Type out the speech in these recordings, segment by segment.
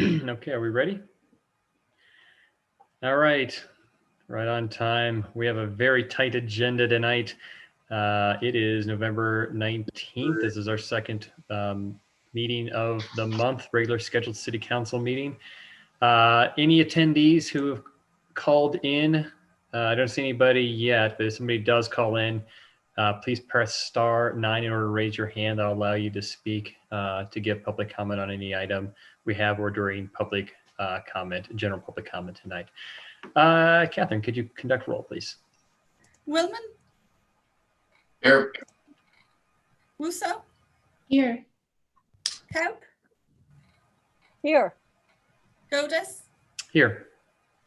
Okay, are we ready? All right, right on time. We have a very tight agenda tonight. It is November 19th. This is our second meeting of the month, regular scheduled city council meeting. Any attendees who have called in? I don't see anybody yet, but if somebody does call in, please press *9 in order to raise your hand. That'll allow you to speak to give public comment on any item we have or during public comment, general public comment tonight. Catherine, could you conduct roll, please? Willman? Here. Wusso? Here. Kaup? Here. Godis? Here.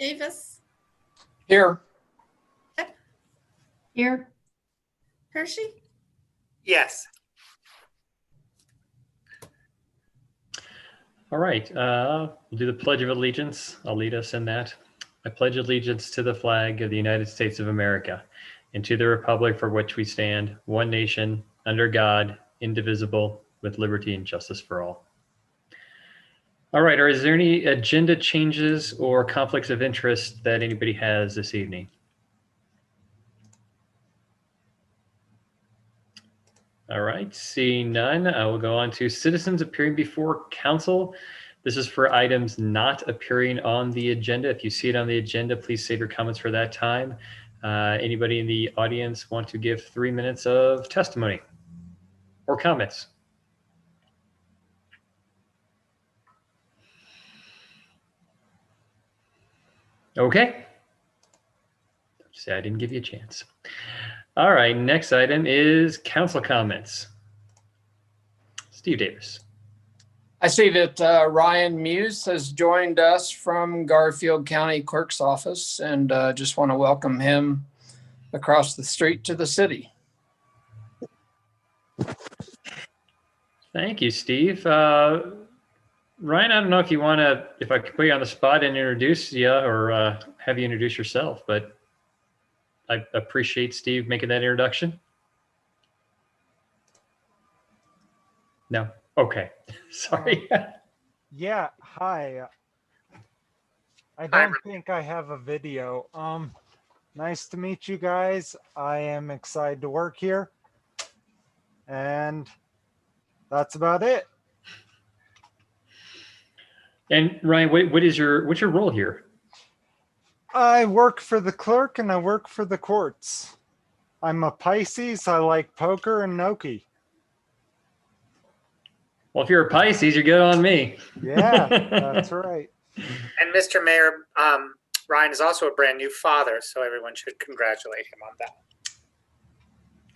Davis? Here. Here. Hershey? Yes. All right, we'll do the Pledge of Allegiance. I'll lead us in that. I pledge allegiance to the flag of the United States of America and to the republic for which we stand, one nation, under God, indivisible, with liberty and justice for all. All right, is there any agenda changes or conflicts of interest that anybody has this evening? All right, seeing none, I will go on to citizens appearing before council. This is for items not appearing on the agenda. If you see it on the agenda, please save your comments for that time. Anybody in the audience want to give 3 minutes of testimony or comments? Okay. Say I didn't give you a chance. All right, next item is council comments. Steve Davis. I see that Ryan Muse has joined us from Garfield County Clerk's Office, and just want to welcome him across the street to the city. Thank you, Steve. Ryan, I don't know if you want to, if I could put you on the spot and introduce you or have you introduce yourself, but I appreciate Steve making that introduction. No. Okay. Sorry. Yeah. Hi. I don't think I have a video. Nice to meet you guys. I am excited to work here. And that's about it. And Ryan, what's your role here? I work for the clerk and I work for the courts. I'm a Pisces. I like poker and gnocchi. Well, if you're a Pisces, you're good on me. Yeah, that's right. And Mr. Mayor, Ryan is also a brand new father, so everyone should congratulate him on that.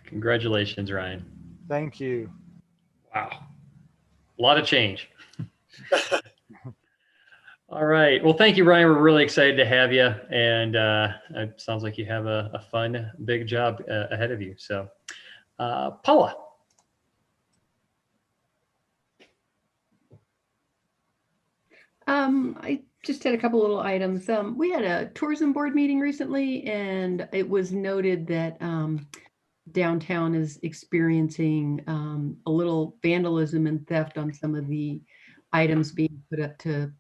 Congratulations, Ryan. Thank you. Wow. A lot of change. All right. Well, thank you, Ryan. We're really excited to have you. And it sounds like you have a fun, big job ahead of you. So, Paula. I just had a couple little items. We had a tourism board meeting recently, and it was noted that downtown is experiencing a little vandalism and theft on some of the items being put up to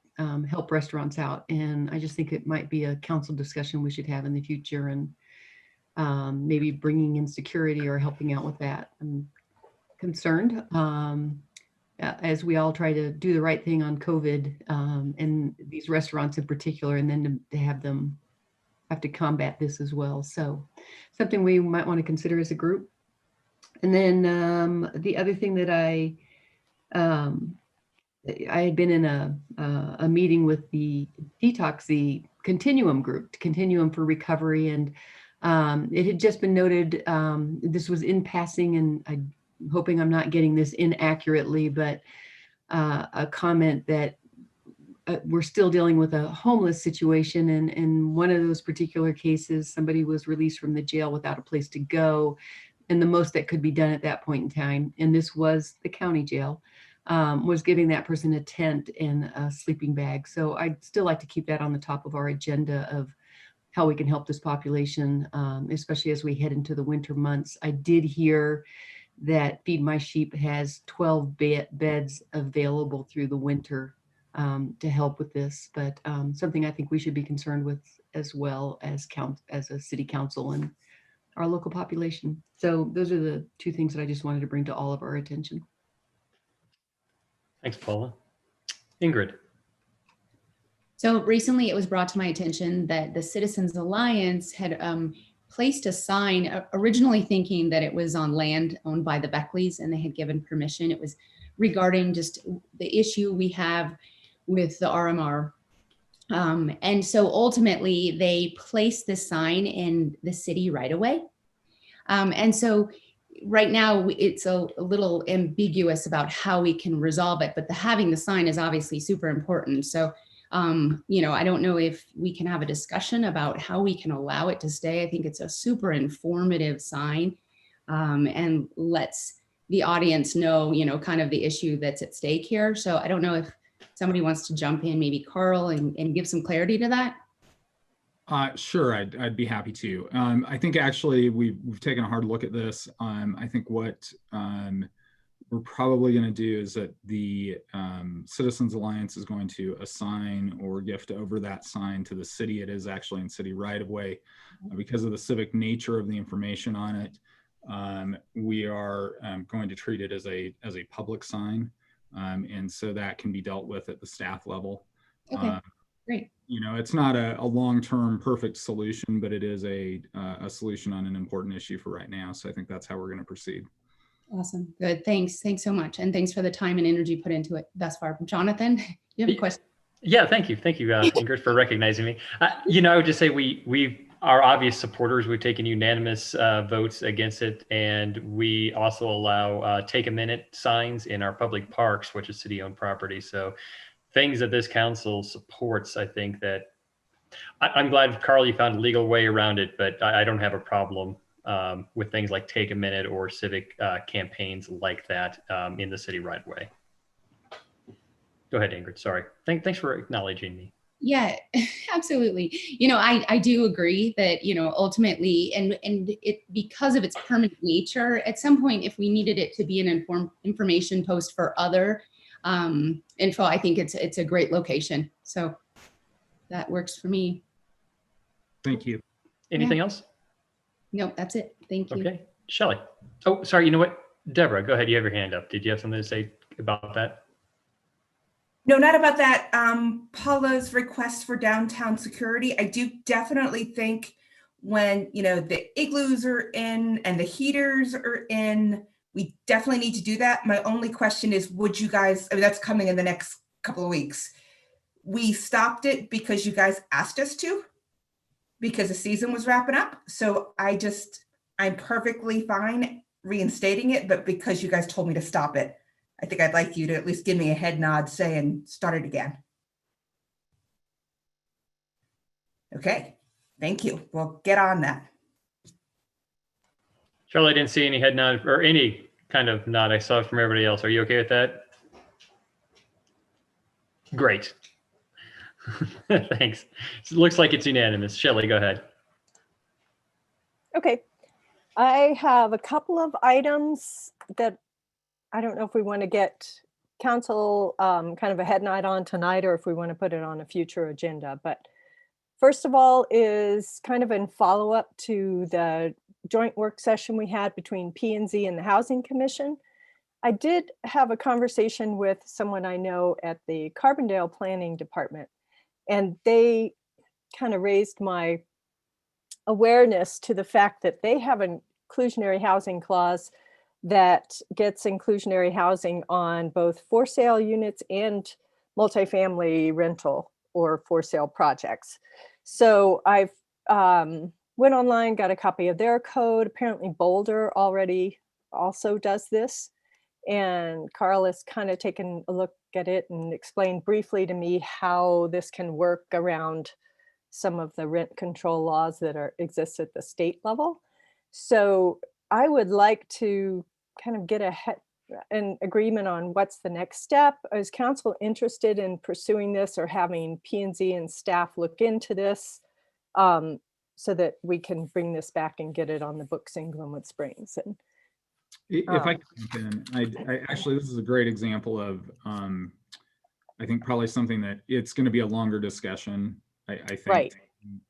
help restaurants out. And I just think it might be a council discussion we should have in the future, and maybe bringing in security or helping out with that. I'm concerned as we all try to do the right thing on COVID and these restaurants in particular, and then to have them have to combat this as well. So something we might want to consider as a group. And then the other thing that I had been in a meeting with the Detox, the Continuum group, Continuum for Recovery, and it had just been noted, this was in passing, and I'm hoping I'm not getting this inaccurately, but a comment that we're still dealing with a homeless situation. And in one of those particular cases, somebody was released from the jail without a place to go, and the most that could be done at that point in time, and this was the county jail, was giving that person a tent and a sleeping bag. So I'd still like to keep that on the top of our agenda of how we can help this population, especially as we head into the winter months. I did hear that Feed My Sheep has 12 beds available through the winter to help with this, but something I think we should be concerned with as well as a city council and our local population. So those are the two things that I just wanted to bring to all of our attention. Thanks, Paula. Ingrid. So recently it was brought to my attention that the Citizens Alliance had placed a sign, originally thinking that it was on land owned by the Beckleys and they had given permission. It was regarding just the issue we have with the RMR. And so ultimately they placed this sign in the city right away. And so right now it's a little ambiguous about how we can resolve it, but having the sign is obviously super important. So, I don't know if we can have a discussion about how we can allow it to stay. I think it's a super informative sign, and lets the audience know, kind of the issue that's at stake here. So I don't know if somebody wants to jump in, maybe Carl, and give some clarity to that. Sure, I'd be happy to. I think actually we've taken a hard look at this. I think what we're probably going to do is that the Citizens Alliance is going to assign or gift over that sign to the city. It is actually in city right of way. Because of the civic nature of the information on it, we are going to treat it as a public sign. And so that can be dealt with at the staff level. Okay, great. It's not a long-term perfect solution, but it is a solution on an important issue for right now. So I think that's how we're going to proceed. Awesome. Good. Thanks. Thanks so much. And thanks for the time and energy put into it thus far. Jonathan, you have a question? Yeah, thank you. Thank you, Ingrid, for recognizing me. I would just say we are obvious supporters. We've taken unanimous votes against it. And we also allow take a minute signs in our public parks, which is city-owned property. So things that this council supports, I think that I'm glad, Carl, you found a legal way around it, but I don't have a problem with things like take a minute or civic campaigns like that in the city right away. Go ahead, Ingrid. Sorry. Thanks for acknowledging me. Yeah, absolutely. I do agree that, ultimately, and it, because of its permanent nature, at some point, if we needed it to be an information post for other info, I think it's a great location. So that works for me. Thank you. Anything else? Nope, that's it. Thank you. Okay. Shelley. Oh, sorry. You know what? Deborah, go ahead. You have your hand up. Did you have something to say about that? No, not about that. Paula's request for downtown security. I do definitely think when, the igloos are in and the heaters are in, we definitely need to do that. My only question is, would you guys, that's coming in the next couple of weeks. We stopped it because you guys asked us to, because the season was wrapping up. So I'm perfectly fine reinstating it, but because you guys told me to stop it, I think I'd like you to at least give me a head nod saying start it again. Okay, thank you. We'll get on that. Charlie, I didn't see any head nod or any kind of nod I saw from everybody else. Are you okay with that? Great. Thanks. It looks like it's unanimous. Shelley, go ahead. Okay. I have a couple of items that I don't know if we want to get council kind of a head nod on tonight or if we want to put it on a future agenda. But first of all is kind of in follow-up to the joint work session we had between P&Z and the Housing Commission. I did have a conversation with someone I know at the Carbondale Planning Department, and they kind of raised my awareness to the fact that they have an inclusionary housing clause that gets inclusionary housing on both for sale units and multifamily rental or for sale projects. So I've went online, got a copy of their code. Apparently Boulder already also does this. And Carl has kind of taken a look at it and explained briefly to me how this can work around some of the rent control laws that exist at the state level. So I would like to kind of get an agreement on what's the next step. Is council interested in pursuing this or having P&Z and staff look into this so that we can bring this back and get it on the books in Glenwood Springs? And if I can, I actually, this is a great example of I think probably something that it's going to be a longer discussion. I think Right.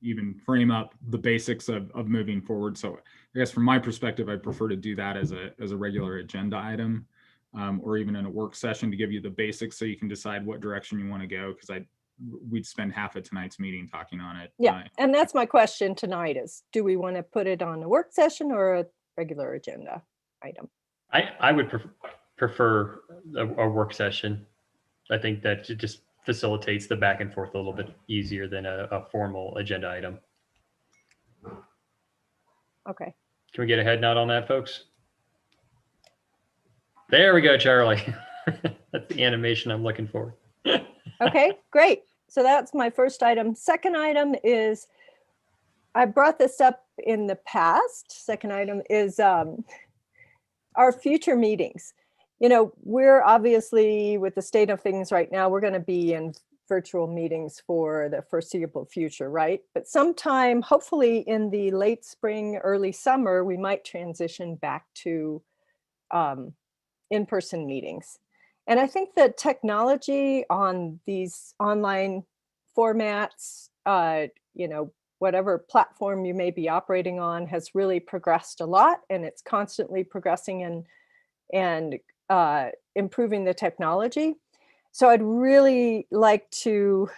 even frame up the basics of moving forward. So I guess from my perspective, I prefer to do that as a regular agenda item, or even in a work session to give you the basics so you can decide what direction you want to go. Because we'd spend half of tonight's meeting talking on it. Yeah, and that's my question tonight is, do we want to put it on a work session or a regular agenda item? I would prefer a work session. I think that it just facilitates the back and forth a little bit easier than a formal agenda item. Okay. Can we get a head nod on that, folks? There we go, Charlie. That's the animation I'm looking for. Okay, great. So that's my first item. Second item is, I brought this up in the past. Second item is our future meetings. You know, we're obviously, with the state of things right now, we're going to be in virtual meetings for the foreseeable future, right? But sometime, hopefully in the late spring, early summer, we might transition back to in-person meetings. And I think the technology on these online formats, you know, whatever platform you may be operating on, has really progressed a lot, and it's constantly progressing and improving the technology. So I'd really like to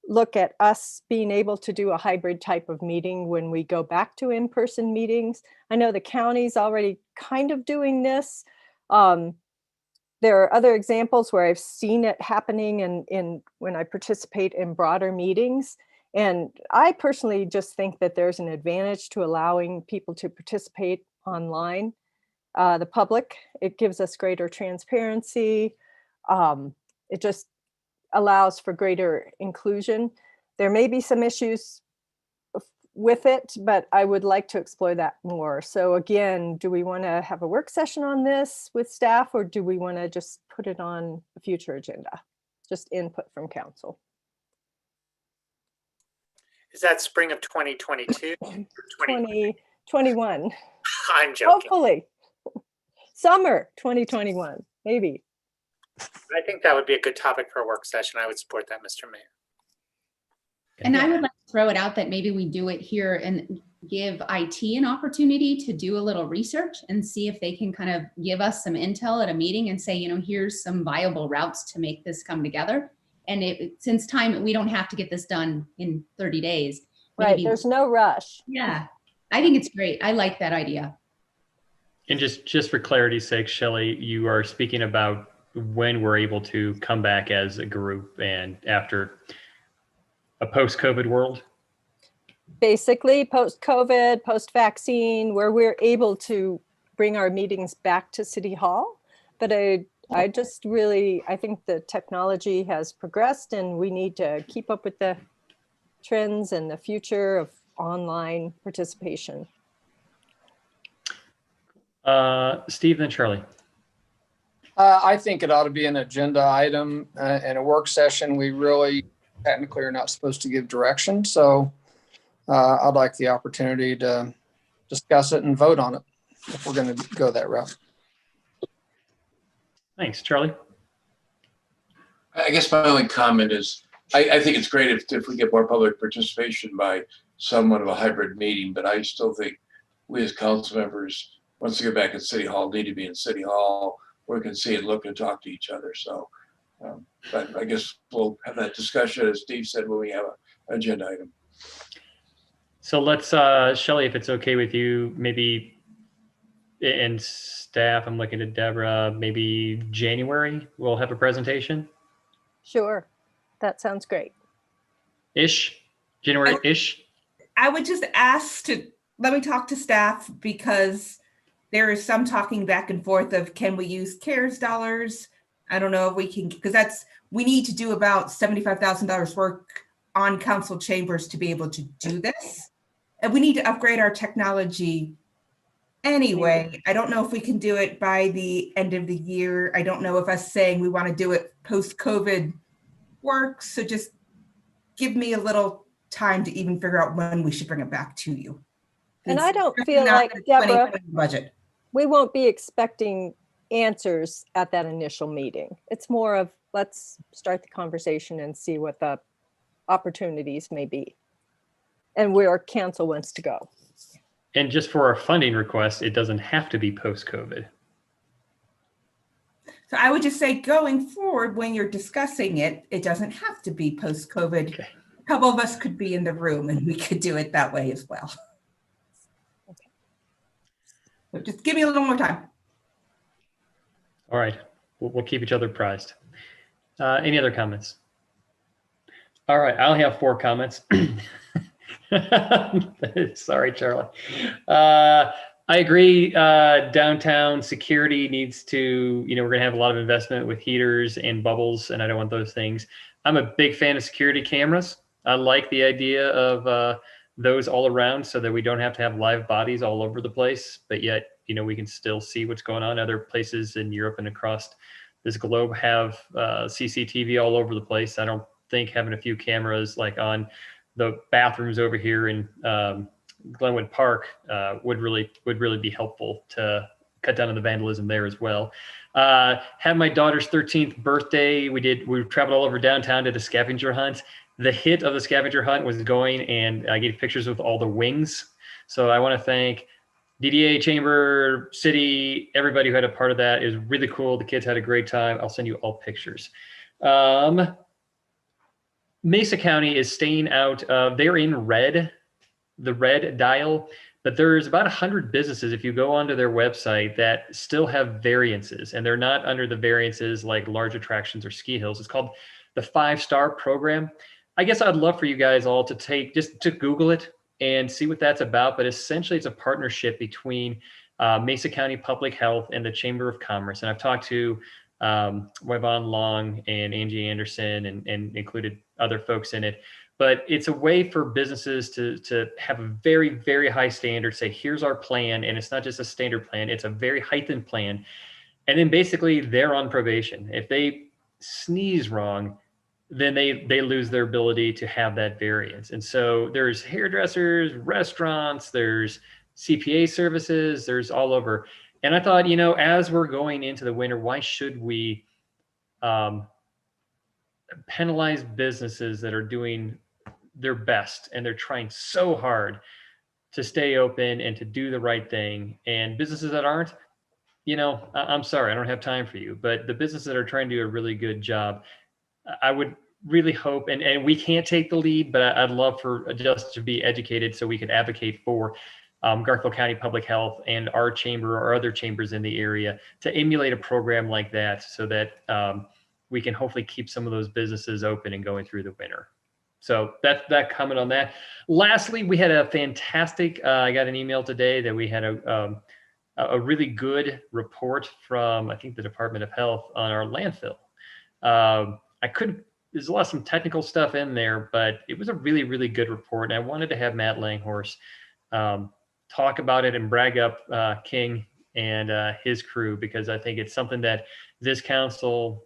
look at us being able to do a hybrid type of meeting when we go back to in-person meetings. I know the county's already kind of doing this. There are other examples where I've seen it happening in when I participate in broader meetings. And I personally just think that there's an advantage to allowing people to participate online. The public, it gives us greater transparency. It just allows for greater inclusion. There may be some issues with it, but I would like to explore that more. So again, do we want to have a work session on this with staff, or do we want to just put it on a future agenda? Just input from council. Is that spring of 2022? 2021. I'm joking. Hopefully. Summer 2021, maybe. I think that would be a good topic for a work session. I would support that, Mr. Mayor. And I would like to throw it out that maybe we do it here and give IT an opportunity to do a little research and see if they can kind of give us some intel at a meeting and say, you know, here's some viable routes to make this come together. And since we don't have to get this done in 30 days. Right, there's no rush. Yeah, I think it's great. I like that idea. And just for clarity's sake, Shelley, you are speaking about when we're able to come back as a group and after a post-COVID world? Basically, post-COVID, post-vaccine, where we're able to bring our meetings back to City Hall. But I just really, I think the technology has progressed and we need to keep up with the trends and the future of online participation. Steve, then Charlie. I think it ought to be an agenda item in a work session. We really technically are not supposed to give direction. So I'd like the opportunity to discuss it and vote on it if we're going to go that route. Thanks, Charlie. I guess my only comment is I think it's great if we get more public participation by somewhat of a hybrid meeting, but I still think we as council members, once we get back at City Hall, need to be in City Hall where we can see and look and talk to each other. So, but I guess we'll have that discussion, as Steve said, when we have an agenda item. So let's, Shelley, if it's okay with you, maybe, and staff, I'm looking at Deborah, maybe January, we'll have a presentation? Sure, that sounds great. January-ish? I would just ask to, let me talk to staff, because there is some talking back and forth of, can we use CARES dollars? I don't know if we can, because we need to do about $75,000 work on council chambers to be able to do this. And we need to upgrade our technology anyway. I don't know if we can do it by the end of the year. I don't know if us saying we want to do it post-COVID works. So just give me a little time to even figure out when we should bring it back to you. And I don't feel like, Deborah, budget. We won't be expecting answers at that initial meeting. It's more of let's start the conversation and see what the opportunities may be and where council wants to go. And just for our funding request, it doesn't have to be post-COVID. So I would just say going forward, when you're discussing it, it doesn't have to be post-COVID. Okay. A couple of us could be in the room and we could do it that way as well. Okay. So just give me a little more time. All right, we'll keep each other apprised. Any other comments? All right, I only have 4 comments. Sorry, Charlie. I agree. Downtown security needs to, we're going to have a lot of investment with heaters and bubbles, and I don't want those things. I'm a big fan of security cameras. I like the idea of those all around so that we don't have to have live bodies all over the place, but yet, we can still see what's going on. Other places in Europe and across this globe have CCTV all over the place. I don't think having a few cameras like on the bathrooms over here in Glenwood Park would really be helpful to cut down on the vandalism there as well. Had my daughter's 13th birthday. We traveled all over downtown, did a scavenger hunt. The hit of the scavenger hunt was going and I gave pictures with all the wings. So I want to thank DDA, Chamber, City, everybody who had a part of that. It was really cool. The kids had a great time. I'll send you all pictures. Mesa County is staying out of, they're in red, the red dial, but there's about 100 businesses, if you go onto their website, that still have variances, and they're not under the variances like large attractions or ski hills. It's called the 5-star program. I guess I'd love for you guys all to just Google it and see what that's about. But essentially it's a partnership between Mesa County Public Health and the Chamber of Commerce. And I've talked to Yvonne Long and Angie Anderson and included other folks in it. But it's a way for businesses to have a very, very high standard, say, here's our plan. And it's not just a standard plan, it's a very heightened plan. And then basically they're on probation. If they sneeze wrong, then they lose their ability to have that variance. And so there's hairdressers, restaurants, there's CPA services, there's all over. And I thought, as we're going into the winter, why should we penalize businesses that are doing their best and they're trying so hard to stay open and to do the right thing, and businesses that aren't, I'm sorry, I don't have time for you. But the businesses that are trying to do a really good job, I would really hope, and we can't take the lead, but I'd love for just to be educated so we could advocate for Garfield County Public Health and our chamber or other chambers in the area to emulate a program like that so that we can hopefully keep some of those businesses open and going through the winter. So that's that comment on that. Lastly, we had a fantastic, I got an email today that we had a really good report from, I think, the Department of Health on our landfill. There's a lot of some technical stuff in there, but it was a really, really good report. And I wanted to have Matt Langhorst talk about it and brag up King and his crew, because I think it's something that this council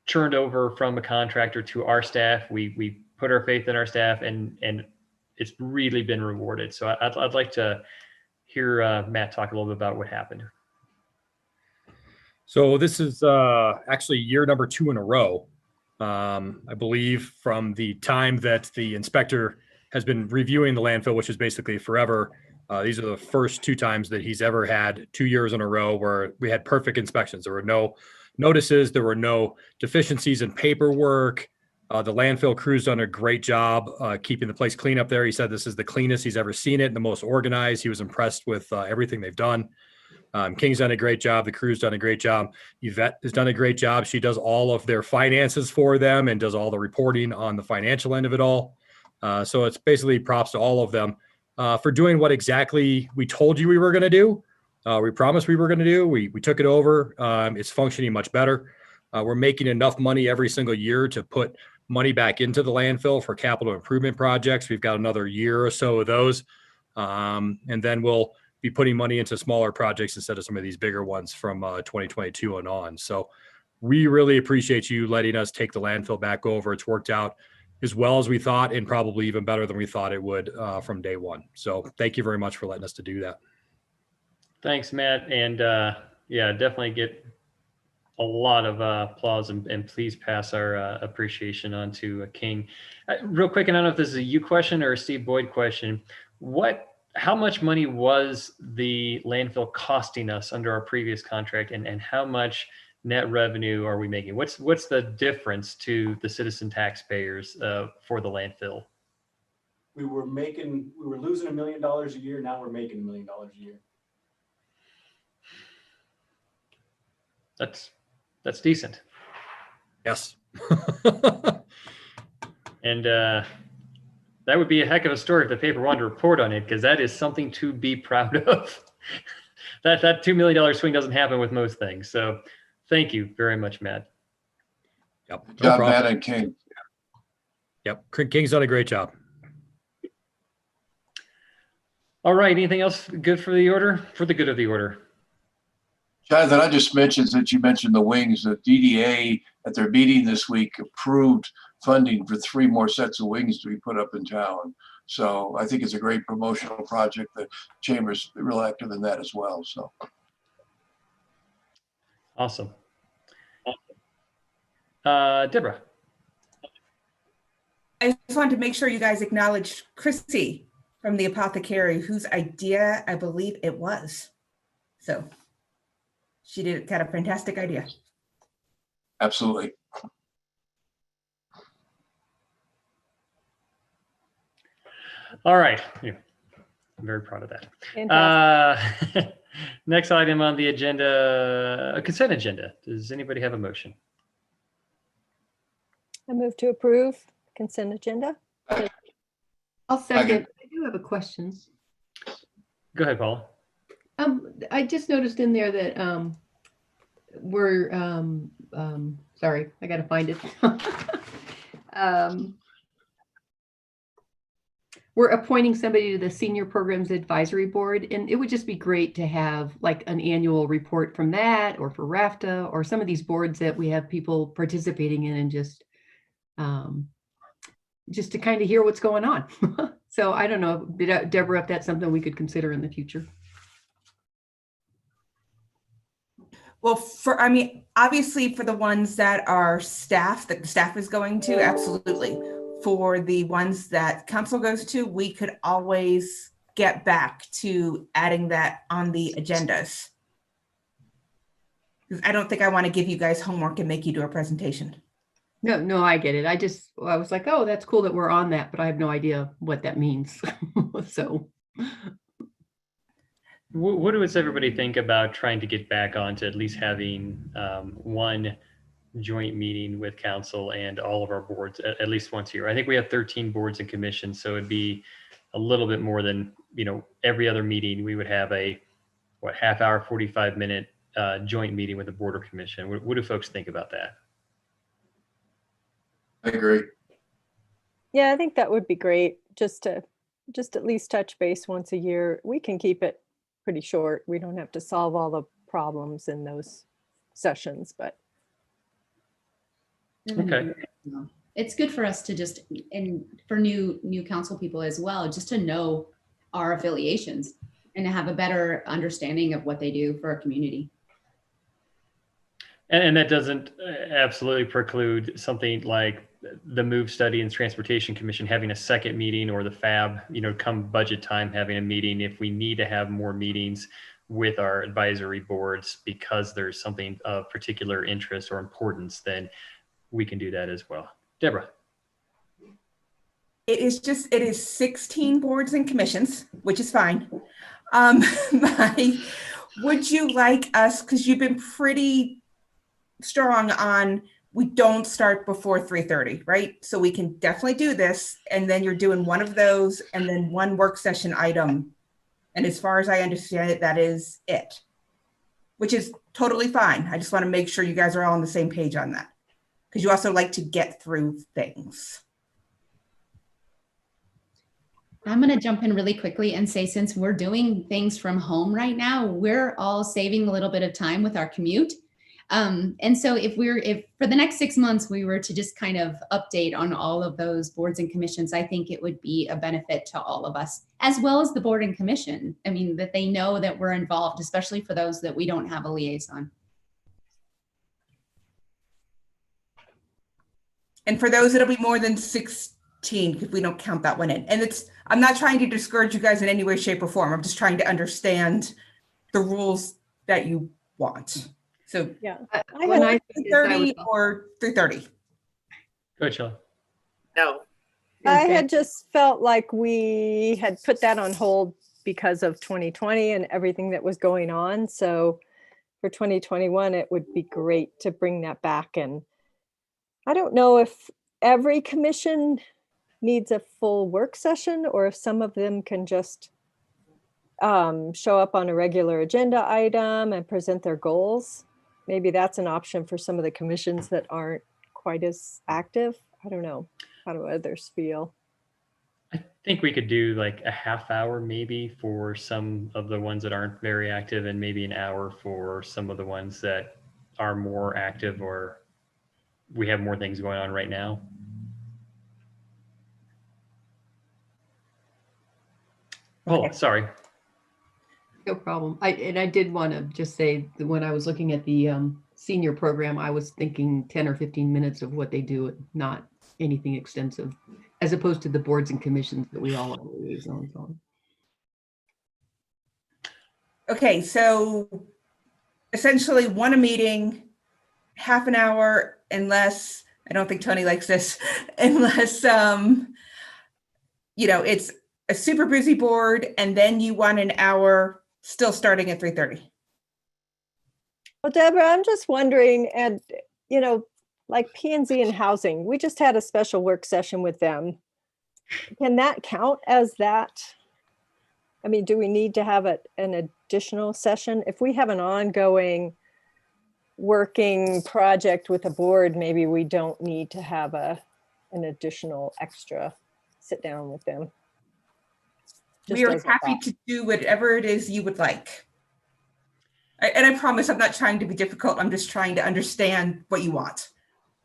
churned over from a contractor to our staff. We put our faith in our staff, and it's really been rewarded. So I'd like to hear Matt talk a little bit about what happened. So this is actually year number 2 in a row. I believe from the time that the inspector has been reviewing the landfill, which is basically forever. These are the first 2 times that he's ever had 2 years in a row where we had perfect inspections. There were no notices. There were no deficiencies in paperwork. The landfill crew's done a great job keeping the place clean up there. He said this is the cleanest he's ever seen it, and the most organized. He was impressed with everything they've done. King's done a great job. The crew's done a great job. Yvette has done a great job. She does all of their finances for them and does all the reporting on the financial end of it all. So it's basically props to all of them for doing what exactly we told you we were going to do. We promised we were going to do. We took it over. It's functioning much better. We're making enough money every single year to put money back into the landfill for capital improvement projects. We've got another year or so of those. And then we'll be putting money into smaller projects instead of some of these bigger ones from 2022 and on. So we really appreciate you letting us take the landfill back over. It's worked out as well as we thought, and probably even better than we thought it would from day one. So thank you very much for letting us to do that. Thanks, Matt. And yeah, definitely A lot of applause, and please pass our appreciation on to King. Real quick, and I don't know if this is a you question or a Steve Boyd question. How much money was the landfill costing us under our previous contract, and how much net revenue are we making? What's the difference to the citizen taxpayers for the landfill? We were losing $1 million a year. Now we're making $1 million a year. That's decent. Yes. And that would be a heck of a story if the paper wanted to report on it, because that is something to be proud of. that $2 million swing doesn't happen with most things. So thank you very much, Matt. Yep. No Job, problem. Matt and King. Yep. King's done a great job. All right. Anything else good for the order? For the good of the order. Jonathan, I just mentioned that you mentioned the wings. The DDA at their meeting this week approved funding for 3 more sets of wings to be put up in town. So I think it's a great promotional project. The Chamber's real active in that as well. So Awesome. Deborah. I just wanted to make sure you guys acknowledged Chrissy from the apothecary, whose idea I believe it was. So she got a fantastic idea. absolutely. All right. Yeah, I'm very proud of that. Next item on the agenda, a consent agenda. Does anybody have a motion? I move to approve consent agenda. I'll second. I do have a question. Go ahead, Paula. I just noticed in there that we're sorry, I gotta find it. We're appointing somebody to the Senior Programs Advisory Board, and it would just be great to have like an annual report from that, or for RAFTA, or some of these boards that we have people participating in, and just to kind of hear what's going on. So I don't know, Deborah, if that's something we could consider in the future. Well, obviously for the ones that are staff, that the staff is going to, absolutely. For the ones that council goes to, we could always get back to adding that on the agendas. Because I don't think I want to give you guys homework and make you do a presentation. No, I get it. I was like, oh, that's cool that we're on that, but I have no idea what that means. So. What does everybody think about trying to get back onto at least having one joint meeting with council and all of our boards at least once a year? I think we have 13 boards and commissions, so it'd be a little bit more than, every other meeting we would have a half hour, 45-minute joint meeting with the board or commission. What do folks think about that? I agree. Yeah, I think that would be great. Just at least touch base once a year. We can keep it pretty short. We don't have to solve all the problems in those sessions, but. Okay. It's good for us to and for new council people as well, just to know our affiliations and to have a better understanding of what they do for our community. And that doesn't absolutely preclude something like the MOVE Study and Transportation Commission having a second meeting, or the FAB, come budget time, having a meeting if we need to have more meetings with our advisory boards because there's something of particular interest or importance, then we can do that as well. Deborah. It is 16 boards and commissions, which is fine. Would you like us, because you've been pretty strong on, we don't start before 3:30, right? So we can definitely do this, and then you're doing one of those and then one work session item. And as far as I understand it, that is it, which is totally fine. I just want to make sure you guys are all on the same page on that, because you also like to get through things. I'm going to jump in really quickly and say, since we're doing things from home right now, we're all saving a little bit of time with our commute. And so if for the next 6 months, we were to just kind of update on all of those boards and commissions, I think it would be a benefit to all of us, as well as the board and commission. I mean, that they know that we're involved, especially for those that we don't have a liaison. And for those, it'll be more than 16 if we don't count that one in. And I'm not trying to discourage you guys in any way, shape, or form. I'm just trying to understand the rules that you want. So Yeah. When I 30 or 3:30. Go ahead, Shelley. No, I had just felt like we had put that on hold because of 2020 and everything that was going on. So for 2021, it would be great to bring that back. And I don't know if every commission needs a full work session or if some of them can just show up on a regular agenda item and present their goals. Maybe that's an option for some of the commissions that aren't quite as active. I don't know. How do others feel? I think we could do like a half hour maybe for some of the ones that aren't very active, and maybe an hour for some of the ones that are more active or we have more things going on right now. Oh, sorry. No problem. I did want to just say that when I was looking at the senior program, I was thinking 10 or 15 minutes of what they do, not anything extensive, as opposed to the boards and commissions that we all are liaisons on. Okay, so essentially one a meeting, half an hour, unless, I don't think Tony likes this, unless, it's a super busy board, and then you want an hour still starting at 3:30. Well, Deborah, I'm just wondering, and, like P&Z and housing, we just had a special work session with them. Can that count as that? I mean, do we need to have an additional session? If we have an ongoing working project with a board, maybe we don't need to have an additional extra sit down with them. We are happy to do whatever it is you would like. And I promise I'm not trying to be difficult. I'm just trying to understand what you want.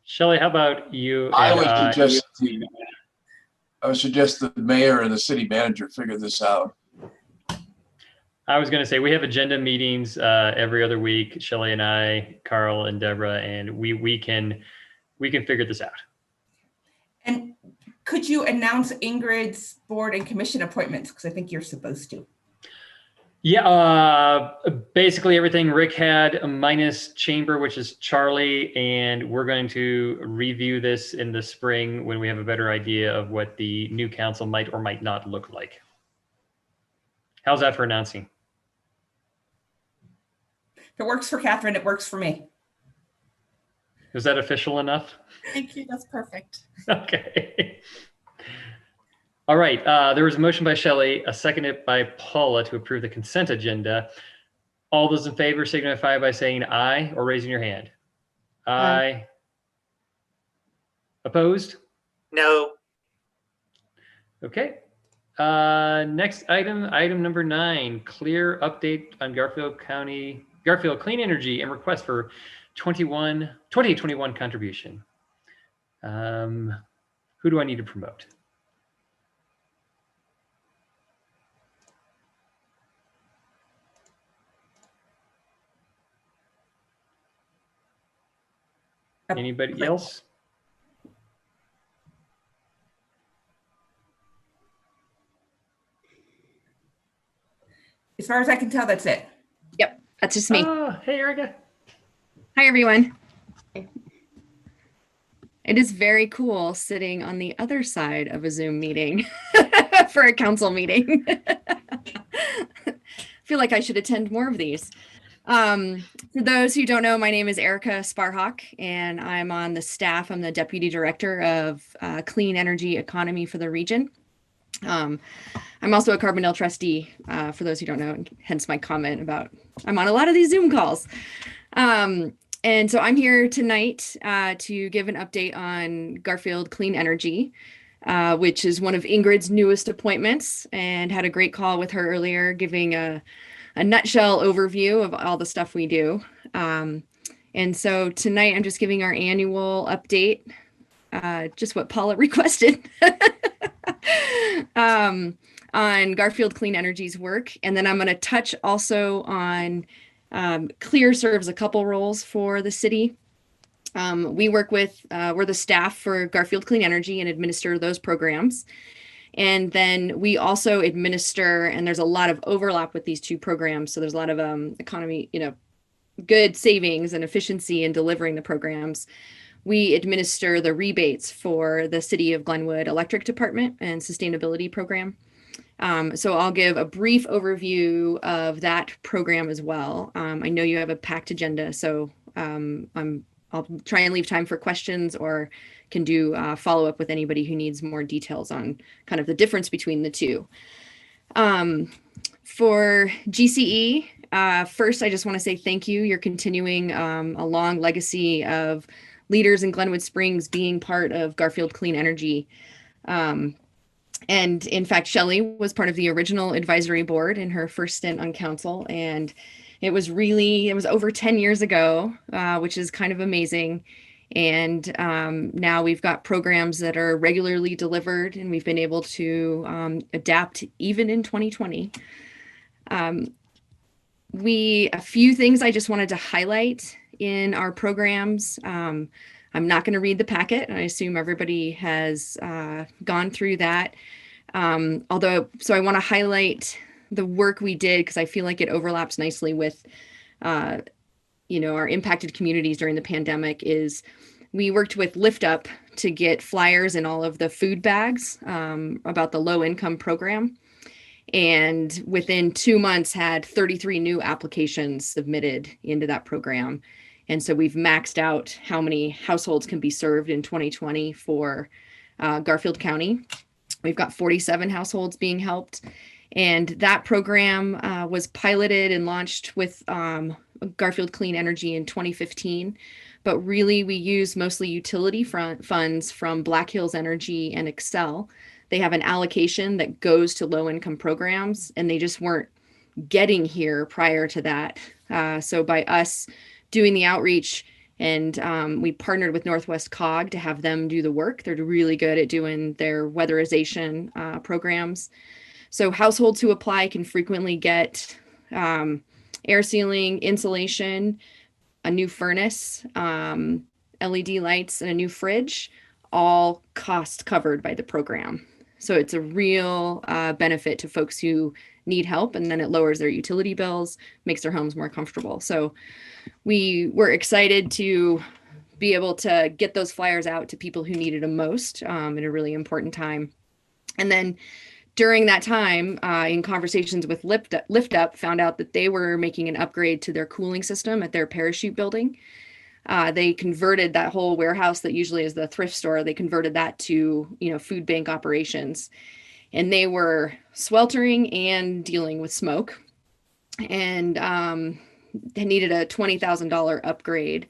Shelley, how about you? I would suggest the mayor and the city manager figure this out. I was going to say we have agenda meetings every other week. Shelley and I, Carl and Deborah, and we can figure this out. And could you announce Ingrid's board and commission appointments? Because I think you're supposed to. Yeah, basically everything Rick had minus chamber, which is Charlie, and we're going to review this in the spring when we have a better idea of what the new council might or might not look like. How's that for announcing? If it works for Catherine, it works for me. Is that official enough? Thank you. That's perfect. Okay. All right. There was a motion by Shelley, a seconded by Paula to approve the consent agenda. All those in favor signify by saying aye or raising your hand. Aye. Opposed? no, Okay. Next item number 9, clear update on Garfield Clean Energy and request for 2021 contribution. Who do I need to promote? Anybody else? As far as I can tell, that's it. Yep, that's just me. Hey, Erica. Hi, everyone. It is very cool sitting on the other side of a Zoom meeting for a council meeting. I feel like I should attend more of these. For those who don't know, my name is Erica Sparhawk, and I'm on the staff. I'm the Deputy Director of Clean Energy Economy for the region. I'm also a Carbondale trustee, for those who don't know, and hence my comment about I'm on a lot of these Zoom calls. And so I'm here tonight to give an update on Garfield Clean Energy, which is one of Ingrid's newest appointments, and had a great call with her earlier, giving a nutshell overview of all the stuff we do. And so tonight I'm just giving our annual update, just what Paula requested. On Garfield Clean Energy's work. And then I'm going to touch also on Clear serves a couple roles for the city. We work with, we're the staff for Garfield Clean Energy and administer those programs. And then we also administer, and there's a lot of overlap with these two programs. So there's a lot of economy, good savings and efficiency in delivering the programs. We administer the rebates for the City of Glenwood Electric Department and Sustainability Program. So I'll give a brief overview of that program as well. I know you have a packed agenda, so I'll try and leave time for questions, or can do follow up with anybody who needs more details on kind of the difference between the two. For GCE, first, I just want to say thank you. You're continuing a long legacy of leaders in Glenwood Springs being part of Garfield Clean Energy. And in fact, Shelley was part of the original advisory board in her first stint on council. And it was over 10 years ago, which is kind of amazing. And now we've got programs that are regularly delivered, and we've been able to adapt even in 2020. A few things I just wanted to highlight in our programs. I'm not going to read the packet, and I assume everybody has gone through that. So I want to highlight the work we did, because I feel like it overlaps nicely with our impacted communities during the pandemic. Is we worked with Lift Up to get flyers in all of the food bags about the low income program. And within 2 months had 33 new applications submitted into that program. And so we've maxed out how many households can be served in 2020 for Garfield County. We've got 47 households being helped. And that program was piloted and launched with Garfield Clean Energy in 2015. But really, we use mostly utility funds from Black Hills Energy and Excel. They have an allocation that goes to low-income programs, and they just weren't getting here prior to that. So by us doing the outreach, and we partnered with Northwest Cog to have them do the work. They're really good at doing their weatherization programs. So households who apply can frequently get air sealing, insulation, a new furnace, LED lights, and a new fridge, all cost covered by the program. So it's a real benefit to folks who need help, and then it lowers their utility bills, makes their homes more comfortable. So we were excited to be able to get those flyers out to people who needed them most at a really important time. And then during that time, in conversations with Lift Up, found out that they were making an upgrade to their cooling system at their parachute building. They converted that whole warehouse that usually is the thrift store. They converted that to, food bank operations, and they were sweltering and dealing with smoke, and they needed a $20,000 upgrade.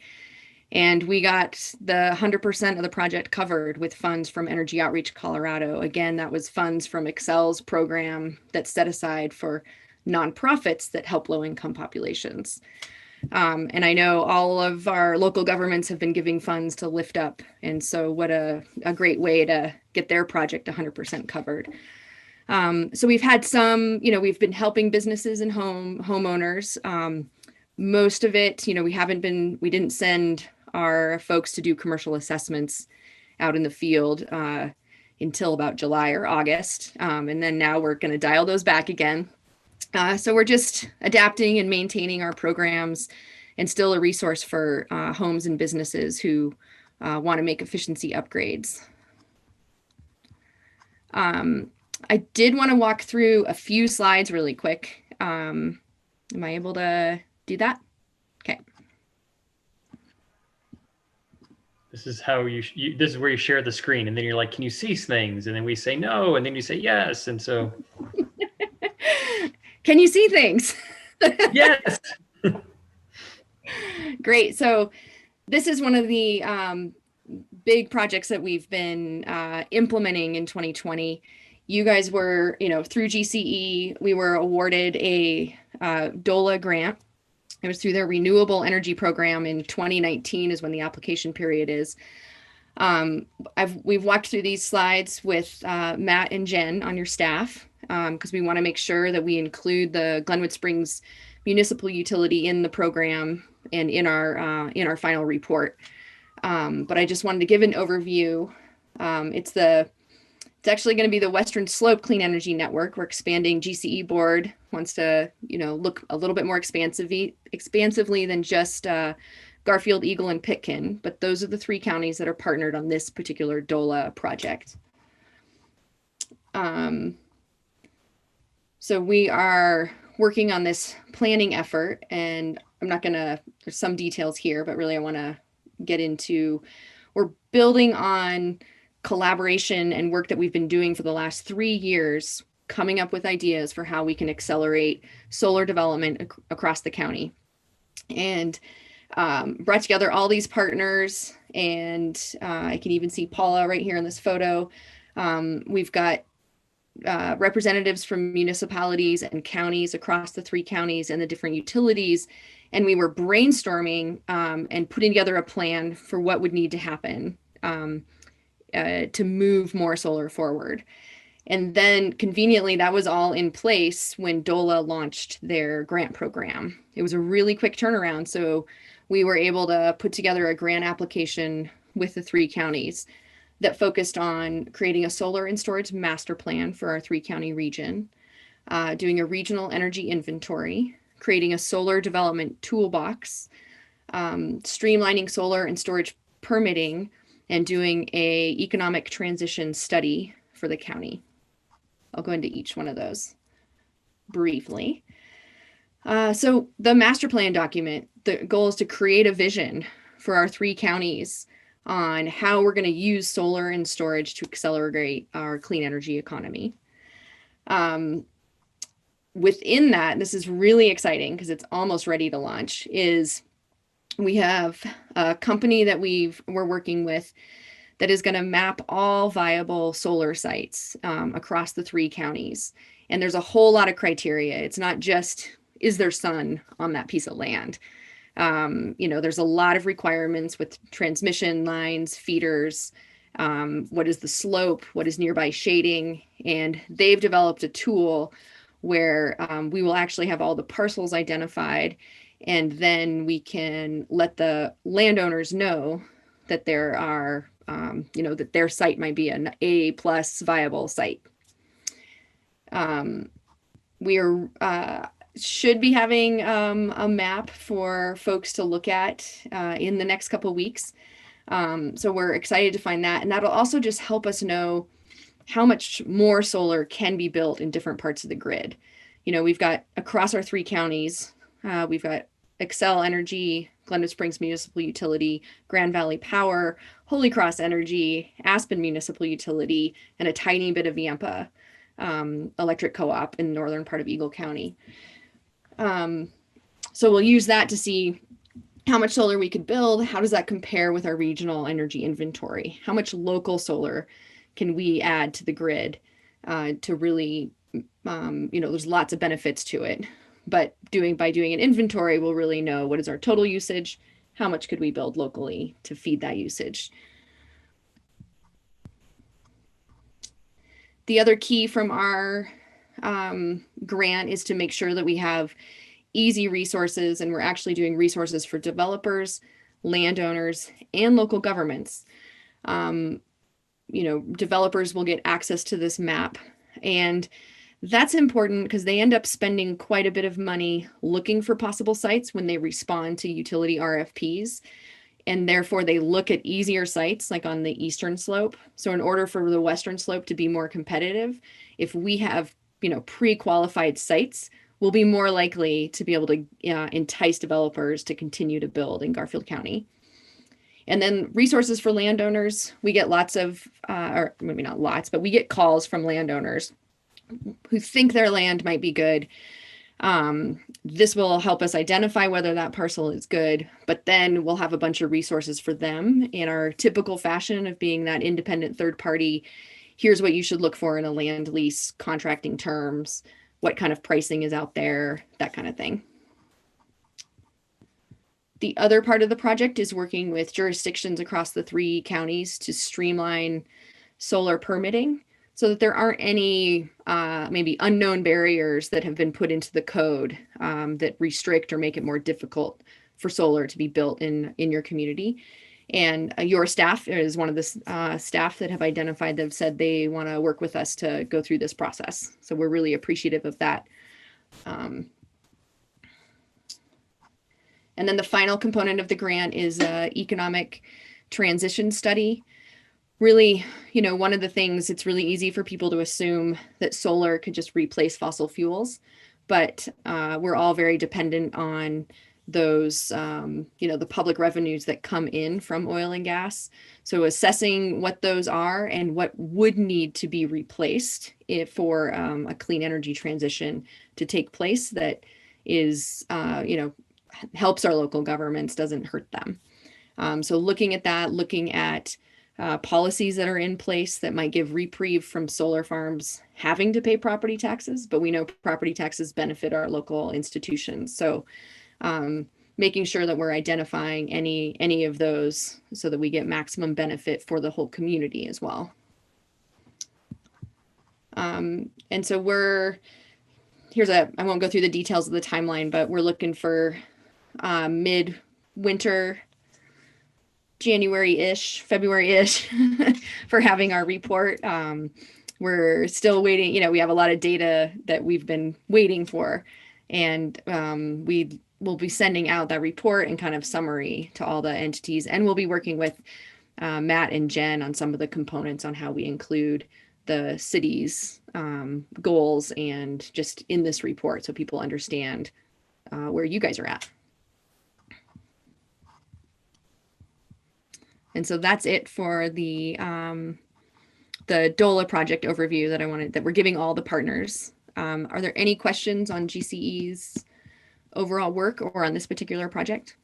And we got the 100% of the project covered with funds from Energy Outreach Colorado. Again, that was funds from Excel's program that's set aside for nonprofits that help low-income populations. And I know all of our local governments have been giving funds to Lift Up. And so what a great way to get their project 100% covered. So we've had some, we've been helping businesses and homeowners. Most of it, we didn't send our folks to do commercial assessments out in the field until about July or August. And then now we're going to dial those back again. So we're just adapting and maintaining our programs, and still a resource for homes and businesses who want to make efficiency upgrades. I did want to walk through a few slides really quick. Am I able to do that? Okay. This is how this is where you share the screen, and then you're like, can you see things? And then we say no, and then you say yes. And so. Can you see things? Yes. Great. So this is one of the big projects that we've been implementing in 2020. You guys were, through GCE, we were awarded a DOLA grant. It was through their renewable energy program in 2019 is when the application period is. We've walked through these slides with Matt and Jen on your staff, because we want to make sure that we include the Glenwood Springs municipal utility in the program and in our final report. But I just wanted to give an overview. It's actually going to be the Western Slope Clean Energy Network. We're expanding. GCE board wants to, look a little bit more expansively than just Garfield, Eagle, and Pitkin. But those are the 3 counties that are partnered on this particular DOLA project. So we are working on this planning effort, and there's some details here, but really I want to get into, we're building on collaboration and work that we've been doing for the last 3 years, coming up with ideas for how we can accelerate solar development across the county. And brought together all these partners, and I can even see Paula right here in this photo. We've got representatives from municipalities and counties across the 3 counties and the different utilities. And we were brainstorming and putting together a plan for what would need to happen to move more solar forward. And then conveniently, that was all in place when DOLA launched their grant program. It was a really quick turnaround. So we were able to put together a grant application with the 3 counties that focused on creating a solar and storage master plan for our 3-county region, doing a regional energy inventory, creating a solar development toolbox, streamlining solar and storage permitting, and doing a economic transition study for the county. I'll go into each one of those briefly. So the master plan document, the goal is to create a vision for our 3 counties on how we're going to use solar and storage to accelerate our clean energy economy. Within that, this is really exciting because it's almost ready to launch, is we have a company that we're working with that is going to map all viable solar sites across the 3 counties. And there's a whole lot of criteria. It's not just, is there sun on that piece of land? There's a lot of requirements with transmission lines, feeders, what is the slope, what is nearby shading, and they've developed a tool where we will actually have all the parcels identified, and then we can let the landowners know that there are, that their site might be an A+ viable site. We should be having a map for folks to look at in the next couple of weeks. So we're excited to find that. And that'll also just help us know how much more solar can be built in different parts of the grid. We've got across our 3 counties, we've got Excel Energy, Glenwood Springs Municipal Utility, Grand Valley Power, Holy Cross Energy, Aspen Municipal Utility, and a tiny bit of Yampa Electric Co-op in the northern part of Eagle County. So we'll use that to see how much solar we could build. How does that compare with our regional energy inventory? How much local solar can we add to the grid to really, there's lots of benefits to it. But by doing an inventory, we'll really know what is our total usage, how much could we build locally to feed that usage. The other key from our grant is to make sure that we have easy resources, and we're actually doing resources for developers, landowners, and local governments. Developers will get access to this map, and that's important because they end up spending quite a bit of money looking for possible sites when they respond to utility RFPs. And therefore they look at easier sites like on the eastern slope. So in order for the western slope to be more competitive, if we have, pre-qualified sites, we'll be more likely to be able to entice developers to continue to build in Garfield County. And then resources for landowners, we get lots of, or maybe not lots, but we get calls from landowners who think their land might be good. This will help us identify whether that parcel is good, but then we'll have a bunch of resources for them in our typical fashion of being that independent third party. Here's what you should look for in a land lease, contracting terms, what kind of pricing is out there, that kind of thing. The other part of the project is working with jurisdictions across the 3 counties to streamline solar permitting so that there aren't any maybe unknown barriers that have been put into the code that restrict or make it more difficult for solar to be built in your community. And your staff is one of the staff that have identified that have said they want to work with us to go through this process. So we're really appreciative of that. And then the final component of the grant is economic transition study. Really, one of the things, it's really easy for people to assume that solar could just replace fossil fuels, but we're all very dependent on those, the public revenues that come in from oil and gas. So assessing what those are and what would need to be replaced for a clean energy transition to take place that is, helps our local governments, doesn't hurt them. So looking at that, looking at policies that are in place that might give reprieve from solar farms having to pay property taxes, but we know property taxes benefit our local institutions. So making sure that we're identifying any of those so that we get maximum benefit for the whole community as well. And so I won't go through the details of the timeline, but we're looking for mid-winter, January-ish, February-ish for having our report. We're still waiting. We have a lot of data that we've been waiting for, and we will be sending out that report and kind of summary to all the entities. And we'll be working with Matt and Jen on some of the components on how we include the city's goals and just in this report so people understand where you guys are at. And so that's it for the DOLA project overview that we're giving all the partners. Are there any questions on GCE's overall work or on this particular project?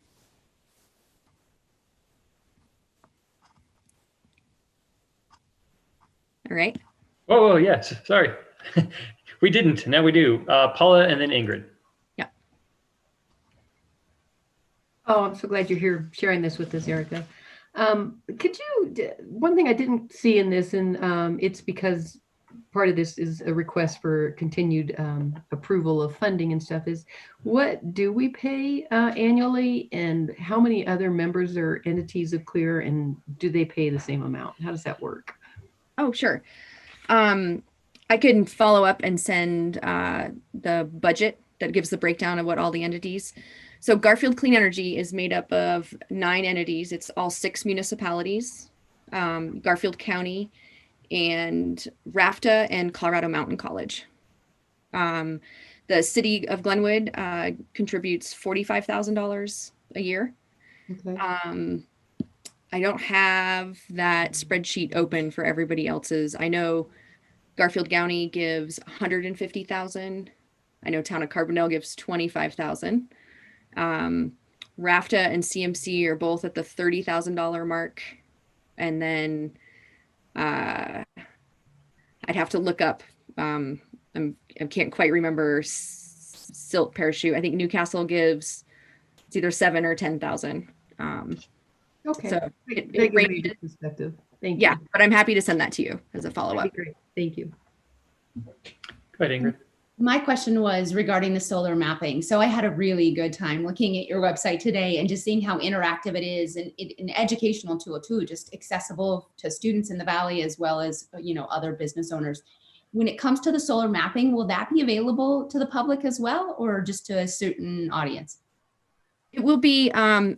All right. Whoa, yes, sorry. We didn't, now we do. Paula and then Ingrid. Yeah. Oh, I'm so glad you're here sharing this with us, Erica. One thing I didn't see in this, and it's because part of this is a request for continued approval of funding and stuff, is what do we pay annually, and how many other members or entities of CLEAR, and do they pay the same amount? How does that work? Oh, sure. I can follow up and send the budget that gives the breakdown of what all the entities. So Garfield Clean Energy is made up of 9 entities. It's all 6 municipalities, Garfield County, and RAFTA and Colorado Mountain College. The city of Glenwood contributes $45,000 a year. Okay. I don't have that spreadsheet open for everybody else's. I know Garfield County gives $150,000. I know Town of Carbondale gives $25,000. RAFTA and CMC are both at the $30,000 mark. And then I'd have to look up, I can't quite remember Silt Parachute. I think Newcastle gives, it's either 7 or 10,000. Okay. So it ranges. Perspective. Thank you. Yeah, but I'm happy to send that to you as a follow-up. Great. Thank you. Go ahead, Ingrid. My question was regarding the solar mapping. So I had a really good time looking at your website today and just seeing how interactive it is, and an educational tool too, just accessible to students in the Valley as well as, other business owners. When it comes to the solar mapping, will that be available to the public as well, or just to a certain audience? It will be,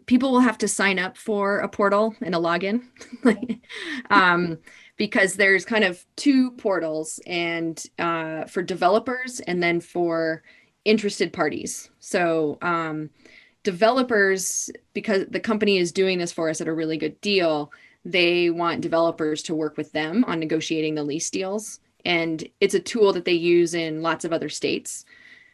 people will have to sign up for a portal and a login. Because there's kind of 2 portals, and for developers and then for interested parties. So developers, because the company is doing this for us at a really good deal, they want developers to work with them on negotiating the lease deals. And it's a tool that they use in lots of other states.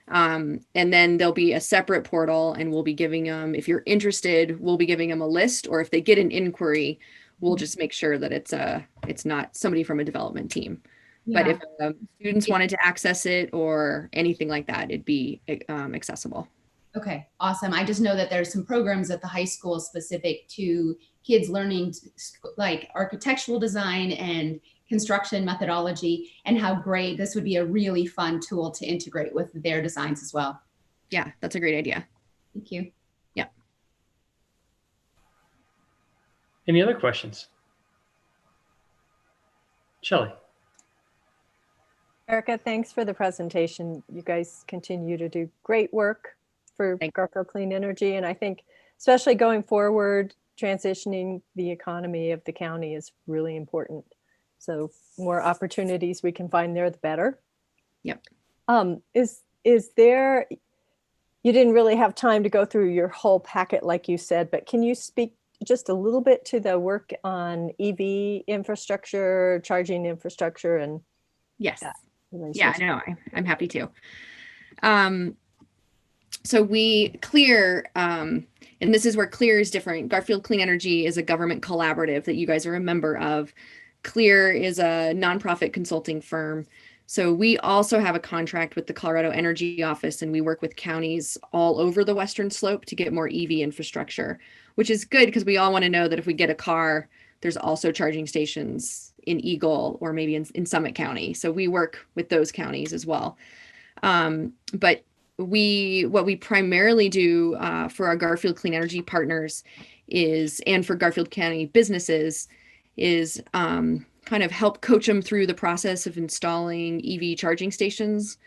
And then there'll be a separate portal, and we'll be giving them, if you're interested, we'll be giving them a list, or if they get an inquiry, we'll just make sure that it's not somebody from a development team. Yeah. But if students wanted to access it or anything like that, it'd be accessible. Okay, awesome. I just know that there's some programs at the high school specific to kids learning like architectural design and construction methodology, and how great this would be a really fun tool to integrate with their designs as well. Yeah, that's a great idea. Thank you. Yeah. Any other questions? Shelley. Erica, thanks for the presentation. You guys continue to do great work for Garfield Clean Energy. And I think especially going forward, transitioning the economy of the county is really important. So more opportunities we can find there, the better. Yep. Is there, you didn't really have time to go through your whole packet like you said, but can you speak just a little bit to the work on EV infrastructure, charging infrastructure, and yes. Yeah, no, I'm happy to. So CLEAR, and this is where CLEAR is different. Garfield Clean Energy is a government collaborative that you guys are a member of. CLEAR is a nonprofit consulting firm. So we also have a contract with the Colorado Energy Office, and we work with counties all over the Western Slope to get more EV infrastructure, which is good because we all want to know that if we get a car, there's also charging stations in Eagle or maybe in Summit County. So we work with those counties as well. But what we primarily do for our Garfield Clean Energy partners is, and for Garfield County businesses, is kind of help coach them through the process of installing EV charging stations.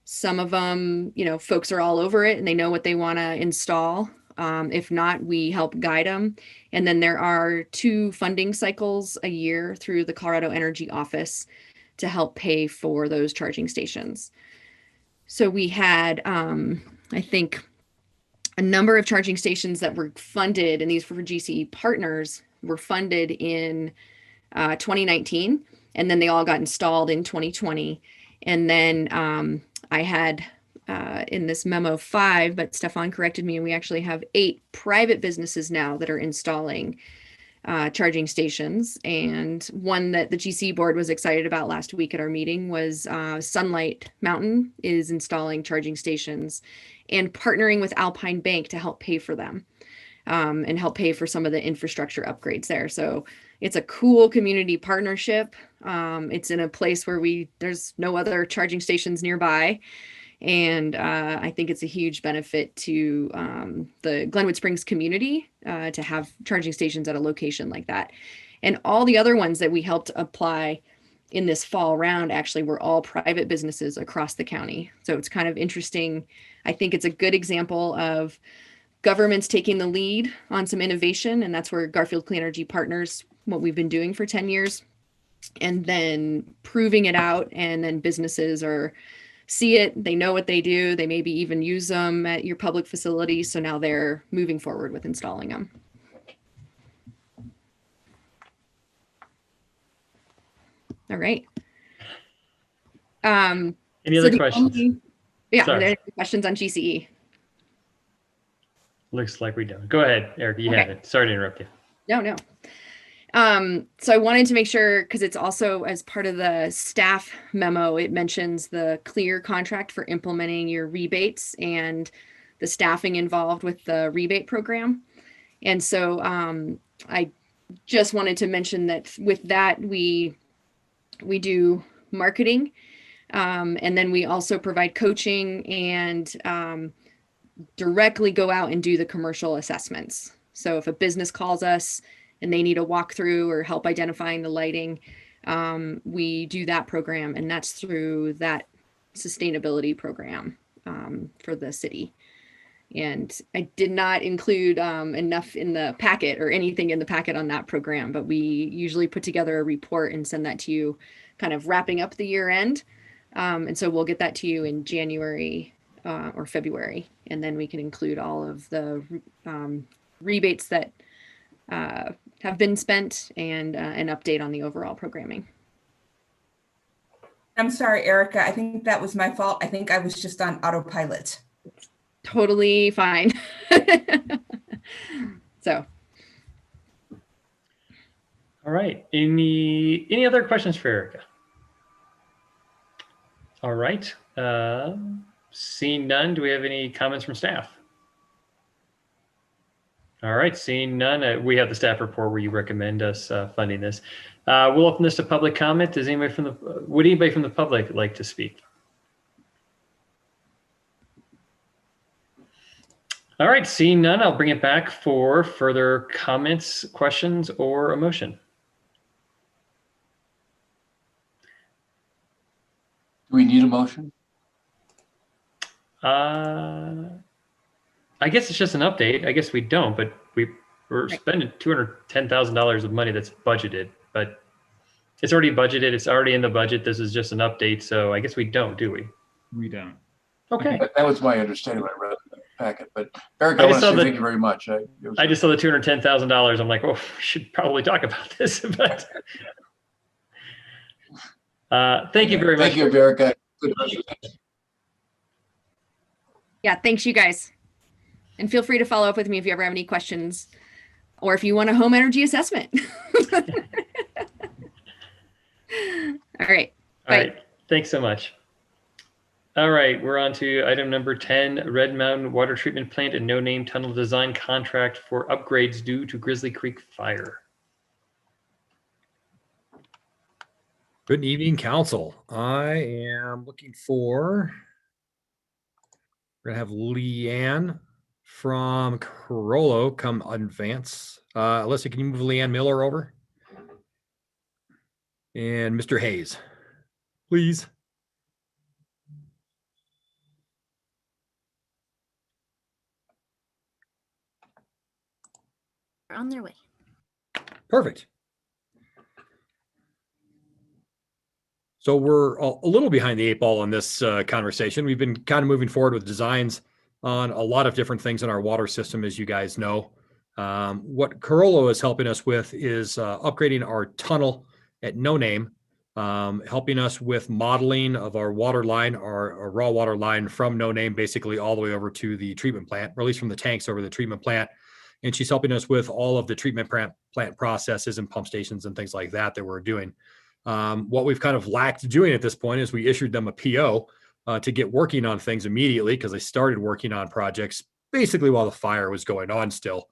Some of them, folks are all over it and they know what they want to install. If not, we help guide them. And then there are 2 funding cycles a year through the Colorado Energy Office to help pay for those charging stations. So we had, I think, a number of charging stations that were funded, and these were for GCE partners, were funded in 2019, and then they all got installed in 2020. And then I had in this memo 5, but Stefan corrected me, and we actually have 8 private businesses now that are installing charging stations. And one that the GC board was excited about last week at our meeting was Sunlight Mountain is installing charging stations and partnering with Alpine Bank to help pay for them and help pay for some of the infrastructure upgrades there. So it's a cool community partnership. It's in a place where there's no other charging stations nearby. And I think it's a huge benefit to the Glenwood Springs community to have charging stations at a location like that. And all the other ones that we helped apply in this fall round actually were all private businesses across the county. So it's kind of interesting. I think it's a good example of governments taking the lead on some innovation. And that's where Garfield Clean Energy partners, what we've been doing for 10 years, and then proving it out. And then businesses see it, they know what they do, they maybe even use them at your public facility. So now they're moving forward with installing them. All right. Any other questions? Yeah, are there any questions on GCE? Looks like we don't. Go ahead, Eric, you have it. Sorry to interrupt you. No. So I wanted to make sure, because it's also as part of the staff memo, it mentions the CLEAR contract for implementing your rebates and the staffing involved with the rebate program. And so I just wanted to mention that with that, we do marketing, and then we also provide coaching and directly go out and do the commercial assessments. So if a business calls us and they need a walkthrough or help identifying the lighting, we do that program, and that's through that sustainability program for the city. And I did not include enough in the packet or anything in the packet on that program, but we usually put together a report and send that to you kind of wrapping up the year end. And so we'll get that to you in January or February, and then we can include all of the rebates that have been spent and an update on the overall programming. I'm sorry, Erica. I think that was my fault. I think I was just on autopilot. Totally fine. So. All right. Any other questions for Erica? All right. Seeing none, do we have any comments from staff? All right, seeing none, we have the staff report where you recommend us funding this. We'll open this to public comment. Would anybody from the public like to speak? All right, seeing none, I'll bring it back for further comments, questions, or a motion. Do we need a motion? I guess it's just an update. I guess we don't, but we're spending $210,000 of money that's budgeted, but it's already budgeted. It's already in the budget. This is just an update. So I guess we don't, do we? We don't. Okay. That was my understanding when I read the packet, but Eric, I I just want to saw say the- thank you very much. I just saw the $210,000. I'm like, oh, we should probably talk about this. But thank you very much. Thank you, Erica. Good presentation. Yeah, thanks you guys. And feel free to follow up with me if you ever have any questions or if you want a home energy assessment. All right. All right. Thanks so much. All right. We're on to item number 10, Red Mountain Water Treatment Plant and No Name Tunnel Design Contract for upgrades due to Grizzly Creek Fire. Good evening, council. I am looking for, we're gonna have Leanne from Corollo come advance. Alyssa, can you move Leanne Miller over? And Mr. Hayes, please. They're on their way. Perfect. So we're a little behind the 8 ball on this conversation. We've been kind of moving forward with designs on a lot of different things in our water system, as you guys know. What Corollo is helping us with is upgrading our tunnel at No Name, helping us with modeling of our water line, our raw water line from No Name, basically all the way over to the treatment plant, or at least from the tanks over the treatment plant. And she's helping us with all of the treatment plant processes and pump stations and things like that we're doing. What we've kind of lacked doing at this point is we issued them a PO to get working on things immediately because they started working on projects basically while the fire was going on still.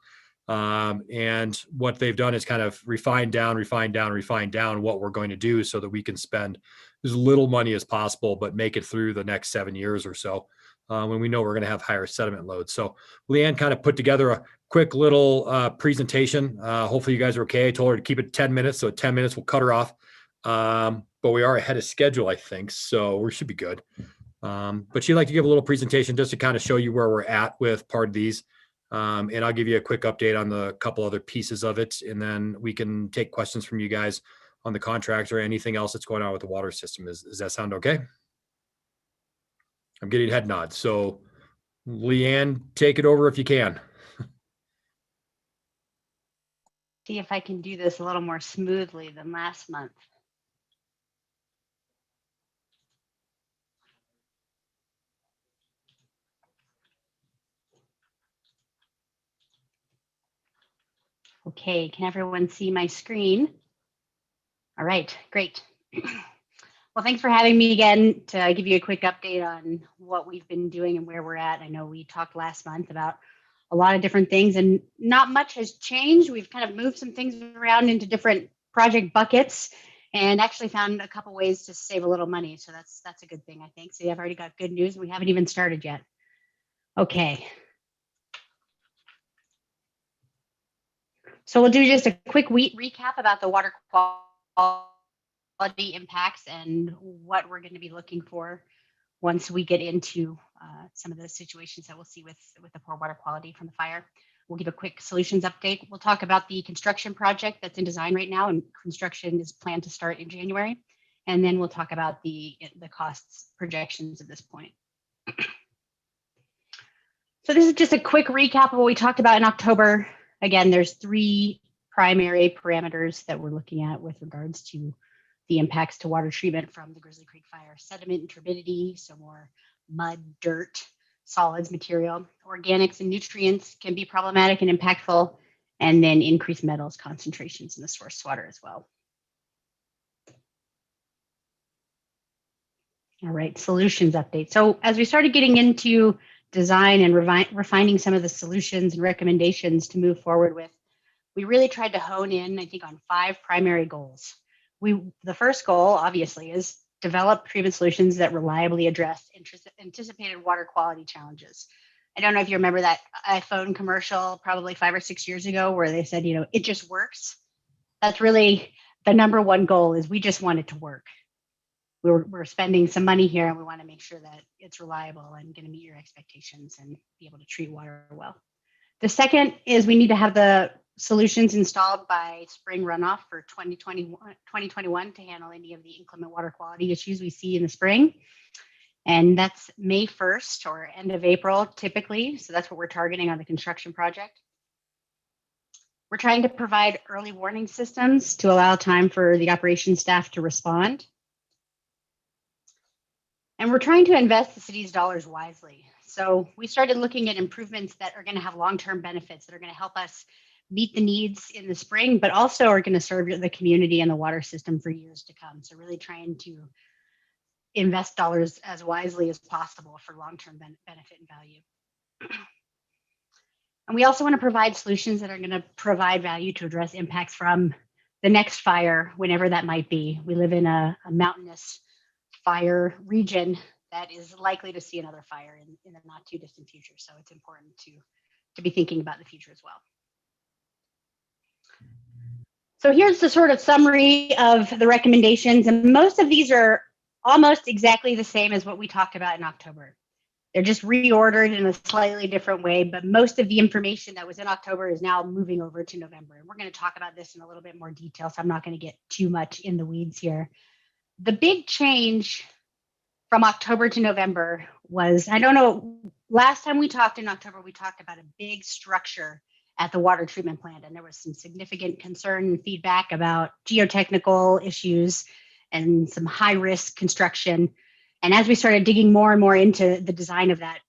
And what they've done is kind of refine down what we're going to do so that we can spend as little money as possible, but make it through the next 7 years or so when we know we're going to have higher sediment loads. So Leanne kind of put together a quick little presentation. Hopefully you guys are okay. I told her to keep it 10 minutes. So 10 minutes, we'll cut her off. But we are ahead of schedule, I think. So we should be good. But she'd like to give a little presentation just to kind of show you where we're at with part of these. And I'll give you a quick update on the couple other pieces of it. And then we can take questions from you guys on the contract or anything else that's going on with the water system. Does that sound okay? I'm getting head nods. So Leanne, take it over if you can. See if I can do this a little more smoothly than last month. Okay, can everyone see my screen? All right, great. Well, thanks for having me again to give you a quick update on what we've been doing and where we're at. I know we talked last month about a lot of different things and not much has changed. We've kind of moved some things around into different project buckets and actually found a couple ways to save a little money. So that's a good thing, I think. So I've already got good news. We haven't even started yet. Okay. So we'll do just a quick recap about the water quality impacts and what we're going to be looking for once we get into some of the situations that we'll see with the poor water quality from the fire. We'll give a quick solutions update. We'll talk about the construction project that's in design right now, and construction is planned to start in January. And then we'll talk about the costs projections at this point. So this is just a quick recap of what we talked about in October. Again, there's 3 primary parameters that we're looking at with regards to the impacts to water treatment from the Grizzly Creek fire: sediment and turbidity, so more mud, dirt, solids material. Organics and nutrients can be problematic and impactful, and then increased metals concentrations in the source water as well. All right, solutions update. So as we started getting into design and refining some of the solutions and recommendations to move forward with, we really tried to hone in, I think, on 5 primary goals. The first goal, obviously, is develop treatment solutions that reliably address anticipated water quality challenges. I don't know if you remember that iPhone commercial probably 5 or 6 years ago where they said, it just works. That's really the number one goal, is we just want it to work. We're spending some money here and we want to make sure that it's reliable and going to meet your expectations and be able to treat water well. The second is we need to have the solutions installed by spring runoff for 2021 to handle any of the inclement water quality issues we see in the spring. And that's May 1st or end of April typically. So that's what we're targeting on the construction project. We're trying to provide early warning systems to allow time for the operations staff to respond. And we're trying to invest the city's dollars wisely. So we started looking at improvements that are going to have long-term benefits that are going to help us meet the needs in the spring, but also are going to serve the community and the water system for years to come. So really trying to invest dollars as wisely as possible for long-term benefit and value. And we also want to provide solutions that are going to provide value to address impacts from the next fire, whenever that might be. We live in a mountainous fire region that is likely to see another fire in the not too distant future. So it's important to be thinking about the future as well. So here's the sort of summary of the recommendations. And most of these are almost exactly the same as what we talked about in October. They're just reordered in a slightly different way, but most of the information that was in October is now moving over to November. And we're going to talk about this in a little bit more detail, so I'm not going to get too much in the weeds here. The big change from October to November was, I don't know, last time we talked in October, we talked about a big structure at the water treatment plant, and there was some significant concern and feedback about geotechnical issues and some high-risk construction. And as we started digging more and more into the design of that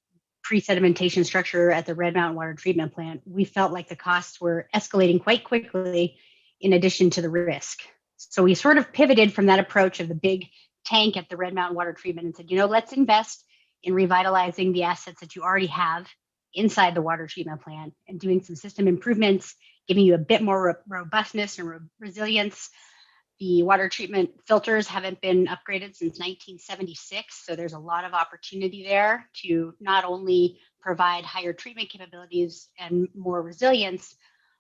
pre-sedimentation structure at the Red Mountain Water Treatment Plant, we felt like the costs were escalating quite quickly in addition to the risk. So we sort of pivoted from that approach of the big tank at the Red Mountain Water Treatment and said, let's invest in revitalizing the assets that you already have inside the water treatment plant and doing some system improvements, giving you a bit more robustness and resilience. The water treatment filters haven't been upgraded since 1976, so there's a lot of opportunity there to not only provide higher treatment capabilities and more resilience,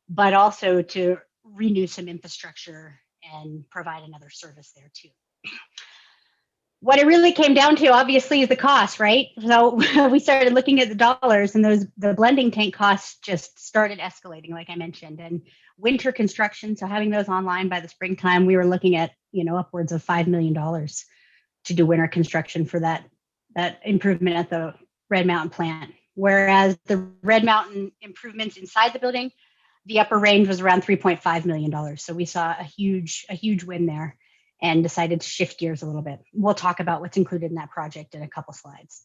but also to renew some infrastructure and provide another service there too. What it really came down to, obviously, is the cost, right? So we started looking at the dollars, and the blending tank costs just started escalating, like I mentioned. And winter construction, so having those online by the springtime, we were looking at upwards of $5 million to do winter construction for that improvement at the Red Mountain plant. Whereas the Red Mountain improvements inside the building, the upper range was around $3.5 million. So we saw a huge win there, and decided to shift gears a little bit. We'll talk about what's included in that project in a couple slides.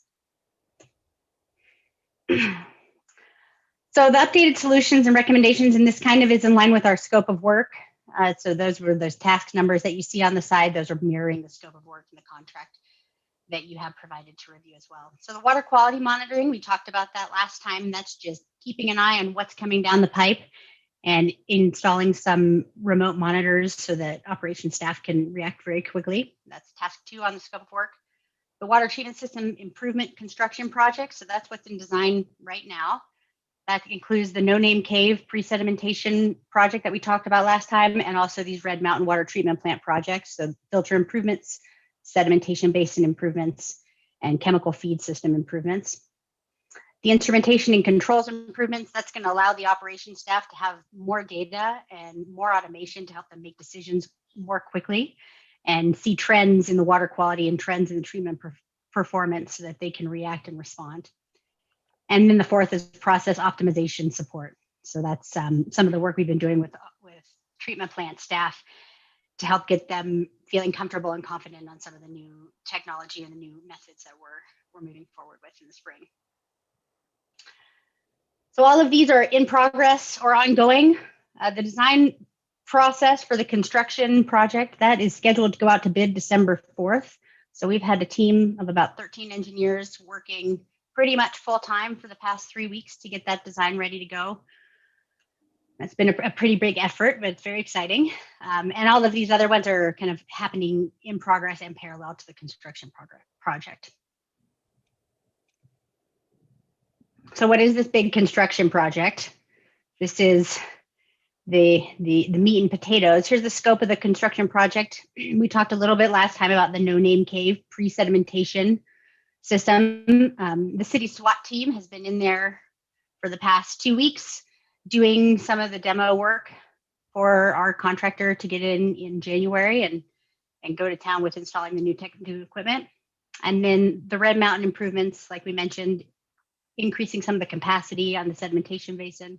So the updated solutions and recommendations, and this kind of is in line with our scope of work. So those were those task numbers that you see on the side. Those are mirroring the scope of work in the contract that you have provided to review as well. So the water quality monitoring, we talked about that last time. That's just keeping an eye on what's coming down the pipe and installing some remote monitors so that operations staff can react very quickly. That's task 2 on the scope of work. The water treatment system improvement construction project, so that's what's in design right now. That includes the No Name Cave pre-sedimentation project that we talked about last time, and also these Red Mountain Water Treatment Plant projects, so filter improvements, sedimentation basin improvements, and chemical feed system improvements. The instrumentation and controls improvements, that's going to allow the operations staff to have more data and more automation to help them make decisions more quickly and see trends in the water quality and trends in the treatment performance so that they can react and respond. And then the fourth is process optimization support. So that's some of the work we've been doing with treatment plant staff to help get them feeling comfortable and confident on some of the new technology and the new methods that we're moving forward with in the spring. So all of these are in progress or ongoing. The design process for the construction project, that is scheduled to go out to bid December 4th. So we've had a team of about 13 engineers working pretty much full time for the past 3 weeks to get that design ready to go. That's been a pretty big effort, but it's very exciting. And all of these other ones are kind of happening in progress and parallel to the construction project. So what is this big construction project? This is the meat and potatoes. Here's the scope of the construction project. We talked a little bit last time about the no-name cave pre-sedimentation system. The city SWAT team has been in there for the past 2 weeks doing some of the demo work for our contractor to get in January and go to town with installing the new technical equipment. And then the Red Mountain improvements, like we mentioned, increasing some of the capacity on the sedimentation basin,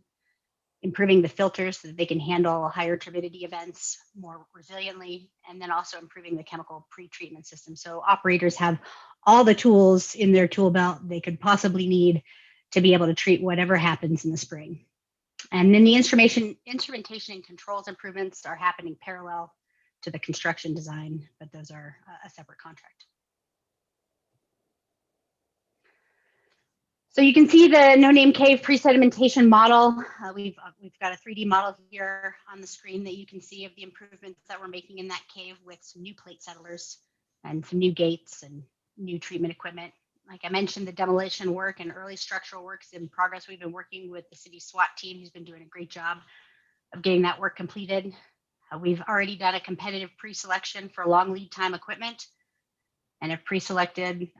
improving the filters so that they can handle higher turbidity events more resiliently, and then also improving the chemical pre-treatment system. So operators have all the tools in their tool belt they could possibly need to be able to treat whatever happens in the spring. And then the instrumentation and controls improvements are happening parallel to the construction design, but those are a separate contract. So you can see the no-name cave pre-sedimentation model. We've got a 3D model here on the screen that you can see of the improvements that we're making in that cave with some new plate settlers and some new gates and new treatment equipment. Like I mentioned, the demolition work and early structural work is in progress. We've been working with the city SWAT team, who's been doing a great job of getting that work completed. We've already done a competitive pre-selection for long lead time equipment and have pre-selected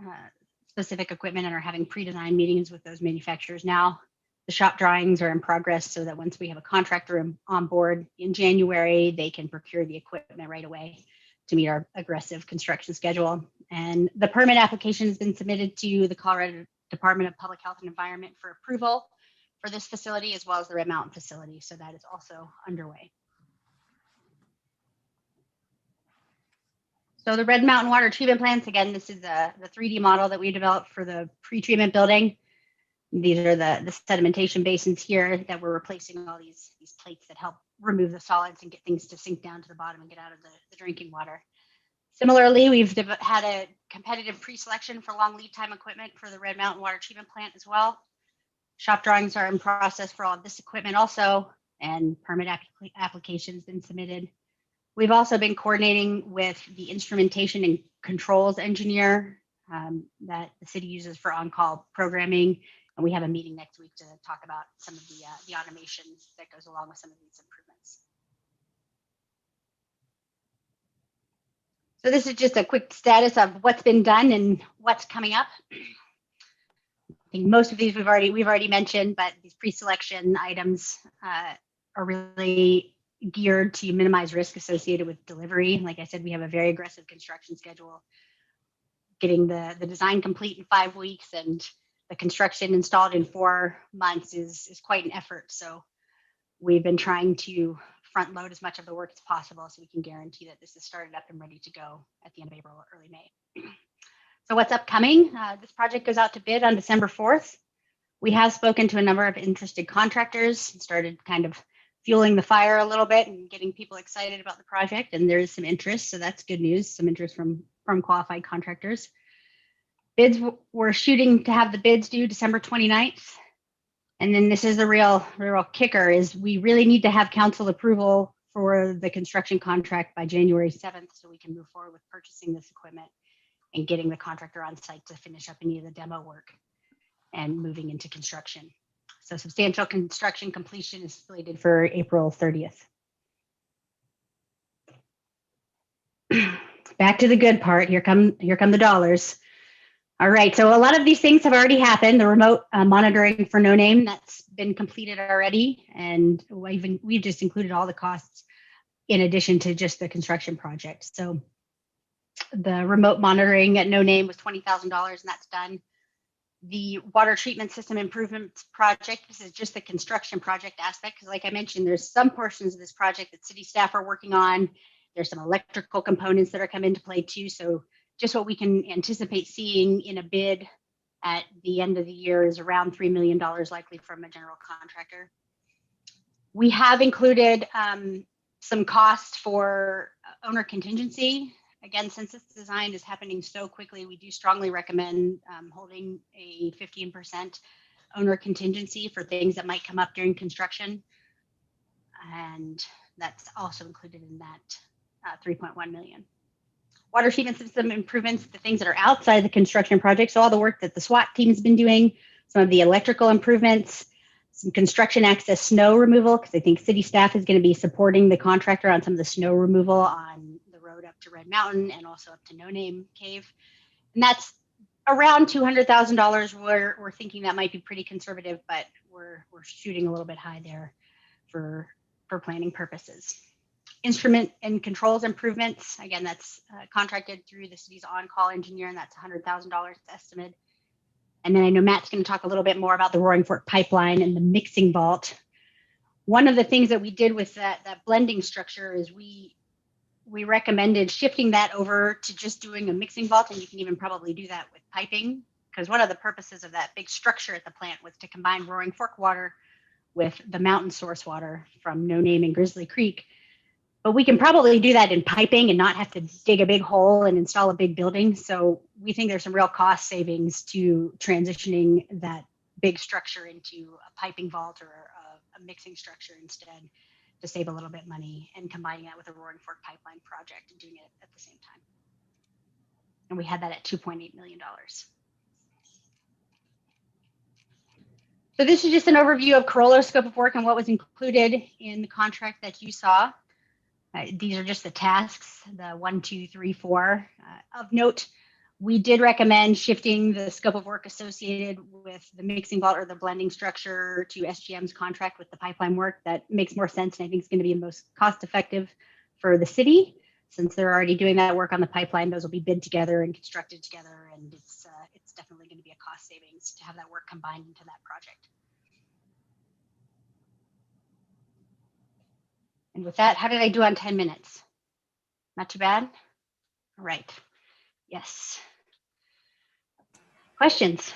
specific equipment and are having pre-design meetings with those manufacturers now. The shop drawings are in progress so that once we have a contractor on board in January, they can procure the equipment right away to meet our aggressive construction schedule. And the permit application has been submitted to the Colorado Department of Public Health and Environment for approval for this facility, as well as the Red Mountain facility. So that is also underway. So the Red Mountain water treatment plants, again, this is the 3D model that we developed for the pre-treatment building. These are the sedimentation basins here that we're replacing all these plates that help remove the solids and get things to sink down to the bottom and get out of the drinking water. Similarly, we've had a competitive pre-selection for long lead time equipment for the Red Mountain water treatment plant as well. Shop drawings are in process for all of this equipment also, and permit applications been submitted. We've also been coordinating with the instrumentation and controls engineer that the city uses for on-call programming. And we have a meeting next week to talk about some of the automation that goes along with some of these improvements. So this is just a quick status of what's been done and what's coming up. I think most of these we've already mentioned, but these pre-selection items are really geared to minimize risk associated with delivery. Like I said, we have a very aggressive construction schedule. Getting the design complete in 5 weeks and the construction installed in 4 months is quite an effort. So we've been trying to front load as much of the work as possible so we can guarantee that this is started up and ready to go at the end of April or early May. So what's upcoming? This project goes out to bid on December 4th. We have spoken to a number of interested contractors and started kind of fueling the fire a little bit and getting people excited about the project. And there is some interest, so that's good news, some interest from qualified contractors. Bids, we're shooting to have the bids due December 29th. And then this is the real kicker is we really need to have council approval for the construction contract by January 7th so we can move forward with purchasing this equipment and getting the contractor on site to finish up any of the demo work and moving into construction. So substantial construction completion is slated for April 30th. Back to the good part. Here come the dollars. All right, so a lot of these things have already happened. The remote monitoring for no name, that's been completed already. And we've just included all the costs in addition to just the construction project. So the remote monitoring at no name was $20,000 and that's done. The water treatment system improvements project, this is just the construction project aspect, because like I mentioned, there's some portions of this project that city staff are working on. There's some electrical components that are coming into play too. So just what we can anticipate seeing in a bid at the end of the year is around $3 million likely from a general contractor. We have included some costs for owner contingency. Again, since this design is happening so quickly, we do strongly recommend holding a 15% owner contingency for things that might come up during construction. And that's also included in that 3.1 million. Water treatment system improvements, the things that are outside the construction project. So all the work that the SWAT team has been doing some of the electrical improvements, some construction access snow removal, because I think city staff is going to be supporting the contractor on some of the snow removal on the road up to Red Mountain and also up to No Name Cave. And that's around $200,000. We're thinking that might be pretty conservative, but we're shooting a little bit high there for planning purposes. Instrument and controls improvements, again, that's contracted through the city's on-call engineer, and that's $100,000 estimate. And then I know Matt's going to talk a little bit more about the Roaring Fork pipeline and the mixing vault. One of the things that we did with that blending structure is we recommended shifting that over to just doing a mixing vault, and you can even probably do that with piping, because one of the purposes of that big structure at the plant was to combine Roaring Fork water with the mountain source water from No Name and Grizzly Creek. But we can probably do that in piping and not have to dig a big hole and install a big building. So we think there's some real cost savings to transitioning that big structure into a piping vault or a mixing structure instead, to save a little bit money, and combining that with a Roaring Fork pipeline project and doing it at the same time. And we had that at $2.8 million. So this is just an overview of Corollo's scope of work and what was included in the contract that you saw. These are just the tasks, the 1, 2, 3, 4. Of note, we did recommend shifting the scope of work associated with the mixing vault or the blending structure to SGM's contract with the pipeline work. That makes more sense, and I think it's going to be most cost effective for the city. Since they're already doing that work on the pipeline, those will be bid together and constructed together, and it's definitely going to be a cost savings to have that work combined into that project. And with that, how did I do on 10 minutes? Not too bad? All right. Yes. Questions?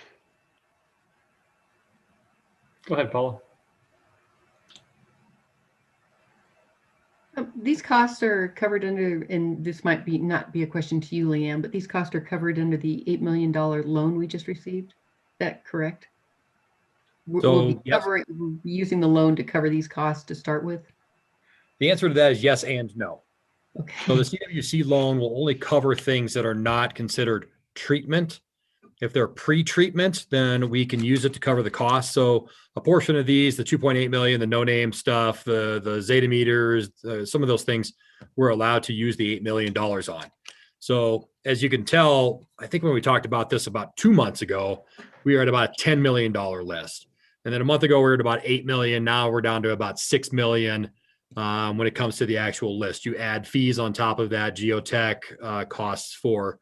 Go ahead, Paula. These costs are covered under, and this might be not be a question to you, Leanne, but these costs are covered under the $8 million loan we just received. Is that correct? We'll be covering, using the loan to cover these costs to start with? The answer to that is yes and no. Okay. So the CWC loan will only cover things that are not considered treatment. If they're pre-treatment, then we can use it to cover the cost. So a portion of these, the 2.8 million, the no name stuff, the Zeta meters, some of those things, we're allowed to use the $8 million on. So as you can tell, I think when we talked about this about 2 months ago, we were at about a $10 million list. And then a month ago, we were at about 8 million. Now we're down to about 6 million. When it comes to the actual list, you add fees on top of that, geotech costs for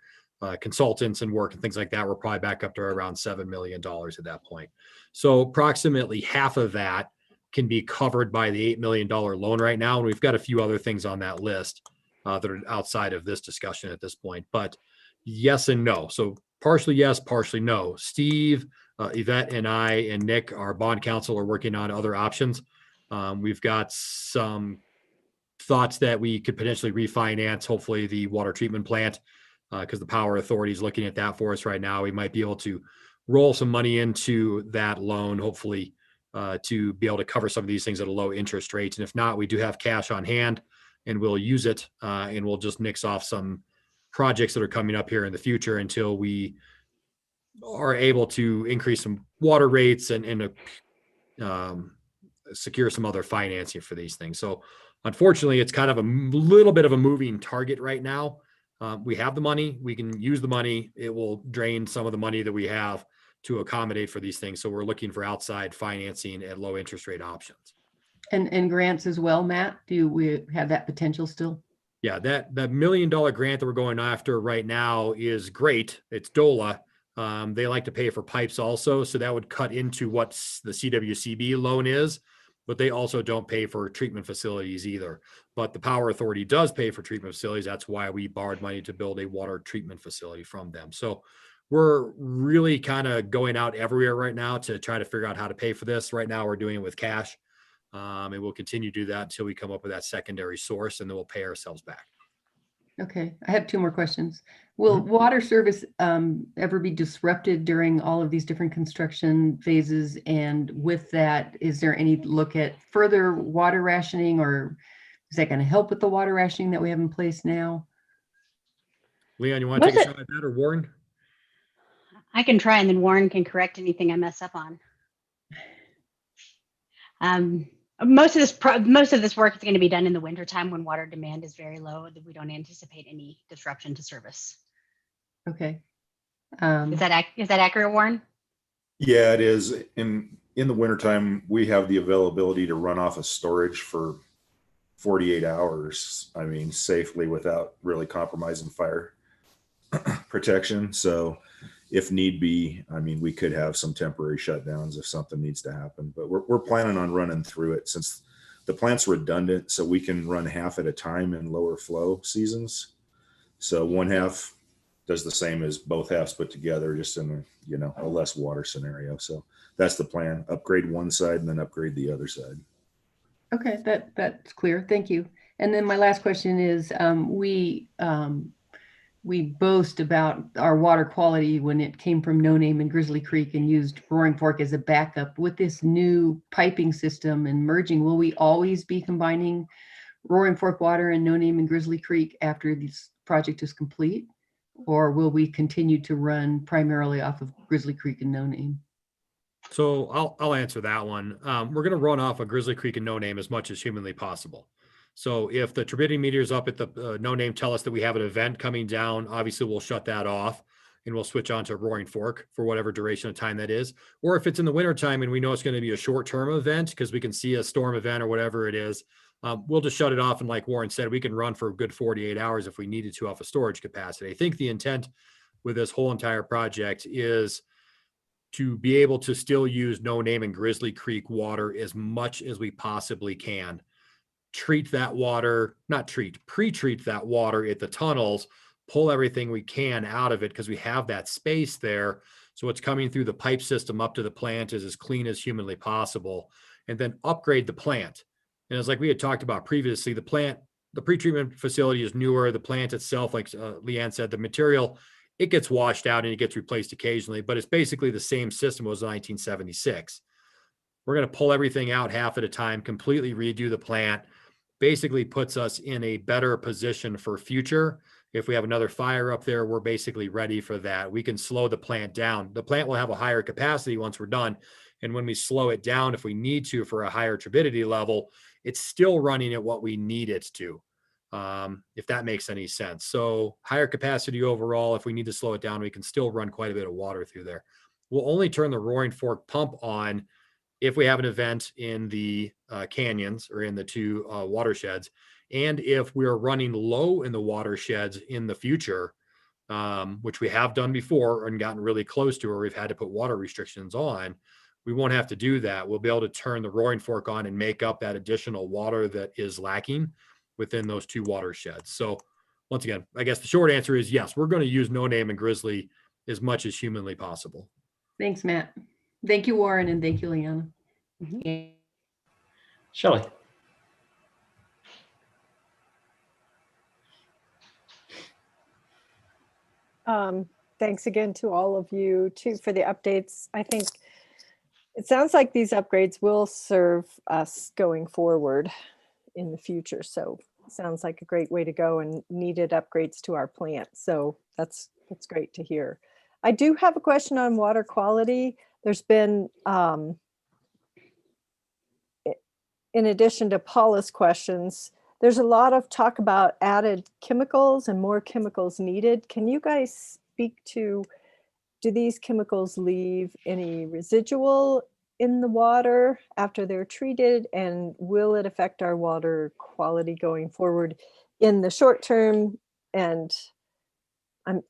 consultants and work and things like that. We're probably back up to around $7 million at that point. So approximately half of that can be covered by the $8 million loan right now. And we've got a few other things on that list that are outside of this discussion at this point, but yes and no. So partially yes, partially no. Steve, Yvette, and I and Nick, our bond counsel, are working on other options. We've got some thoughts that we could potentially refinance, hopefully the water treatment plant, because the Power Authority is looking at that for us right now. We might be able to roll some money into that loan, hopefully, to be able to cover some of these things at a low interest rate. And if not, we do have cash on hand and we'll use it, and we'll just nix off some projects that are coming up here in the future until we are able to increase some water rates and secure some other financing for these things. So unfortunately, it's kind of a little bit of a moving target right now. We have the money, we can use the money. It will drain some of the money that we have to accommodate for these things. So we're looking for outside financing at low interest rate options. And grants as well, Matt? Do we have that potential still? Yeah, that $1 million grant that we're going after right now is great. It's DOLA. They like to pay for pipes also. So that would cut into what the CWCB loan is, but they also don't pay for treatment facilities either. But the Power Authority does pay for treatment facilities. That's why we borrowed money to build a water treatment facility from them. So we're really kind of going out everywhere right now to try to figure out how to pay for this. Right now, we're doing it with cash. And we'll continue to do that until we come up with that secondary source, and then we'll pay ourselves back. Okay, I have 2 more questions. Will water service ever be disrupted during all of these different construction phases? And with that, is there any look at further water rationing, or is that going to help with the water rationing that we have in place now? Leon, you want to take a shot at that, or Warren? I can try, and then Warren can correct anything I mess up on. Most of this work is going to be done in the wintertime when water demand is very low. We don't anticipate any disruption to service. Okay. Is that accurate, Warren? Yeah, it is. In the wintertime, we have the availability to run off of storage for 48 hours. I mean, safely without really compromising fire protection. So if need be, I mean, we could have some temporary shutdowns if something needs to happen, but we're planning on running through it since the plant's redundant, so we can run half at a time in lower flow seasons. So one half does the same as both halves put together, just in a less water scenario. So that's the plan. Upgrade one side and then upgrade the other side. Okay, that's clear. Thank you. And then my last question is, we boast about our water quality when it came from No Name and Grizzly Creek and used Roaring Fork as a backup. With this new piping system and merging, will we always be combining Roaring Fork water and No Name and Grizzly Creek after this project is complete? Or will we continue to run primarily off of Grizzly Creek and No Name? So I'll answer that one. We're going to run off of Grizzly Creek and No Name as much as humanly possible. So if the turbidity meters up at the No Name tell us that we have an event coming down, obviously we'll shut that off and we'll switch on to Roaring Fork for whatever duration of time that is. Or if it's in the wintertime and we know it's going to be a short-term event because we can see a storm event or whatever it is, we'll just shut it off. And like Warren said, we can run for a good 48 hours if we needed to off of storage capacity. I think the intent with this whole entire project is to be able to still use No Name and Grizzly Creek water as much as we possibly can. Pre-treat that water at the tunnels, pull everything we can out of it because we have that space there. So what's coming through the pipe system up to the plant is as clean as humanly possible, and then upgrade the plant. And as like we had talked about previously, the pretreatment facility is newer. The plant itself, like Leanne said, the material, it gets washed out and it gets replaced occasionally, but it's basically the same system as 1976. We're going to pull everything out half at a time, completely redo the plant. Basically puts us in a better position for future. If we have another fire up there, we're basically ready for that. We can slow the plant down. The plant will have a higher capacity once we're done. And when we slow it down, if we need to for a higher turbidity level, it's still running at what we need it to, if that makes any sense. So higher capacity overall, if we need to slow it down, we can still run quite a bit of water through there. We'll only turn the Roaring Fork pump on if we have an event in the canyons or in the two watersheds, and if we're running low in the watersheds in the future, which we have done before and gotten really close to, or we've had to put water restrictions on, we won't have to do that. We'll be able to turn the Roaring Fork on and make up that additional water that is lacking within those two watersheds. So once again, I guess the short answer is yes, we're going to use No Name and Grizzly as much as humanly possible. Thanks, Matt. Thank you, Warren, and thank you, Leanna. Mm-hmm. Shelley. Thanks again to all of you too for the updates. I think it sounds like these upgrades will serve us going forward in the future. So it sounds like a great way to go and needed upgrades to our plant. So that's great to hear. I do have a question on water quality. There's been, in addition to Paula's questions, there's a lot of talk about added chemicals and more chemicals needed. Can you guys speak to, do these chemicals leave any residual in the water after they're treated? And will it affect our water quality going forward in the short term? And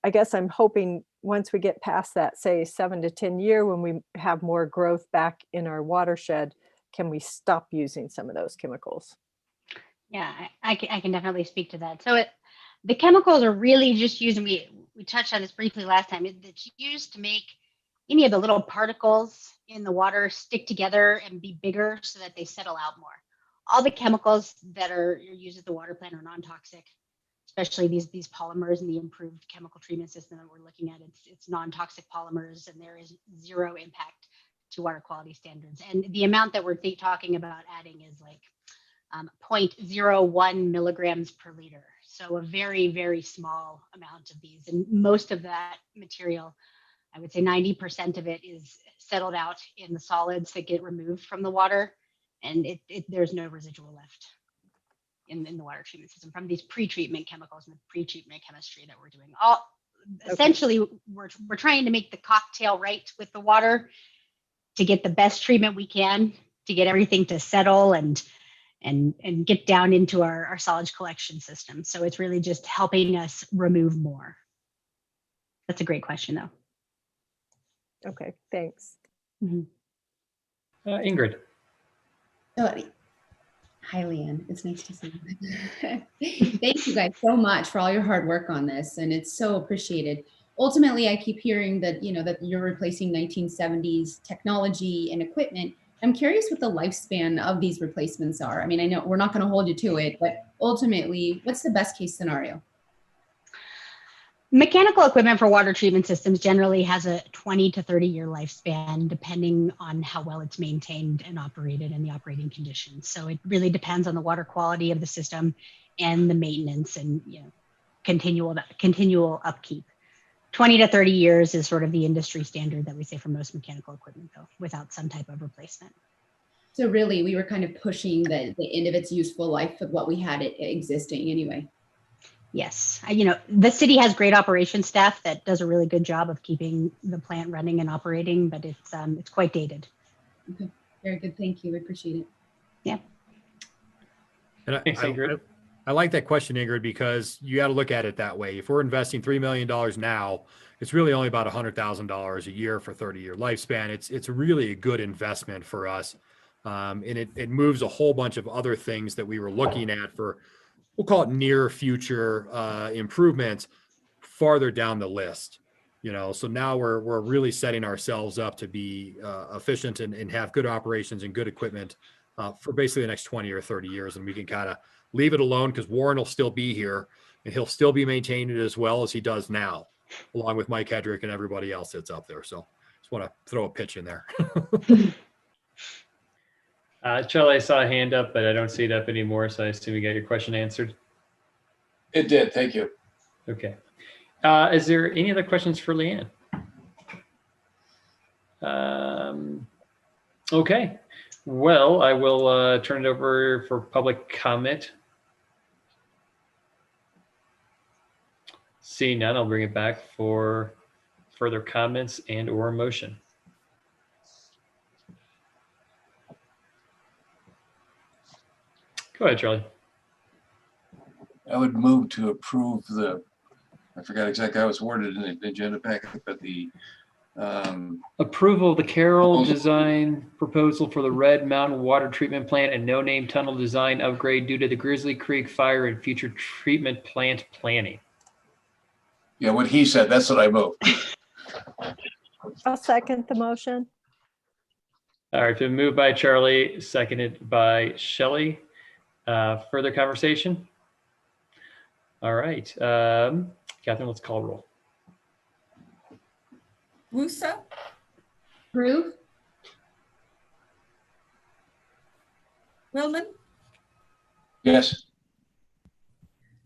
I guess I'm hoping once we get past that, say 7 to 10 year, when we have more growth back in our watershed, can we stop using some of those chemicals? Yeah, I can definitely speak to that. So the chemicals are really just used, and we touched on this briefly last time. It's used to make any of the little particles in the water stick together and be bigger so that they settle out more. All the chemicals that are used at the water plant are non-toxic, especially these polymers and the improved chemical treatment system that we're looking at. It's non-toxic polymers, and there is zero impact to water quality standards. And the amount that we're talking about adding is like 0.01 milligrams per liter. So a very, very small amount of these. And most of that material, I would say 90% of it is settled out in the solids that get removed from the water, and there's no residual left in the water treatment system from these pre-treatment chemicals and the pre-treatment chemistry that we're doing. Essentially, we're trying to make the cocktail right with the water to get the best treatment we can, to get everything to settle and get down into our solids collection system. So it's really just helping us remove more. That's a great question, though. Okay, thanks. Ingrid. Hi, Leanne. It's nice to see you. Thank you guys so much for all your hard work on this, and it's so appreciated. Ultimately, I keep hearing that that you're replacing 1970s technology and equipment. I'm curious what the lifespan of these replacements are. I mean, I know we're not going to hold you to it, but ultimately, what's the best case scenario? Mechanical equipment for water treatment systems generally has a 20 to 30 year lifespan, depending on how well it's maintained and operated and the operating conditions. So it really depends on the water quality of the system and the maintenance and continual upkeep. 20 to 30 years is sort of the industry standard that we say for most mechanical equipment, though, without some type of replacement. So really, we were kind of pushing the end of its useful life of what we had it existing anyway. Yes, the city has great operations staff that does a really good job of keeping the plant running and operating, but it's quite dated. Okay, very good. Thank you. I appreciate it. Yeah. And I like that question, Ingrid, because you got to look at it that way. If we're investing $3 million now, it's really only about $100,000 a year for 30-year lifespan. It's really a good investment for us. And it moves a whole bunch of other things that we were looking at for, we'll call it near future improvements farther down the list. So now we're really setting ourselves up to be efficient and have good operations and good equipment for basically the next 20 or 30 years. And we can kind of leave it alone because Warren will still be here and he'll still be maintaining it as well as he does now, along with Mike Hedrick and everybody else that's up there. So just want to throw a pitch in there. Charlie, I saw a hand up, but I don't see it up anymore. So I assume you got your question answered. It did. Thank you. Okay. Is there any other questions for Leanne? Okay. Well, I will turn it over for public comment. Seeing none, I'll bring it back for further comments and or motion. Go ahead, Charlie. I would move to approve I forgot exactly how it's worded in the agenda packet, but the approval of the Carroll design proposal for the Red Mountain Water Treatment Plant and No Name Tunnel design upgrade due to the Grizzly Creek fire and future treatment plant planning. Yeah, what he said, that's what I moved. I'll second the motion. All right, been moved by Charlie, seconded by Shelley. Further conversation? All right, Catherine, let's call roll. Wusa, Approve. Willman, Yes.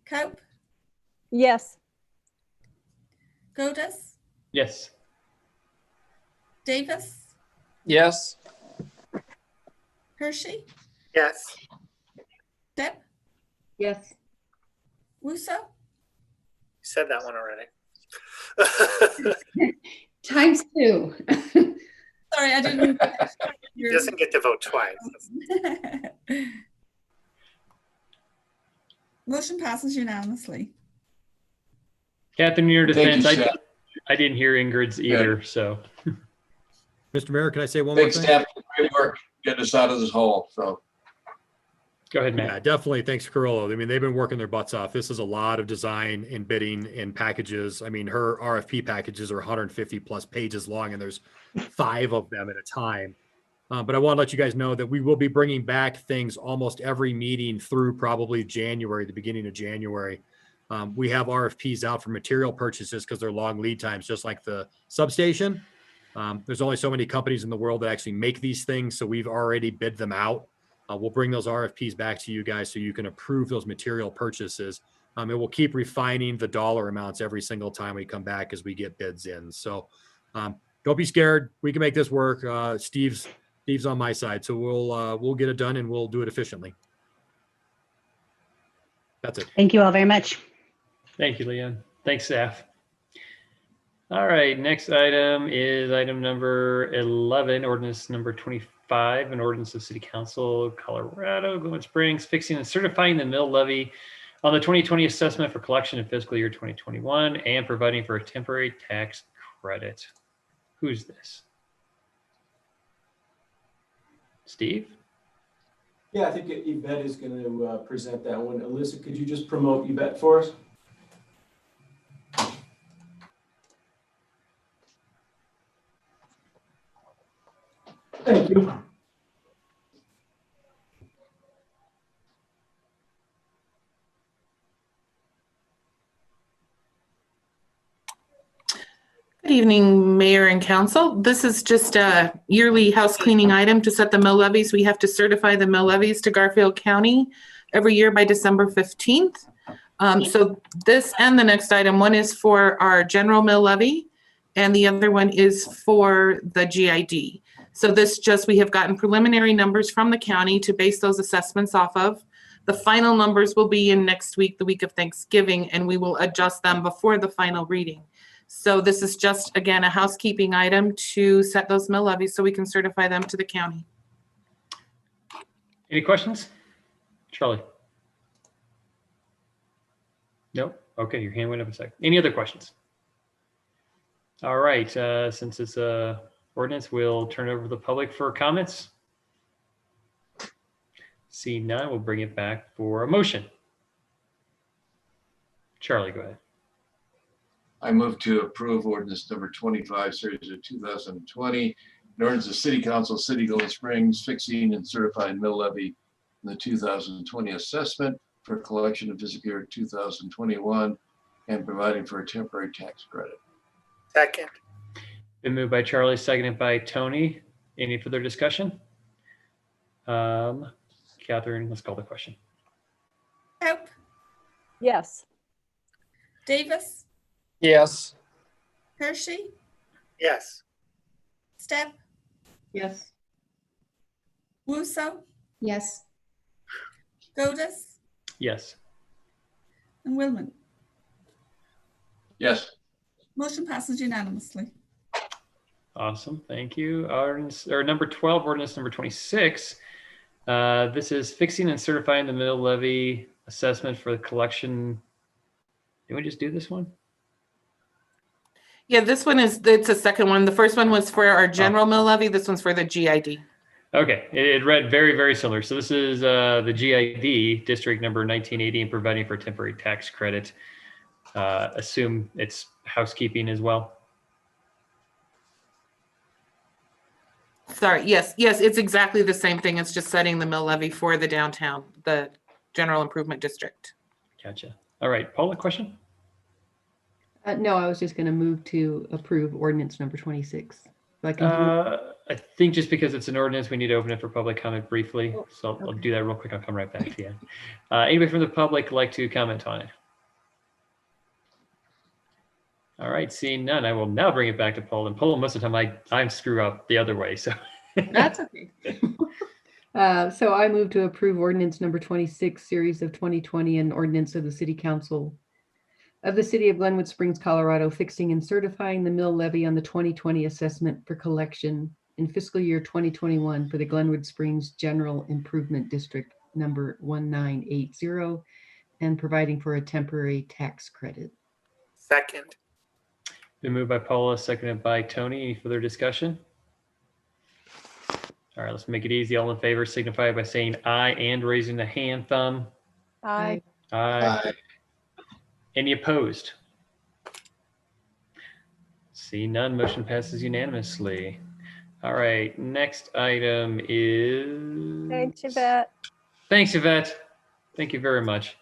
Cope, Yes. Godas, Yes. Davis, Yes. Hershey, Yes. Deb, Yes. Wusa, Said that one already. Times two. sorry, I didn't. He doesn't get to vote twice. Motion passes unanimously. Catherine, in your defense, Thank you, Seth. I didn't hear Ingrid's either, so. Mr. Mayor, can I say one Thanks, more thing? staff. Great work getting us out of this hole. So Go ahead, Matt. Yeah, definitely. Thanks, Carollo. I mean, they've been working their butts off. This is a lot of design and bidding and packages. I mean, her RFP packages are 150 plus pages long, and there's 5 of them at a time. But I want to let you guys know that we will be bringing back things almost every meeting through probably January, the beginning of January. We have RFPs out for material purchases because they're long lead times, just like the substation. There's only so many companies in the world that actually make these things, so we've already bid them out. We'll bring those RFPs back to you guys so you can approve those material purchases. And we'll keep refining the dollar amounts every single time we come back as we get bids in. So Don't be scared. We can make this work. Steve's on my side, so we'll get it done and we'll do it efficiently. That's it. Thank you all very much. Thank you, Leon. Thanks, staff. All right, next item is item number 11, ordinance number 25, an ordinance of City Council, Colorado, Glenwood Springs, fixing and certifying the mill levy on the 2020 assessment for collection in fiscal year 2021 and providing for a temporary tax credit. Who's this? Steve? Yeah, I think Yvette is going to present that one. Alyssa, could you just promote Yvette for us? Thank you. Good evening, Mayor and Council. This is just a yearly house cleaning item to set the mill levies. We have to certify the mill levies to Garfield County every year by December 15th. So this and the next item, one is for our general mill levy and the other one is for the GID. So this just, we have gotten preliminary numbers from the county to base those assessments off of. The final numbers will be in next week, the week of Thanksgiving, and we will adjust them before the final reading. So this is just, again, a housekeeping item to set those mill levies so we can certify them to the county. Any questions? Charlie? Nope. Okay, your hand went up a second. Any other questions? All right, since it's a ordinance, we'll turn it over to the public for comments. See none, we'll bring it back for a motion. Charlie, go ahead. I move to approve ordinance number 25, series of 2020, an ordinance of City Council, City of Glenwood Springs, fixing and certifying mill levy in the 2020 assessment for collection of fiscal year 2021 and providing for a temporary tax credit. Second. Been moved by Charlie, seconded by Tony. Any further discussion? Catherine, let's call the question. Hope, Yes. Davis, Yes. Hershey, Yes. Stepp, Yes. Wuso, Yes. Godus, Yes. and Willman. Yes. Motion passes unanimously. Awesome, thank you. Ordinance, or number 12, ordinance number 26. This is fixing and certifying the mill levy assessment for the collection. Did we just do this one? Yeah, this one is, it's a second one. The first one was for our general mill levy. This one's for the GID. Okay, it read very, very similar. So this is the GID, district number 1980, and providing for a temporary tax credit. Assume it's housekeeping as well. Sorry, yes, it's exactly the same thing. It's just setting the mill levy for the downtown, the general improvement district. Gotcha. All right, Paula, question? No, I was just going to move to approve ordinance number 26. I think just because it's an ordinance, we need to open it for public comment briefly. So I'll do that real quick. I'll come right back to you. Anybody from the public like to comment on it? All right, seeing none, I will now bring it back to Paul. And Paul, most of the time I screw up the other way. So that's okay. So I move to approve ordinance number 26, series of 2020, an ordinance of the City Council of the City of Glenwood Springs, Colorado, fixing and certifying the mill levy on the 2020 assessment for collection in fiscal year 2021 for the Glenwood Springs General Improvement District number 1980 and providing for a temporary tax credit. Second. Been moved by Paula, seconded by Tony. Any further discussion? All right, let's make it easy. All in favor signify by saying aye and raising the hand thumb. Aye. Aye. Any opposed? See none, motion passes unanimously. All right, next item is... Thanks, Yvette. Thanks, Yvette. Thank you very much.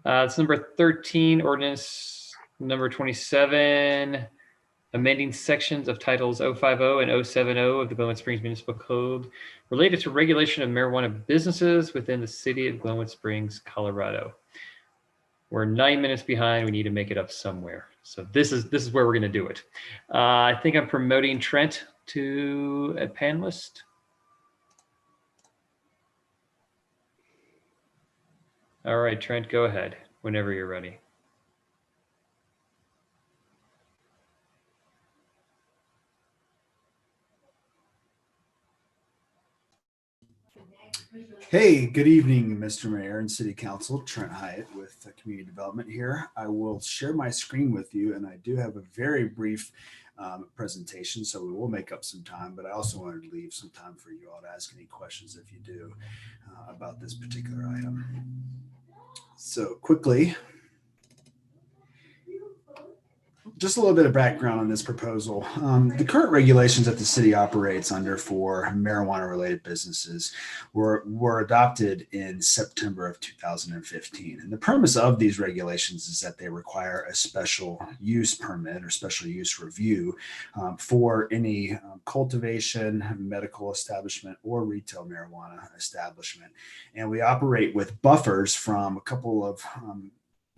It's number 13, ordinance number 27, amending sections of titles 050 and 070 of the Glenwood Springs Municipal Code related to regulation of marijuana businesses within the City of Glenwood Springs, Colorado. We're 9 minutes behind. We need to make it up somewhere. So this is where we're going to do it. I think I'm promoting Trent to a panelist. All right, Trent, go ahead whenever you're ready. Hey, good evening, Mr. Mayor and City Council. Trent Hyatt with Community Development here. I will share my screen with you, and I do have a very brief presentation, so we will make up some time, but I also wanted to leave some time for you all to ask any questions if you do about this particular item. So quickly, just a little bit of background on this proposal. The current regulations that the city operates under for marijuana-related businesses were adopted in September of 2015. And the premise of these regulations is that they require a special use permit or special use review for any cultivation, medical establishment, or retail marijuana establishment. And we operate with buffers from a couple of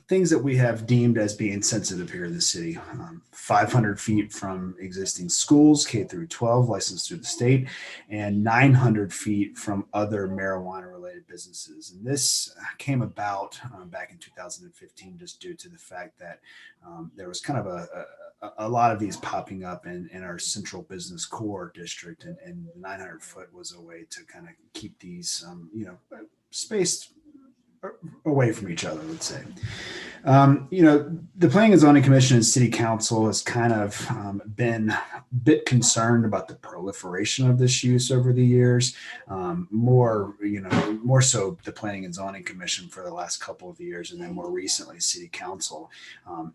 things that we have deemed as being sensitive here in the city. 500 feet from existing schools, K through 12, licensed through the state, and 900 feet from other marijuana related businesses. And this came about back in 2015, just due to the fact that there was kind of a lot of these popping up in our central business core district, and 900 foot was a way to kind of keep these, spaced away from each other, let's say. The Planning and Zoning Commission and City Council has kind of been a bit concerned about the proliferation of this use over the years. More so the Planning and Zoning Commission for the last couple of years, and then more recently City Council.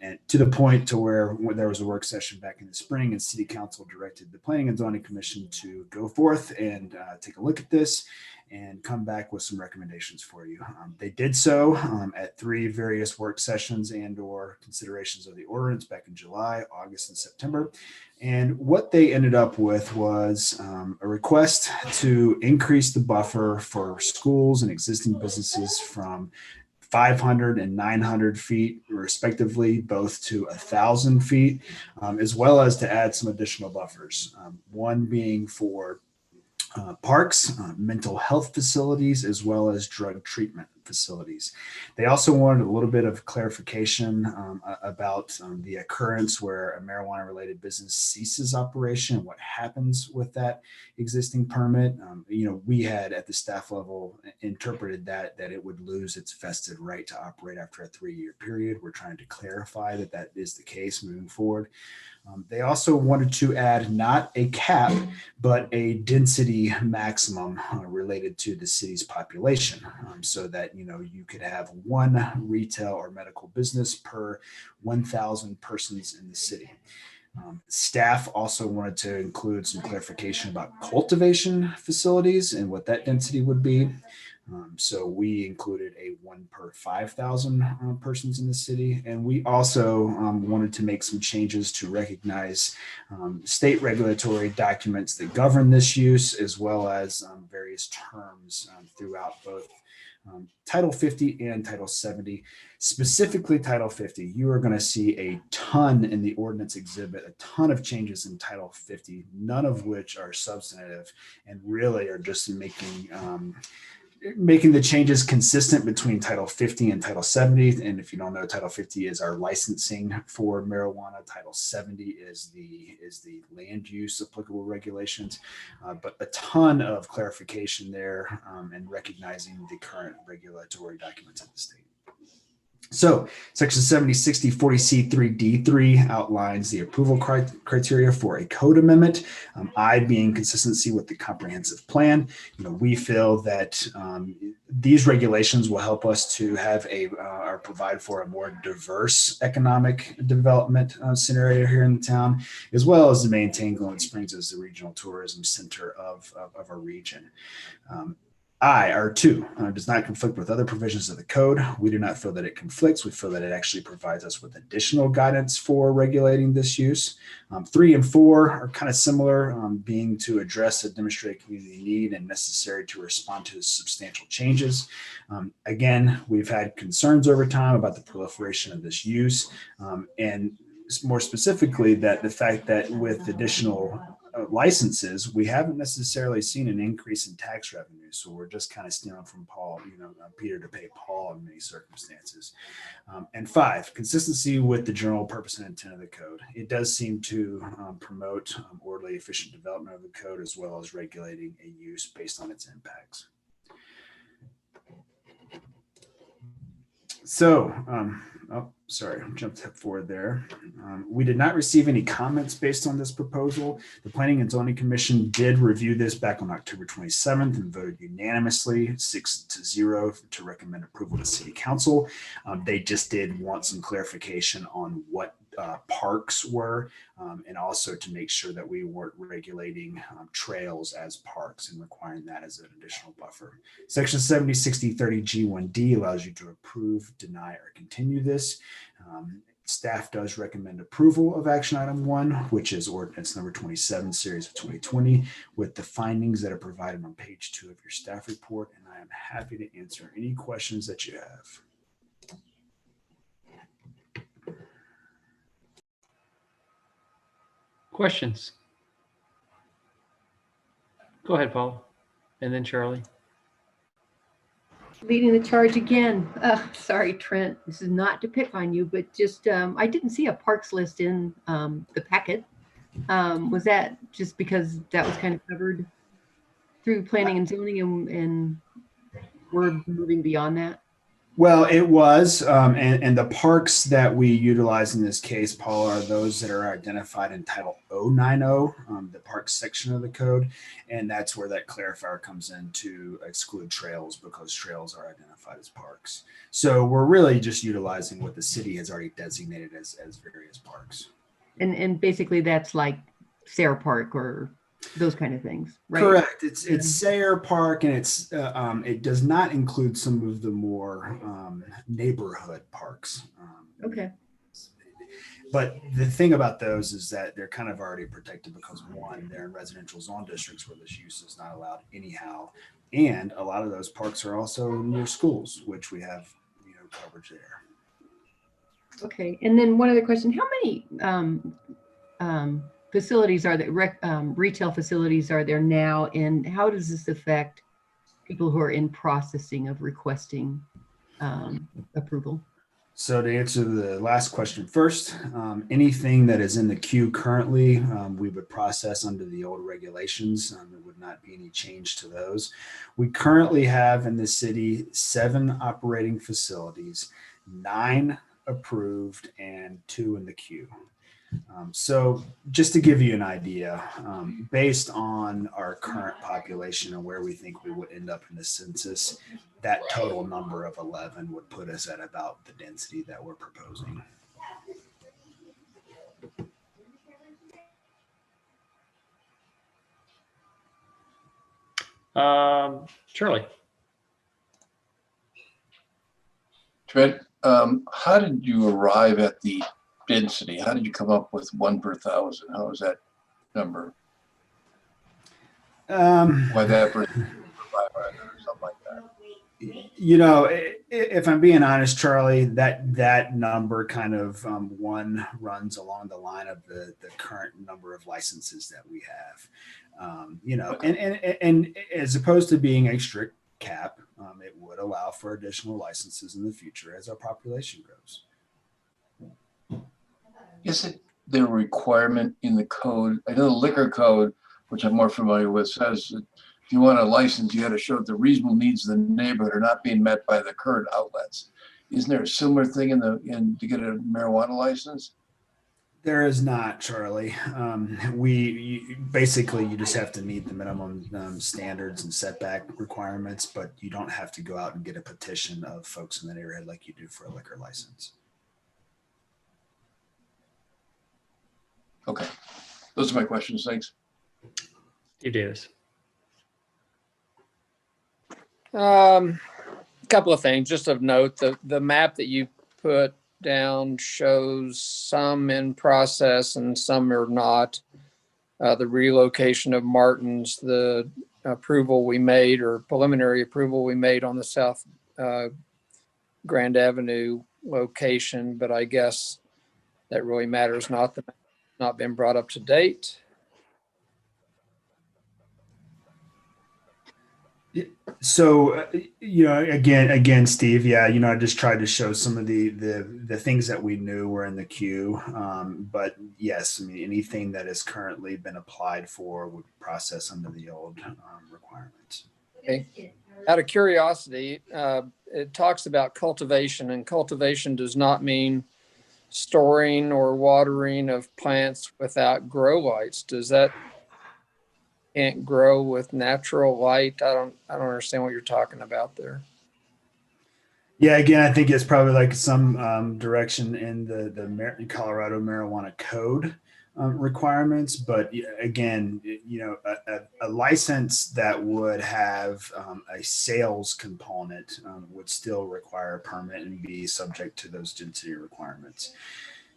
And to the point to where there was a work session back in the spring, and City Council directed the Planning and Zoning Commission to go forth and take a look at this and come back with some recommendations for you. They did so at 3 various work sessions and or considerations of the ordinance back in July, August, and September. And what they ended up with was a request to increase the buffer for schools and existing businesses from 500 and 900 feet respectively, both to 1,000 feet, as well as to add some additional buffers. One being for parks, mental health facilities, as well as drug treatment facilities. They also wanted a little bit of clarification about the occurrence where a marijuana related business ceases operation and what happens with that existing permit. We had at the staff level interpreted that it would lose its vested right to operate after a 3-year period. We're trying to clarify that is the case moving forward. They also wanted to add not a cap, but a density maximum related to the city's population, so that you could have 1 retail or medical business per 1,000 persons in the city. Staff also wanted to include some clarification about cultivation facilities and what that density would be. So we included a 1 per 5,000 persons in the city. And we also wanted to make some changes to recognize state regulatory documents that govern this use, as well as various terms throughout both Title 50 and Title 70. Specifically Title 50, you are going to see a ton in the ordinance exhibit, a ton of changes in Title 50, none of which are substantive and really are just making the changes consistent between Title 50 and Title 70. And if you don't know, Title 50 is our licensing for marijuana. Title 70 is the land use applicable regulations, but a ton of clarification there and recognizing the current regulatory documents of the state. So section 706040C3D3 outlines the approval criteria for a code amendment, I being consistency with the comprehensive plan. We feel that these regulations will help us to have or provide for a more diverse economic development scenario here in the town, as well as to maintain Glenwood Springs as the regional tourism center of our region. R2 does not conflict with other provisions of the code. We do not feel that it conflicts. We feel that it actually provides us with additional guidance for regulating this use. 3 and 4 are kind of similar, being to address a demonstrated community need and necessary to respond to substantial changes. Again, we've had concerns over time about the proliferation of this use, and more specifically that the fact that with additional licenses, we haven't necessarily seen an increase in tax revenue. So we're just kind of stealing from Paul, Peter to pay Paul in many circumstances. And 5, consistency with the general purpose and intent of the code. It does seem to promote orderly, efficient development of the code, as well as regulating a use based on its impacts. So, sorry, I jumped forward there. We did not receive any comments based on this proposal. The Planning and Zoning Commission did review this back on October 27th and voted unanimously 6-0 to recommend approval to City Council. They just did want some clarification on what parks were, and also to make sure that we weren't regulating trails as parks and requiring that as an additional buffer. Section 706030G1D allows you to approve, deny, or continue this. Staff does recommend approval of action item 1, which is ordinance number 27, series of 2020, with the findings that are provided on page 2 of your staff report. And I am happy to answer any questions that you have. Questions? Go ahead, Paul, and then Charlie. Leading the charge again. Sorry, Trent, this is not to pick on you, but just I didn't see a parks list in the packet. Was that just because that was kind of covered through planning and zoning, and we're moving beyond that? Well, it was, and the parks that we utilize in this case, Paul, are those that are identified in Title 090, the parks section of the code, and that's where that clarifier comes in to exclude trails, because trails are identified as parks. So we're really just utilizing what the city has already designated as various parks. And basically that's like Sarah Park or those kind of things, right? Correct. It's Sayre Park, and it does not include some of the more neighborhood parks. Okay. But the thing about those is that they're kind of already protected because, one, they're in residential zone districts where this use is not allowed anyhow, and a lot of those parks are also near schools, which we have coverage there. Okay. And then one other question: how many facilities are there, retail facilities are there now, and how does this affect people who are in processing of requesting approval? So to answer the last question first, anything that is in the queue currently, we would process under the old regulations. There would not be any change to those. We currently have in the city 7 operating facilities, 9 approved and 2 in the queue. So just to give you an idea, based on our current population and where we think we would end up in the census, that total number of 11 would put us at about the density that we're proposing. Charlie. Trent, how did you arrive at the density? How did you come up with 1 per 1,000? How is that number? Why that for 500 or something like that? If I'm being honest, Charlie, that number kind of one runs along the line of the current number of licenses that we have. And as opposed to being a strict cap, it would allow for additional licenses in the future as our population grows. Is it the requirement in the code? I know the liquor code, which I'm more familiar with, says that if you want a license, you got to show that the reasonable needs of the neighborhood are not being met by the current outlets. Isn't there a similar thing to get a marijuana license? There is not, Charlie. Basically you just have to meet the minimum standards and setback requirements, but you don't have to go out and get a petition of folks in the neighborhood like you do for a liquor license. Okay, those are my questions. Thanks. Steve Davis. Couple of things just of note. The map that you put down shows some in process and some are not. The relocation of Martin's, the approval we made or preliminary approval we made on the South Grand Avenue location, but I guess that really matters not. The map has not been brought up to date. So, again, Steve, yeah, I just tried to show some of the things that we knew were in the queue. But yes, I mean, anything that has currently been applied for would process under the old requirements. Okay. Out of curiosity, it talks about cultivation, and cultivation does not mean storing or watering of plants without grow lights. Does that can't grow with natural light? I don't understand what you're talking about there. Yeah, again, I think it's probably like some direction in the Colorado marijuana code requirements. But again, a license that would have a sales component would still require a permit and be subject to those density requirements.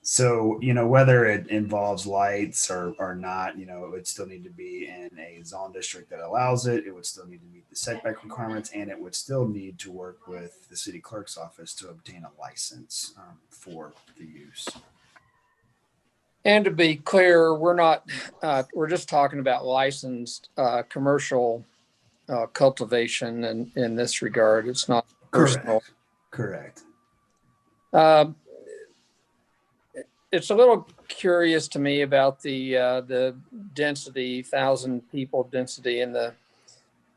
So, whether it involves lights or not, it would still need to be in a zone district that allows it. It would still need to meet the setback requirements, and it would still need to work with the city clerk's office to obtain a license for the use. And to be clear, we're just talking about licensed commercial cultivation in this regard. It's not personal. Correct. It's a little curious to me about the density, 1,000 people density, and the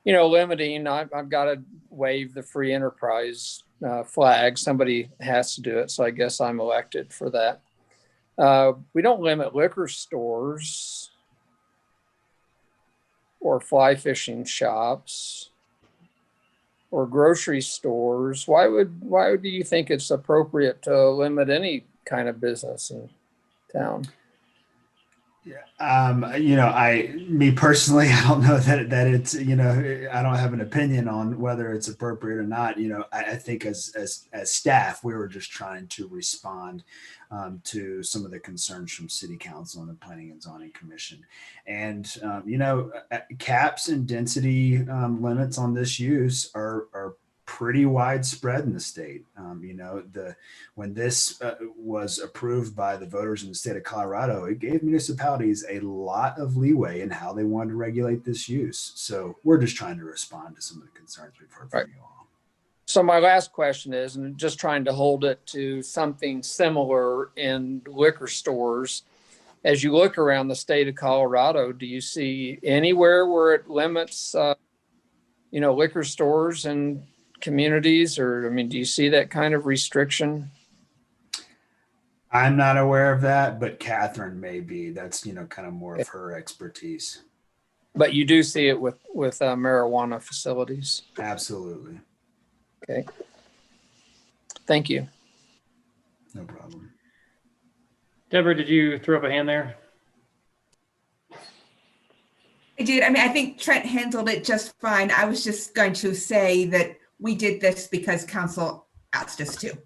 limiting. I've got to wave the free enterprise flag. Somebody has to do it, so I guess I'm elected for that. We don't limit liquor stores or fly fishing shops or grocery stores. Why do you think it's appropriate to limit any kind of business in town? Me personally, I don't know that it's, I don't have an opinion on whether it's appropriate or not. I think as staff, we were just trying to respond to some of the concerns from City Council and the Planning and Zoning Commission. And, caps and density limits on this use are pretty widespread in the state. When this was approved by the voters in the state of Colorado, it gave municipalities a lot of leeway in how they wanted to regulate this use. So we're just trying to respond to some of the concerns we've heard from you all. So my last question is, and just trying to hold it to something similar in liquor stores, as you look around the state of Colorado, do you see anywhere where it limits, liquor stores and communities, or do you see that kind of restriction? I'm not aware of that, but Catherine may be. That's kind of more of her expertise. But you do see it with marijuana facilities. Absolutely. Okay. Thank you. No problem. Deborah, did you throw up a hand there? I did. I think Trent handled it just fine. I was just going to say that we did this because council asked us to.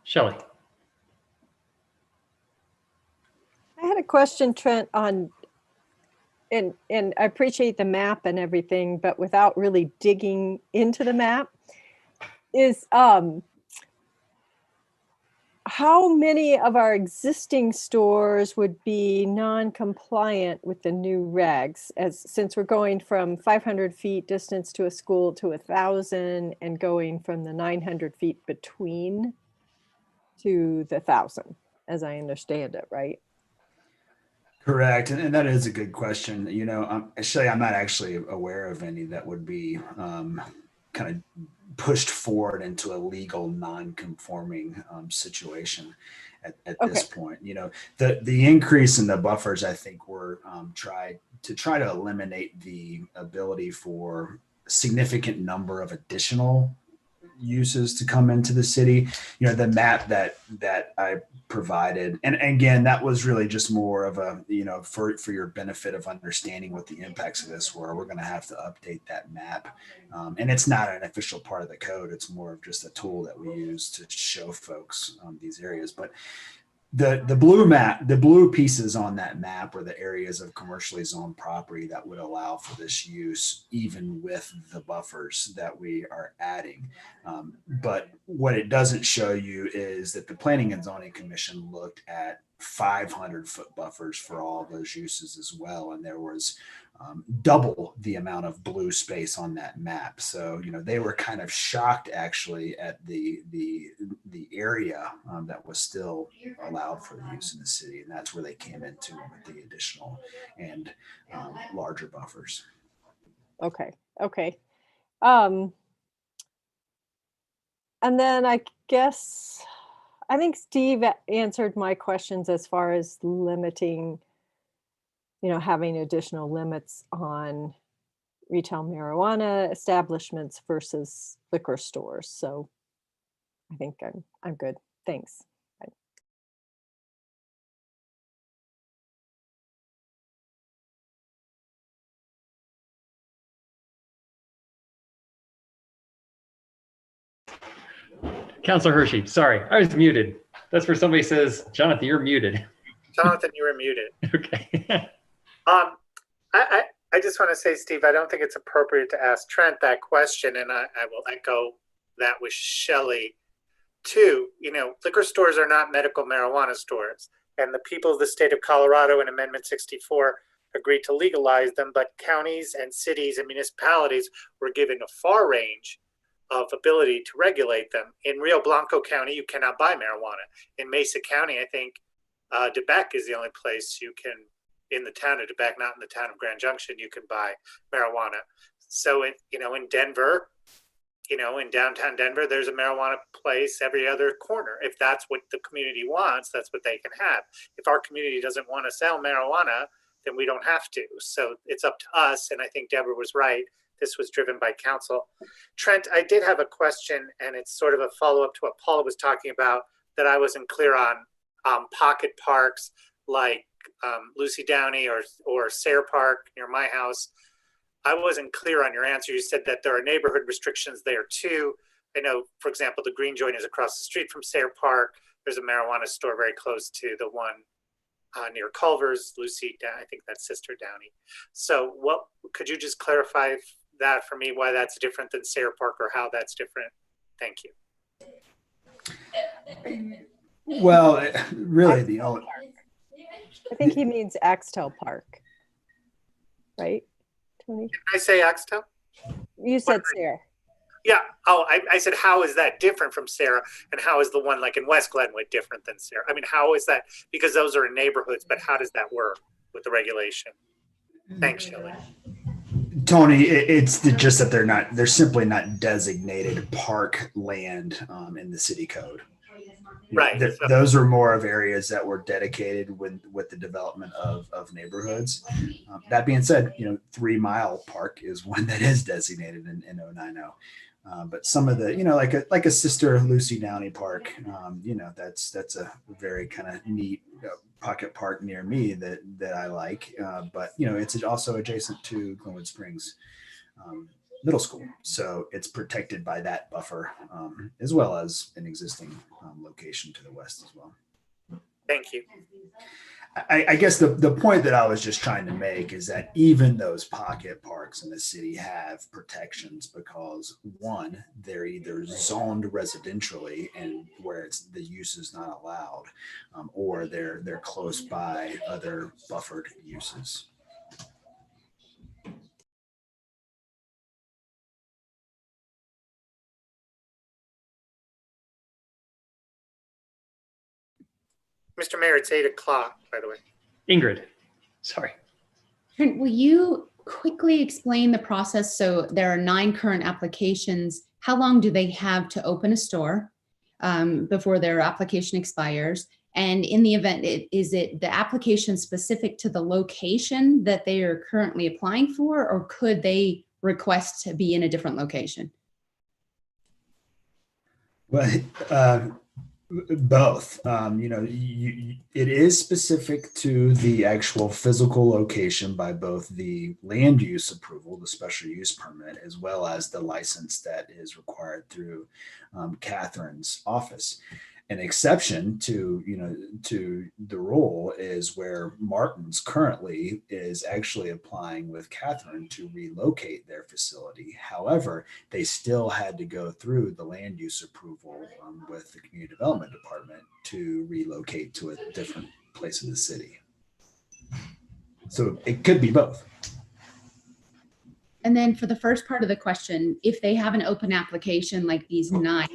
Shelley. I had a question, Trent, on, and I appreciate the map and everything, but without really digging into the map, is how many of our existing stores would be non-compliant with the new regs, since we're going from 500 feet distance to a school to 1,000 and going from the 900 feet between to the 1,000, as I understand it, right? Correct. And that is a good question. Actually, I'm not actually aware of any that would be kind of pushed forward into a legal non-conforming situation at this point. The increase in the buffers, I think, were try to eliminate the ability for a significant number of additional uses to come into the city. You know, the map that I provided, and again, that was really just more of a, you know, for your benefit of understanding what the impacts of this were. We're going to have to update that map, and it's not an official part of the code. It's more of just a tool that we use to show folks these areas. But the blue map, the blue pieces on that map are the areas of commercially zoned property that would allow for this use, even with the buffers that we are adding. But what it doesn't show you is that the Planning and Zoning Commission looked at 500-foot buffers for all those uses as well, and there was double the amount of blue space on that map. So, you know, they were kind of shocked actually at the area that was still allowed for the use in the city, and that's where they came into with the additional and larger buffers. Okay. And then I think Steve answered my questions as far as limiting, you know, having additional limits on retail marijuana establishments versus liquor stores. So I think I'm good. Thanks. Bye. Councilor Hershey, sorry, I was muted. That's where somebody says, Jonathan, you're muted. Jonathan, you were muted. Okay. I just want to say, Steve, I don't think it's appropriate to ask Trent that question, and I will echo that with Shelley too. You know, liquor stores are not medical marijuana stores, and the people of the state of Colorado in Amendment 64 agreed to legalize them, but counties and cities and municipalities were given a far range of ability to regulate them. In Rio Blanco County, you cannot buy marijuana. In Mesa County, I think DeBeck is the only place you can, in the town of DeBeck, not in the town of Grand Junction, you can buy marijuana. So, in Denver, in downtown Denver, there's a marijuana place every other corner. If that's what the community wants, that's what they can have. If our community doesn't want to sell marijuana, then we don't have to. So it's up to us. And I think Deborah was right. This was driven by council. Trent, I did have a question, and it's sort of a follow-up to what Paula was talking about that I wasn't clear on. Pocket parks like Lucy Downey or Sayre Park near my house. I wasn't clear on your answer. You said that there are neighborhood restrictions there too. I know, for example, the Green Joint is across the street from Sayre Park. There's a marijuana store very close to the one near Culver's, Lucy, I think that's Sister Downey. So what, could you just clarify that for me, why that's different than Sayre Park or how that's different? Thank you. Well, really the only... I think he means Axtell Park, right, Tony? Did I say Axtell? You said Sayre. Yeah. Oh, I said, how is that different from Sayre, and how is the one like in West Glenwood different than Sayre? I mean, how is that? Because those are in neighborhoods, but how does that work with the regulation? Thanks, Shelley. Tony, it's just that they're simply not designated park land in the city code. Right. Those are more of areas that were dedicated with the development of neighborhoods. That being said, 3 Mile Park is one that is designated in 090. But some of the, like a Sister Lucy Downey Park, that's a very kind of neat pocket park near me that I like. But it's also adjacent to Glenwood Springs Middle School, so it's protected by that buffer, as well as an existing location to the west as well. Thank you. I guess the point that I was just trying to make is that even those pocket parks in the city have protections because, one, they're either zoned residentially and where the use is not allowed, or they're close by other buffered uses. Mr. Mayor, it's 8 o'clock, by the way. Ingrid, sorry. Trent, will you quickly explain the process? So there are 9 current applications. How long do they have to open a store before their application expires? And in the event, is it the application specific to the location that they are currently applying for, or could they request to be in a different location? Well, both. It is specific to the actual physical location by both the land use approval, the special use permit, as well as the license that is required through Catherine's office. An exception to the rule is where Martin's currently is actually applying with Catherine to relocate their facility. However, they still had to go through the land use approval with the community development department to relocate to a different place in the city. So it could be both. And then for the first part of the question, if they have an open application like these 9.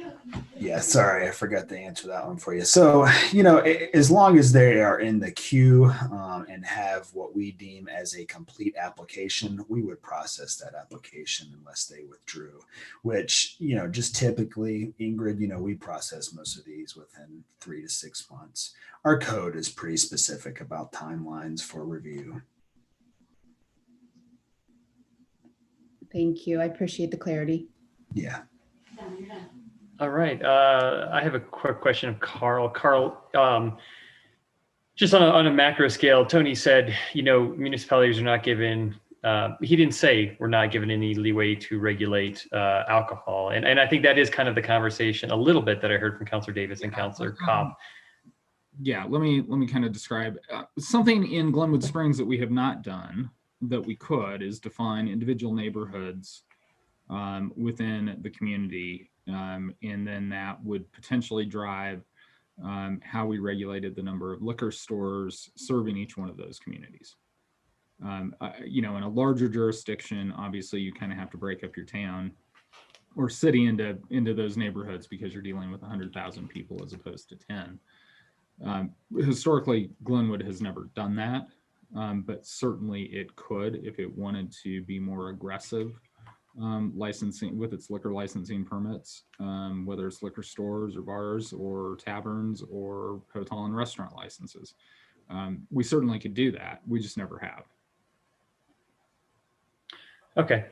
Yeah, sorry, I forgot to answer that one for you. So, as long as they are in the queue and have what we deem as a complete application, we would process that application unless they withdrew, which, just typically, Ingrid, we process most of these within 3 to 6 months. Our code is pretty specific about timelines for review. Thank you. I appreciate the clarity. Yeah. All right. I have a quick question of Carl. Carl, just on a macro scale, Tony said, municipalities are not given, he didn't say we're not given any leeway to regulate alcohol. And I think that is kind of the conversation a little bit that I heard from Councilor Davis and Councilor Cobb. Yeah, let me kind of describe something in Glenwood Springs that we have not done that we could is define individual neighborhoods within the community. And then that would potentially drive how we regulated the number of liquor stores serving each one of those communities. In a larger jurisdiction, obviously you kind of have to break up your town or city into those neighborhoods because you're dealing with 100,000 people as opposed to 10. Historically, Glenwood has never done that. But certainly it could if it wanted to be more aggressive licensing with its liquor licensing permits, whether it's liquor stores or bars or taverns or hotel and restaurant licenses. We certainly could do that. We just never have. Okay.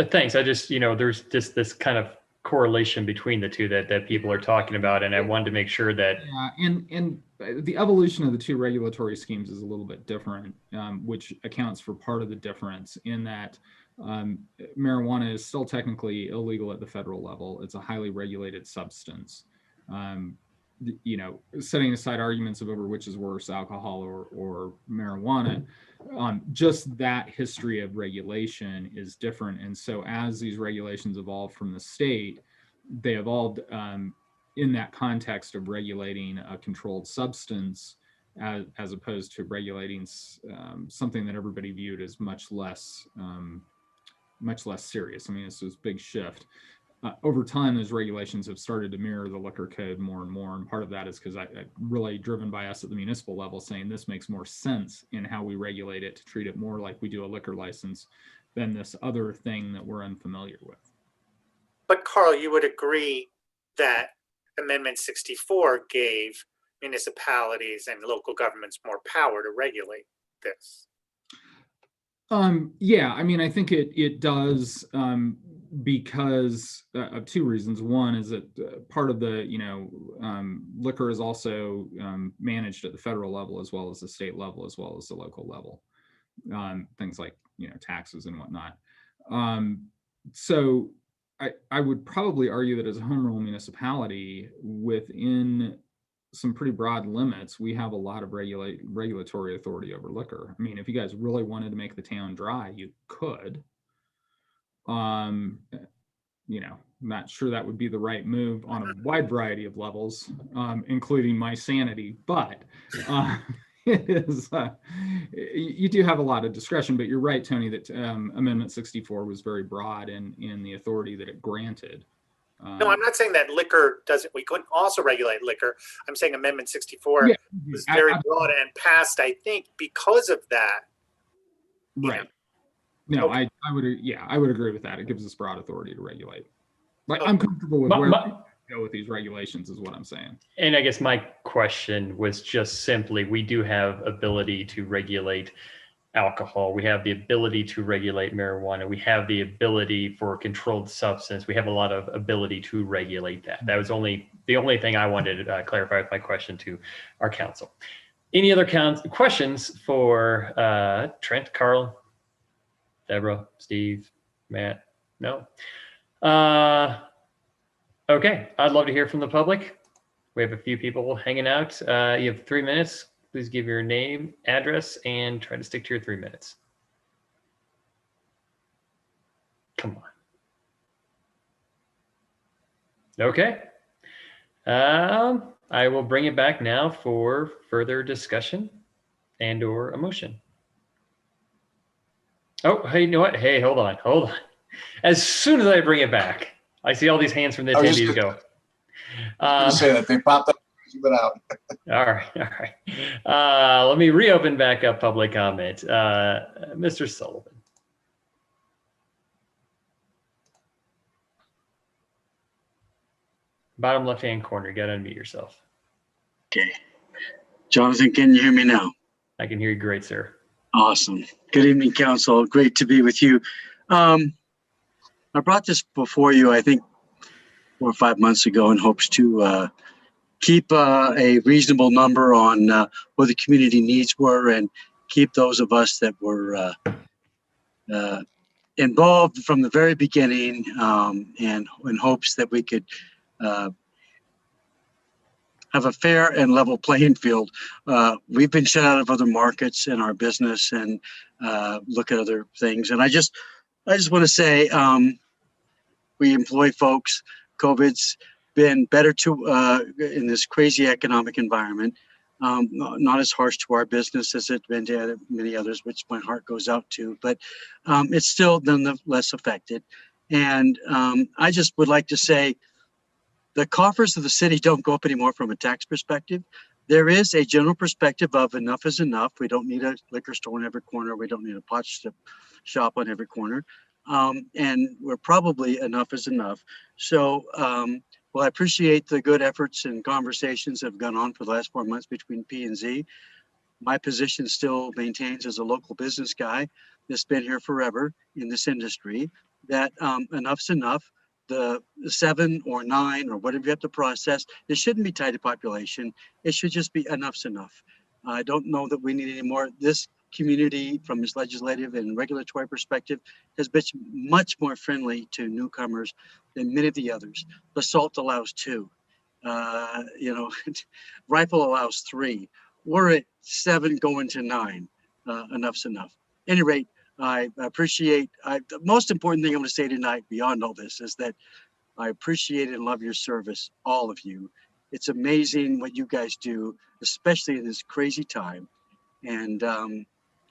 Thanks. I just, there's just this kind of correlation between the two that people are talking about, and I wanted to make sure that. Yeah, and the evolution of the two regulatory schemes is a little bit different, which accounts for part of the difference in that marijuana is still technically illegal at the federal level. It's a highly regulated substance. Setting aside arguments over which is worse, alcohol or marijuana, just that history of regulation is different. And so as these regulations evolved from the state, they evolved in that context of regulating a controlled substance as opposed to regulating something that everybody viewed as much less serious. I mean, it's this big shift. Over time, those regulations have started to mirror the liquor code more and more. And part of that is because I really driven by us at the municipal level saying this makes more sense in how we regulate it to treat it more like we do a liquor license than this other thing that we're unfamiliar with. But Carl, you would agree that Amendment 64 gave municipalities and local governments more power to regulate this. Yeah, I mean, I think it does because of two reasons. One is that part of the, liquor is also managed at the federal level as well as the state level, as well as the local level. Things like, taxes and whatnot. So I would probably argue that as a home rule municipality within some pretty broad limits, we have a lot of regulatory authority over liquor. I mean, if you guys really wanted to make the town dry, you could. Not sure that would be the right move on a wide variety of levels, including my sanity, but it is, you do have a lot of discretion, but you're right, Tony, that Amendment 64 was very broad in the authority that it granted. No, I'm not saying that liquor doesn't, we couldn't also regulate liquor. I'm saying Amendment 64 was very broad and passed, I think, because of that. Right. No, okay. I would agree with that. It gives us broad authority to regulate. Like, I'm comfortable with where we go with these regulations is what I'm saying. And I guess my question was just simply, we do have ability to regulate alcohol. We have the ability to regulate marijuana. We have the ability for controlled substance. We have a lot of ability to regulate that. That was the only thing I wanted to clarify with my question to our council. Any other questions for Trent, Carl, Deborah, Steve, Matt? No? Okay, I'd love to hear from the public. We have a few people hanging out. You have 3 minutes. Please give your name, address, and try to stick to your 3 minutes. Come on. Okay. I will bring it back now for further discussion and or a motion. Oh, hey, you know what? Hey, hold on. As soon as I bring it back, I see all these hands from the attendees go. Say that they popped up, but out. All right. Let me reopen back up public comment. Mr. Sullivan. Bottom left-hand corner, you gotta unmute yourself. Okay. Jonathan, can you hear me now? I can hear you great, sir. Awesome. Good evening, council. Great to be with you. I brought this before you, I think, 4 or 5 months ago in hopes to keep a reasonable number on what the community needs were and keep those of us that were involved from the very beginning and in hopes that we could have a fair and level playing field. We've been shut out of other markets in our business and look at other things. And I just want to say we employ folks. COVID's been better to in this crazy economic environment. Not as harsh to our business as it's been to many others, which my heart goes out to, but it's still nonetheless affected. And I just would like to say the coffers of the city don't go up anymore from a tax perspective. There is a general perspective of enough is enough. We don't need a liquor store in every corner. We don't need a pot shop on every corner. And we're probably enough is enough. So, well, I appreciate the good efforts and conversations that have gone on for the last 4 months between P and Z. My position still maintains as a local business guy that's been here forever in this industry that enough's enough. The 7 or 9 or whatever you have to process, it shouldn't be tied to population. It should just be enough's enough. I don't know that we need any more. This community from its legislative and regulatory perspective has been much more friendly to newcomers than many of the others. Basalt allows 2, rifle allows 3. We're at 7 going to 9. Enough's enough. At any rate, I appreciate, the most important thing I'm going to say tonight beyond all this is that I appreciate and love your service, all of you. It's amazing what you guys do, especially in this crazy time. And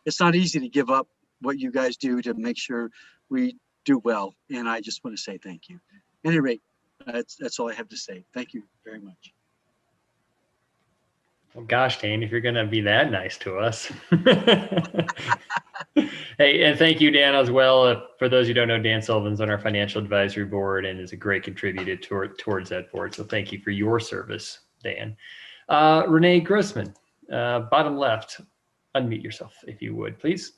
it's not easy to give up what you guys do to make sure we do well. And I just want to say thank you. At any rate, that's all I have to say. Thank you very much. Well, gosh, Dan, if you're going to be that nice to us. Hey, and thank you, Dan, as well. For those who don't know, Dan Sullivan's on our financial advisory board and is a great contributor towards that board. So thank you for your service, Dan. Renee Grossman, bottom left, unmute yourself if you would, please.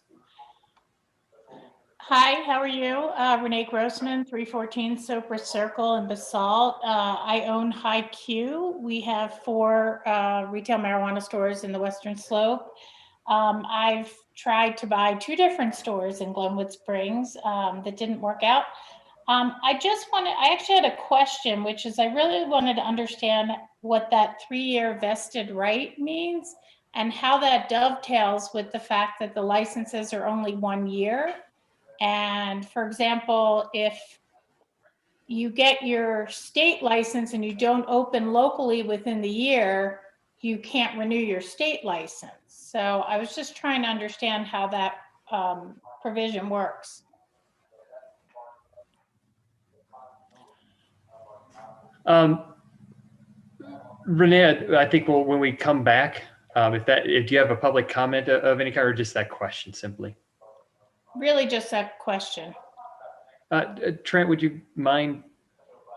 Hi, how are you? Renee Grossman, 314 Sopra Circle in Basalt. I own High Q. We have 4 retail marijuana stores in the Western Slope. I've tried to buy 2 different stores in Glenwood Springs that didn't work out. I actually had a question, which is I really wanted to understand what that 3-year vested right means and how that dovetails with the fact that the licenses are only 1 year. And for example, if you get your state license and you don't open locally within the year, you can't renew your state license. So I was just trying to understand how that provision works. Renee, I think when we come back, if you have a public comment of any kind or just that question simply. Really just that question. Trent, would you mind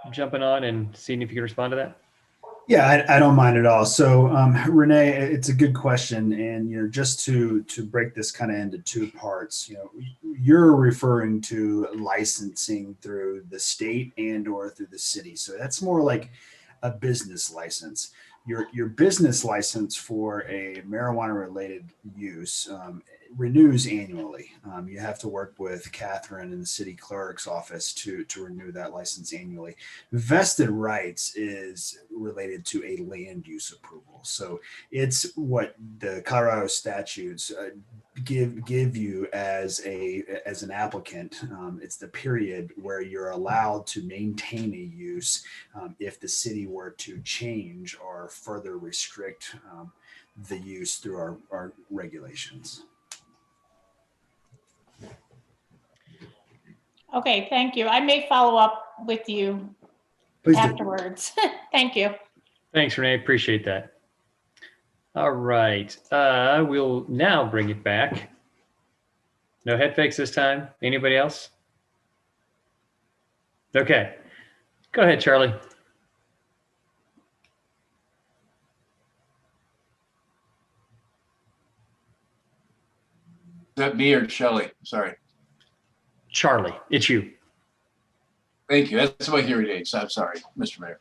jumping on and seeing if you can respond to that? Yeah, I don't mind at all. So, Renee, it's a good question, and just to break this kind of into two parts. You're referring to licensing through the state and/or through the city. So that's more like a business license. Your business license for a marijuana-related use renews annually. You have to work with Catherine in the city clerk's office to renew that license annually. Vested rights is related to a land use approval. So it's what the Colorado statutes give you as an applicant. It's the period where you're allowed to maintain a use if the city were to change or further restrict the use through our regulations. Okay, thank you. I may follow up with you Please do. afterwards. Thank you. Thanks, Renee. Appreciate that. All right. We'll now bring it back. No head fakes this time. Anybody else? Okay. Go ahead, Charlie. Is that me or Shelley? Sorry. Charlie, it's you. Thank you. That's my hearing aids. I'm sorry, Mr. Mayor.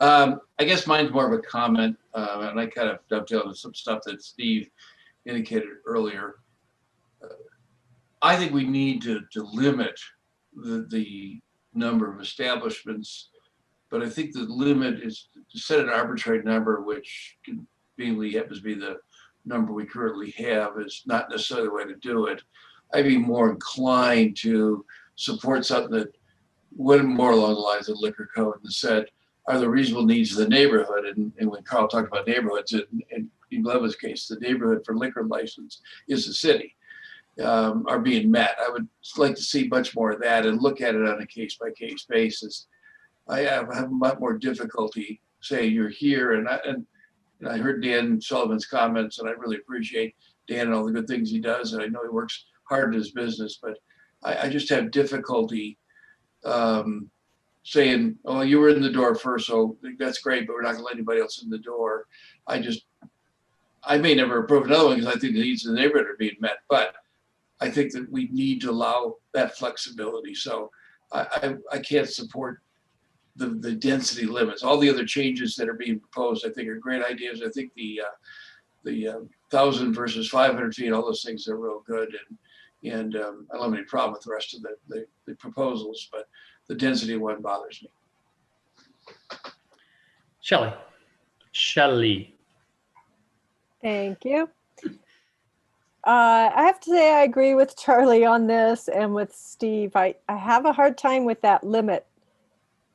I guess mine's more of a comment, and I kind of dovetail into some stuff that Steve indicated earlier. I think we need to limit the number of establishments, but I think the limit is to set an arbitrary number, which conveniently happens to be the number we currently have, is not necessarily the way to do it. I'd be more inclined to support something that went more along the lines of liquor code and said, are the reasonable needs of the neighborhood? And when Carl talked about neighborhoods, in Glenwood's case, the neighborhood for liquor license is the city, are being met. I would like to see much more of that and look at it on a case-by-case basis. I have a lot more difficulty saying you're here, and I heard Dan Sullivan's comments, and I really appreciate Dan and all the good things he does, and I know he works hard in his business, but I just have difficulty saying, oh, you were in the door first, so that's great, but we're not gonna let anybody else in the door. I may never approve another one because I think the needs of the neighborhood are being met, but I think that we need to allow that flexibility. So I can't support the density limits. All the other changes that are being proposed, I think, are great ideas. I think the 1,000 versus 500 feet, all those things are real good, and I don't have any problem with the rest of the proposals, but the density one bothers me. Shelley. Thank you. I have to say I agree with Charlie on this and with Steve. I have a hard time with that limit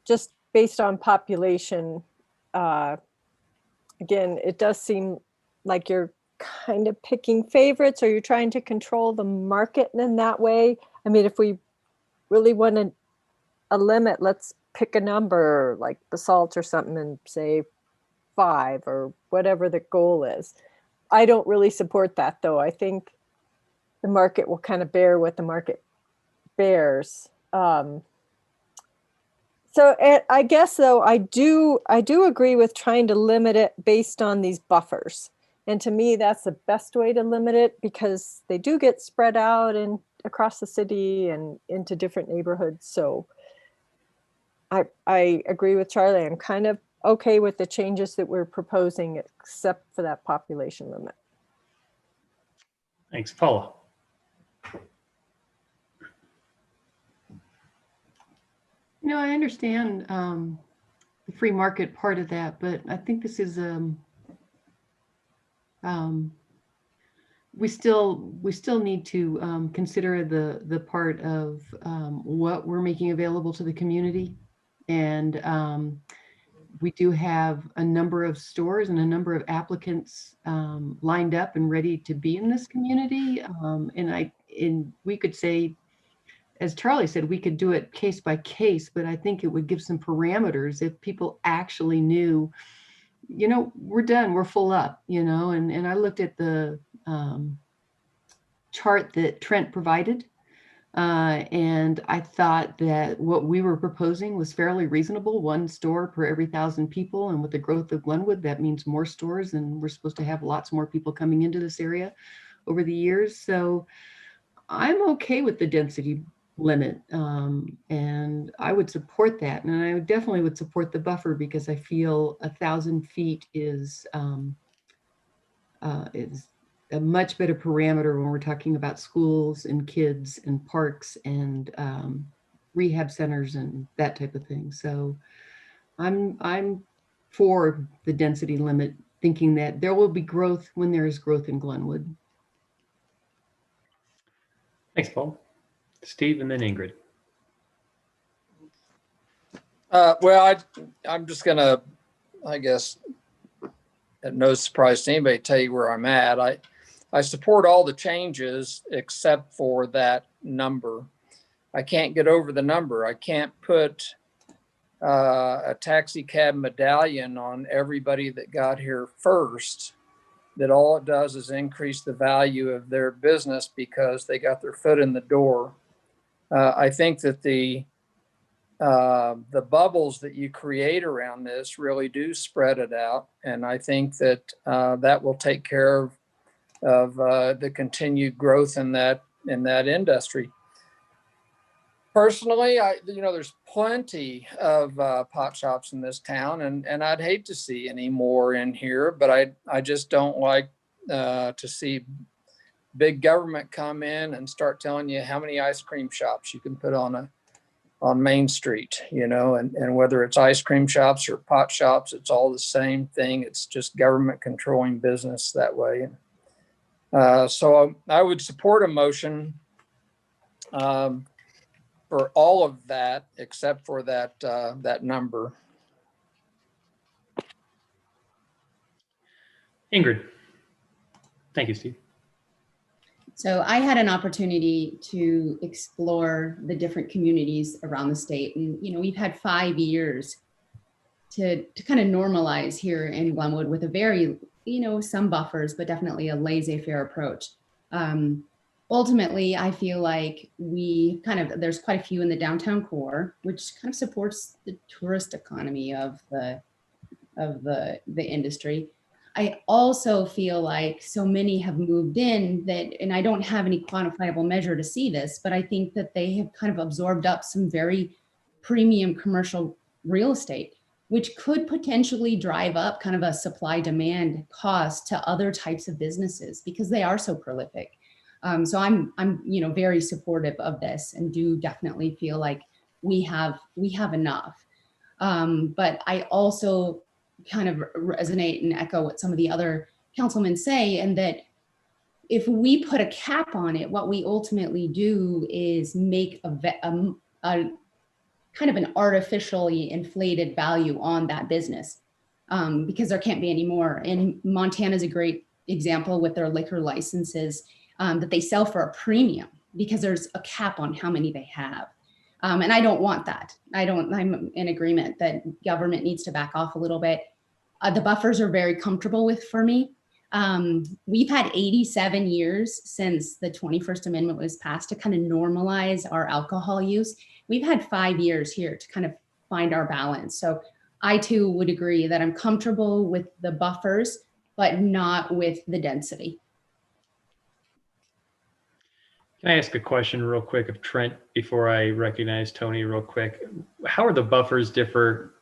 just based on population. Again, it does seem like you're kind of picking favorites, or you're trying to control the market in that way. I mean, if we really wanted a limit, let's pick a number like basalt or something and say 5 or whatever the goal is. I don't really support that, though. I think the market will kind of bear what the market bears. So I guess, though, I do agree with trying to limit it based on these buffers. And to me, that's the best way to limit it, because they do get spread out and across the city and into different neighborhoods. So I agree with Charlie. I'm kind of okay with the changes that we're proposing, except for that population limit. Thanks, Paula. I understand the free market part of that, but I think this is we still need to consider the part of what we're making available to the community, and we do have a number of stores and a number of applicants lined up and ready to be in this community, and we could say, as Charlie said, we could do it case by case, but I think it would give some parameters if people actually knew, we're done, we're full up, and I looked at the chart that Trent provided And I thought that what we were proposing was fairly reasonable, 1 store per every 1,000 people. And with the growth of Glenwood, that means more stores, and we're supposed to have lots more people coming into this area over the years. So I'm okay with the density limit, and I would support that. And I definitely would support the buffer, because I feel 1,000 feet is a much better parameter when we're talking about schools and kids and parks and rehab centers and that type of thing. So I'm for the density limit, thinking that there will be growth when there is growth in Glenwood. Thanks, Paul. Steve, and then Ingrid. Well, I'm just gonna, I guess, at no surprise to anybody, tell you where I'm at. I support all the changes except for that number. I can't get over the number. I can't put a taxi cab medallion on everybody that got here first, that all it does is increase the value of their business because they got their foot in the door. I think that the bubbles that you create around this really do spread it out. And I think that that will take care of the continued growth in that industry. Personally, there's plenty of pot shops in this town, and I'd hate to see any more in here, but I just don't like to see big government come in and start telling you how many ice cream shops you can put on Main Street, and whether it's ice cream shops or pot shops, it's all the same thing. It's just government controlling business that way. So I would support a motion for all of that, except for that number. Ingrid. Thank you, Steve. So I had an opportunity to explore the different communities around the state. And, we've had 5 years to kind of normalize here in Glenwood with a very, some buffers, but definitely a laissez-faire approach. Ultimately, I feel like there's quite a few in the downtown core, which kind of supports the tourist economy of the industry. I also feel like so many have moved in that, and I don't have any quantifiable measure to see this, but I think that they have kind of absorbed up some very premium commercial real estate, which could potentially drive up kind of a supply demand cost to other types of businesses because they are so prolific. So I'm very supportive of this and do definitely feel like we have enough. But I also kind of resonate and echo what some of the other councilmen say, and that if we put a cap on it, what we ultimately do is make a kind of an artificially inflated value on that business, because there can't be any more. And Montana is a great example with their liquor licenses, that they sell for a premium because there's a cap on how many they have. And I don't want that. I'm in agreement that government needs to back off a little bit. The buffers are very comfortable for me. We've had 87 years since the 21st Amendment was passed to kind of normalize our alcohol use. We've had 5 years here to kind of find our balance. So I too would agree that I'm comfortable with the buffers, but not with the density. Can I ask a question real quick of Trent before I recognize Tony real quick? How are the buffers differ,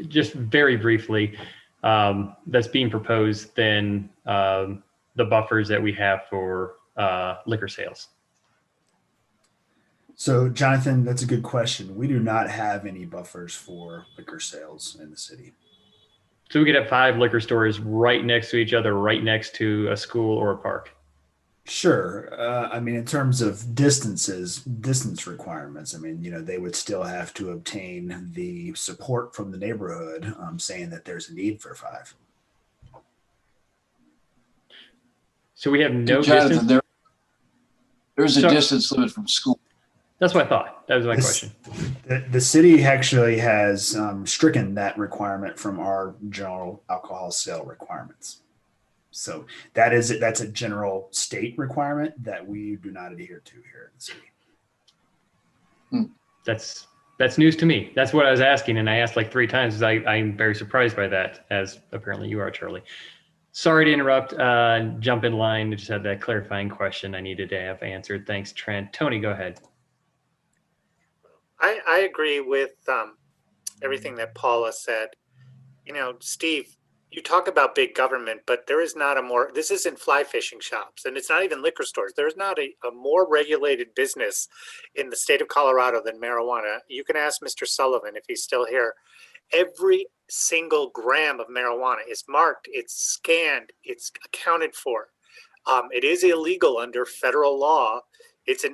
just very briefly, that's being proposed than the buffers that we have for liquor sales? So, Jonathan, that's a good question. We do not have any buffers for liquor sales in the city. So we could have 5 liquor stores right next to each other, right next to a school or a park? Sure. I mean, in terms of distance requirements, I mean, they would still have to obtain the support from the neighborhood, saying that there's a need for 5. So we have no Jonathan, distance? There's a distance limit from school. That's what I thought. That was my question. The city actually has stricken that requirement from our general alcohol sale requirements. So that's a general state requirement that we do not adhere to here in the city. That's news to me. That's what I was asking, and I asked like 3 times. I'm very surprised by that, as apparently you are, Charlie. Sorry to interrupt. Jump in line. I just had that clarifying question I needed to have answered. Thanks, Trent. Tony, go ahead. I agree with everything that Paula said. You know, Steve, you talk about big government, but there is not a more, this isn't fly fishing shops, and it's not even liquor stores. There's not a more regulated business in the state of Colorado than marijuana. You can ask Mr. Sullivan if he's still here. Every single gram of marijuana is marked, it's scanned, it's accounted for. It is illegal under federal law. It's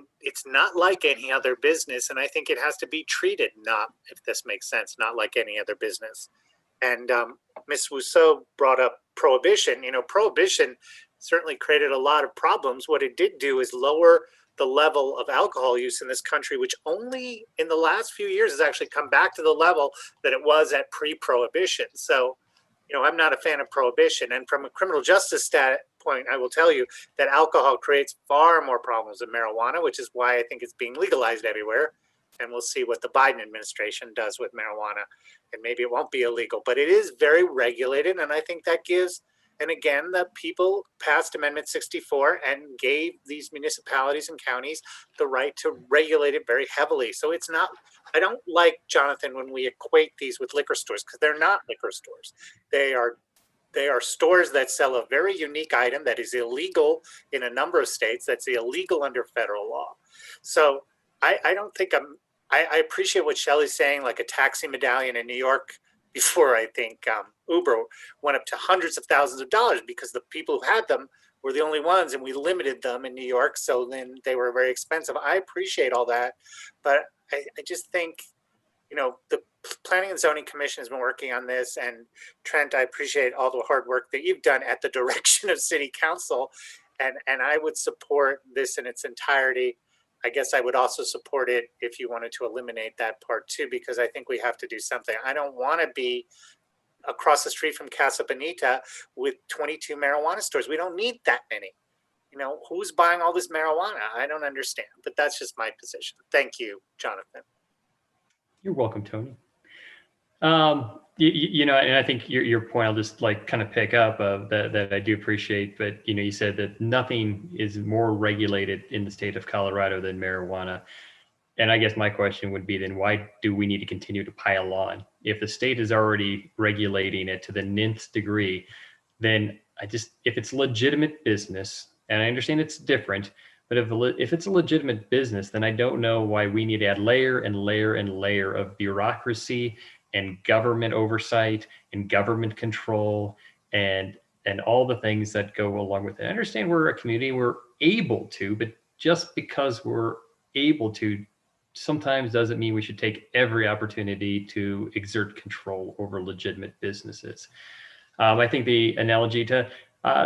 not like any other business, and I think it has to be treated not, if this makes sense, not like any other business. And Ms. Rousseau brought up prohibition. You know, prohibition certainly created a lot of problems. What it did do is lower the level of alcohol use in this country, which only in the last few years has actually come back to the level that it was at pre-prohibition. So, you know, I'm not a fan of prohibition. And from a criminal justice standpoint, I will tell you that alcohol creates far more problems than marijuana, which is why I think it's being legalized everywhere. And we'll see what the Biden administration does with marijuana. And maybe it won't be illegal, but it is very regulated. And I think that gives, and again, the people passed Amendment 64 and gave these municipalities and counties the right to regulate it very heavily. So it's not, I don't like, Jonathan, when we equate these with liquor stores, because they're not liquor stores. They are stores that sell a very unique item that is illegal in a number of states, that's illegal under federal law. So I don't think I appreciate what Shelley's saying, like a taxi medallion in New York before, I think Uber went up to hundreds of thousands of dollars because the people who had them were the only ones, and we limited them in New York. So then they were very expensive. I appreciate all that. But I just think, you know, the Planning and Zoning Commission has been working on this. And Trent, I appreciate all the hard work that you've done at the direction of City Council. And I would support this in its entirety. I guess I would also support it if you wanted to eliminate that part too, because I think we have to do something. I don't want to be across the street from Casa Bonita with 22 marijuana stores. We don't need that many. You know, who's buying all this marijuana? I don't understand, but that's just my position. Thank you, Jonathan. You're welcome, Tony. You know, and I think your point, I'll just like kind of pick up that I do appreciate, but you know, you said that nothing is more regulated in the state of Colorado than marijuana. And I guess my question would be then, why do we need to continue to pile on? If the state is already regulating it to the nth degree, then if it's legitimate business, and I understand it's different, but if it's a legitimate business, then I don't know why we need to add layer and layer and layer of bureaucracy and government oversight and government control and all the things that go along with it. I understand we're a community, we're able to, but just because we're able to sometimes doesn't mean we should take every opportunity to exert control over legitimate businesses. I think the analogy to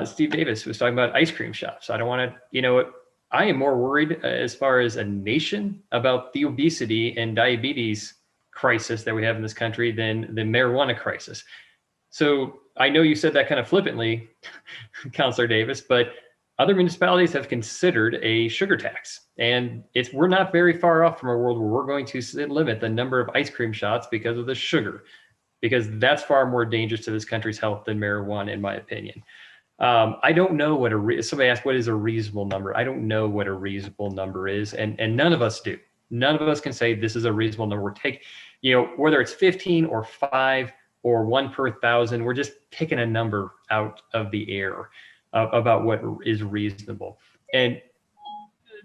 Steve Davis was talking about ice cream shops. I don't want to, you know, I am more worried as far as a nation about the obesity and diabetes crisis that we have in this country than the marijuana crisis. So I know you said that kind of flippantly, Councilor Davis, but other municipalities have considered a sugar tax, and we're not very far off from a world where we're going to limit the number of ice cream shops because of the sugar, because that's far more dangerous to this country's health than marijuana, in my opinion. I don't know what somebody asked, what is a reasonable number? I don't know what a reasonable number is, and none of us do. None of us can say this is a reasonable number. We're taking, you know, whether it's 15 or 5 or 1 per 1,000, we're just picking a number out of the air about what is reasonable. And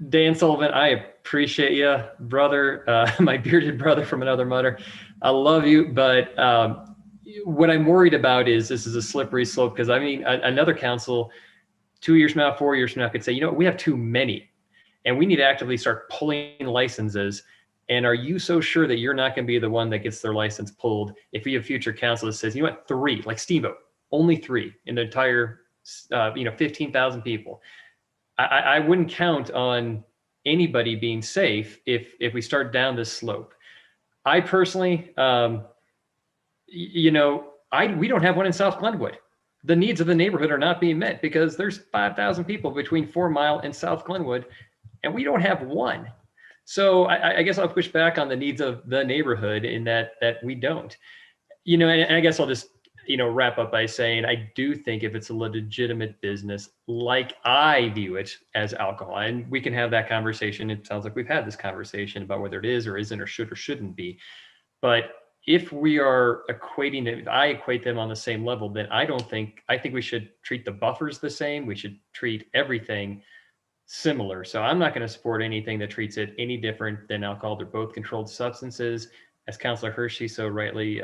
Dan Sullivan, I appreciate you, brother, my bearded brother from another mother. I love you, but what I'm worried about is this is a slippery slope, because I mean, another council 2 years from now, 4 years from now could say, you know, we have too many. And we need to actively start pulling licenses. And are you so sure that you're not going to be the one that gets their license pulled if we have future council that says, you know what, 3, like Steamboat, only 3 in the entire, 15,000 people. I wouldn't count on anybody being safe if we start down this slope. I personally, we don't have one in South Glenwood. The needs of the neighborhood are not being met because there's 5,000 people between 4 Mile and South Glenwood, and we don't have one. So I guess I'll push back on the needs of the neighborhood in that we don't. And I guess I'll just wrap up by saying I do think if it's a legitimate business, like I view it as alcohol, and we can have that conversation. It sounds like we've had this conversation about whether it is or isn't or should or shouldn't be. But if we are equating it, if I equate them on the same level, then I think we should treat the buffers the same. We should treat everything similar. So I'm not going to support anything that treats it any different than alcohol. They're both controlled substances. As Councilor Hershey so rightly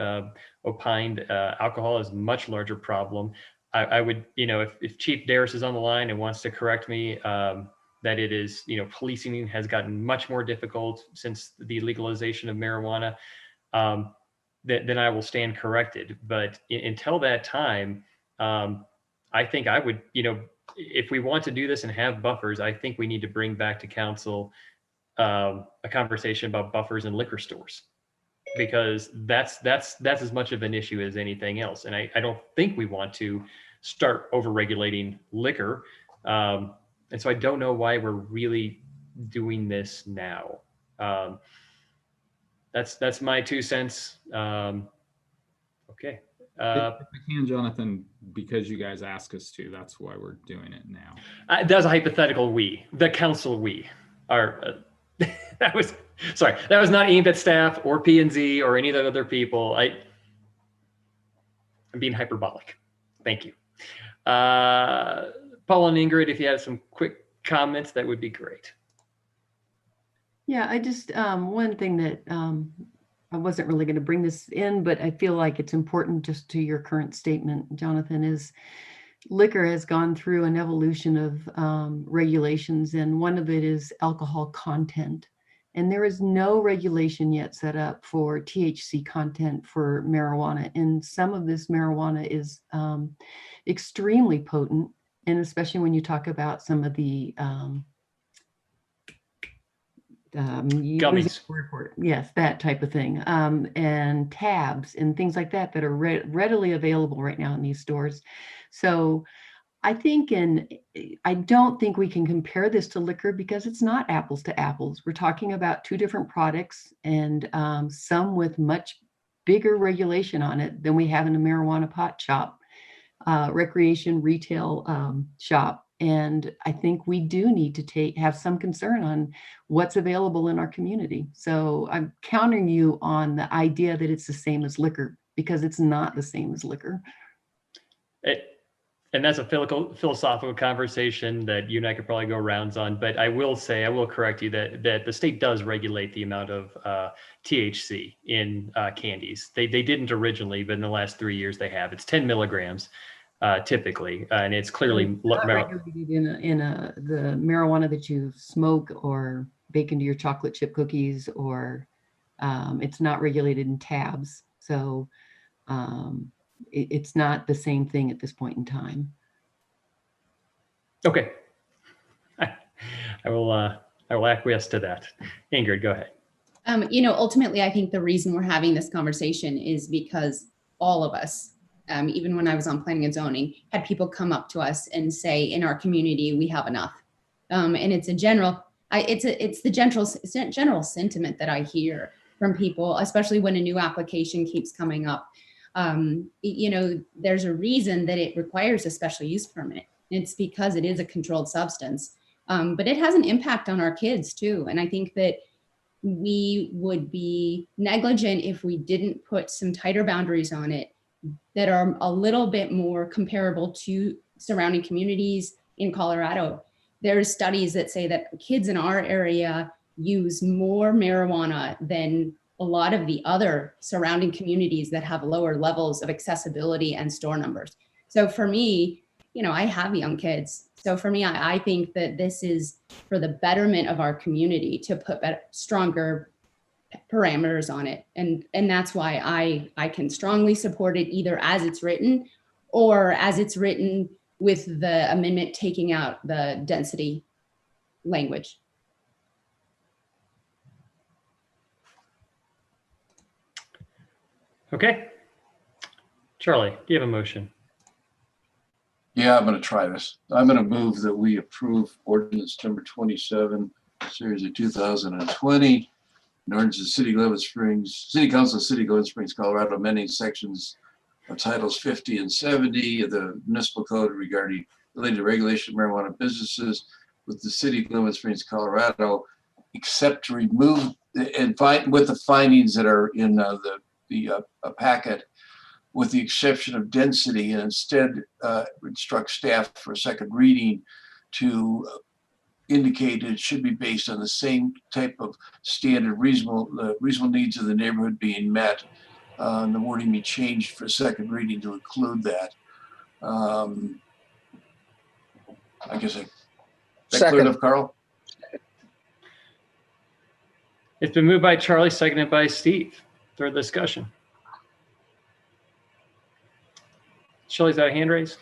opined, alcohol is a much larger problem. I would, if Chief Darris is on the line and wants to correct me, that it is, policing has gotten much more difficult since the legalization of marijuana, then I will stand corrected. But until that time, I think I would, if we want to do this and have buffers, I think we need to bring back to council a conversation about buffers in liquor stores, because that's as much of an issue as anything else. And I don't think we want to start over-regulating liquor. And so I don't know why we're really doing this now. That's my 2 cents. Okay. If I can, Jonathan, because you guys asked us to, that's why we're doing it now. That's a hypothetical the council are, that was not aimed at staff or P&Z or any of the other people. I'm being hyperbolic. Thank you. Paul and Ingrid, if you have some quick comments, that would be great. Yeah, I just, one thing that I wasn't really going to bring this in, but I feel like it's important just to your current statement, Jonathan, is liquor has gone through an evolution of regulations, and one of it is alcohol content. And there is no regulation yet set up for THC content for marijuana. And some of this marijuana is extremely potent. And especially when you talk about some of the gummies, yes, that type of thing, and tabs and things like that are readily available right now in these stores. So I think, and I don't think we can compare this to liquor because it's not apples to apples. We're talking about 2 different products, and some with much bigger regulation on it than we have in a marijuana pot shop, recreation retail shop. And I think we do need to have some concern on what's available in our community. So I'm countering you on the idea that it's the same as liquor, because it's not the same as liquor. And that's a philosophical conversation that you and I could probably go rounds on. But I will correct you that the state does regulate the amount of THC in candies. They didn't originally, but in the last 3 years they have. It's 10 milligrams. Typically, and it's clearly not regulated in the marijuana that you smoke or bake into your chocolate chip cookies, or it's not regulated in tabs. So it's not the same thing at this point in time. Okay, I will acquiesce to that. Ingrid, go ahead. Ultimately, I think the reason we're having this conversation is because all of us, even when I was on planning and zoning, had people come up to us and say, in our community, we have enough. And it's a general, it's the general sentiment that I hear from people, especially when a new application keeps coming up. There's a reason that it requires a special use permit. It's because it is a controlled substance, but it has an impact on our kids too. And I think that we would be negligent if we didn't put some tighter boundaries on it that are a little bit more comparable to surrounding communities in Colorado. There's studies that say that kids in our area use more marijuana than a lot of the other surrounding communities that have lower levels of accessibility and store numbers. So for me, I have young kids. So for me, I think that this is for the betterment of our community to put stronger parameters on it. And that's why I can strongly support it either as it's written or as it's written with the amendment taking out the density language. Okay. Charlie, do you have a motion? Yeah, I'm going to try this. I'm going to move that we approve ordinance number 27, series of 2020. An ordinance of City Council of City Glenwood Springs, Colorado, amending sections of titles 50 and 70 of the municipal code related to regulation of marijuana businesses with the City of Glenwood Springs, Colorado, except to remove and with the findings that are in the packet, with the exception of density, and instead instruct staff for a second reading to indicate it should be based on the same type of standard, reasonable needs of the neighborhood being met. And the wording be changed for second reading to include that. I guess that clear enough, Carl? It's been moved by Charlie, seconded by Steve. Third discussion. Shelley's got a hand raised?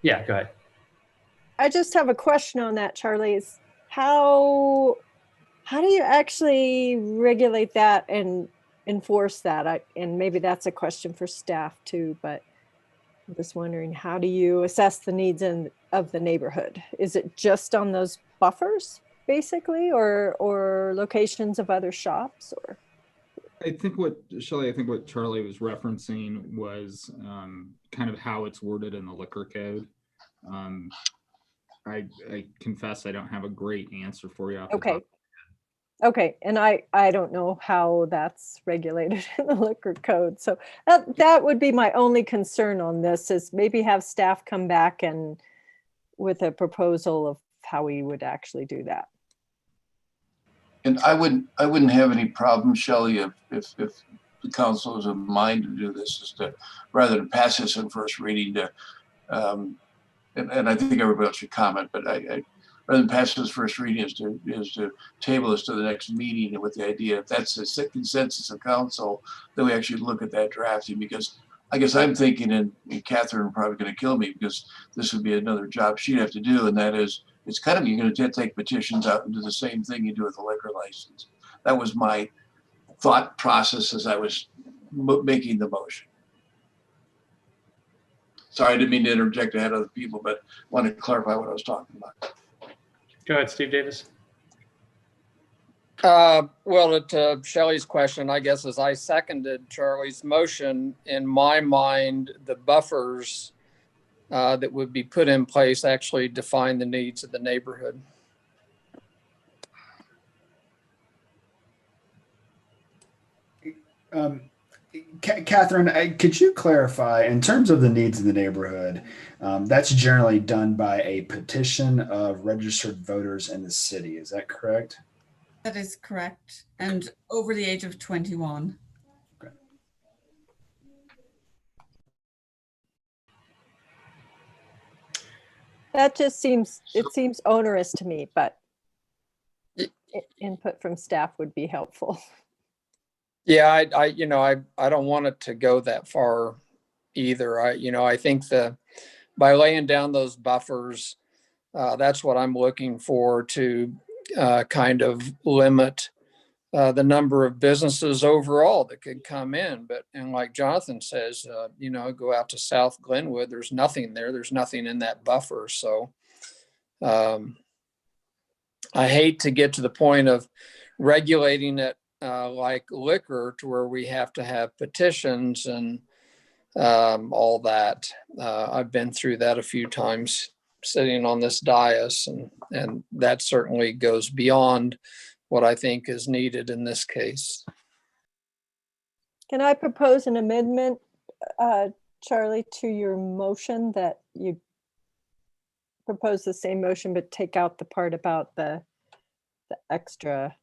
Yeah, go ahead. I just have a question on that, Charlie. How do you actually regulate that and enforce that? And maybe that's a question for staff too, but I'm just wondering, how do you assess the needs of the neighborhood? Is it just on those buffers basically, or locations of other shops? Or I think what Charlie was referencing was kind of how it's worded in the liquor code. I confess I don't have a great answer for you. Okay, and I don't know how that's regulated in the liquor code. So that would be my only concern on this, is maybe have staff come back and with a proposal of how we would actually do that. And I wouldn't have any problem, Shelley, if the council is of mind to do this, is to, rather than pass this in first reading, to and I think everybody else should comment, but I rather than pass this first reading is to table this to the next meeting, and with the idea, if that's the consensus of council, then we actually look at that drafting, because I guess I'm thinking, and Catherine probably going to kill me because this would be another job she'd have to do, and that is, it's kind of, you're going to take petitions out and do the same thing you do with a liquor license. That was my thought process as I was making the motion. Sorry, I didn't mean to interject ahead of other people, but wanted to clarify what I was talking about. Go ahead, Steve Davis. Well, to Shelley's question, I guess, as I seconded Charlie's motion, in my mind, the buffers that would be put in place actually define the needs of the neighborhood. Catherine, could you clarify, in terms of the needs of the neighborhood, that's generally done by a petition of registered voters in the city. Is that correct? That is correct. And over the age of 21. Okay. That just seems onerous to me, but input from staff would be helpful. Yeah, I don't want it to go that far either. I think by laying down those buffers, that's what I'm looking for, to kind of limit the number of businesses overall that could come in. And like Jonathan says, go out to South Glenwood, there's nothing there. There's nothing in that buffer. So I hate to get to the point of regulating it like liquor, to where we have to have petitions and all that. I've been through that a few times sitting on this dais, and that certainly goes beyond what I think is needed in this case. Can I propose an amendment, Charlie, to your motion, that you propose the same motion but take out the part about the extra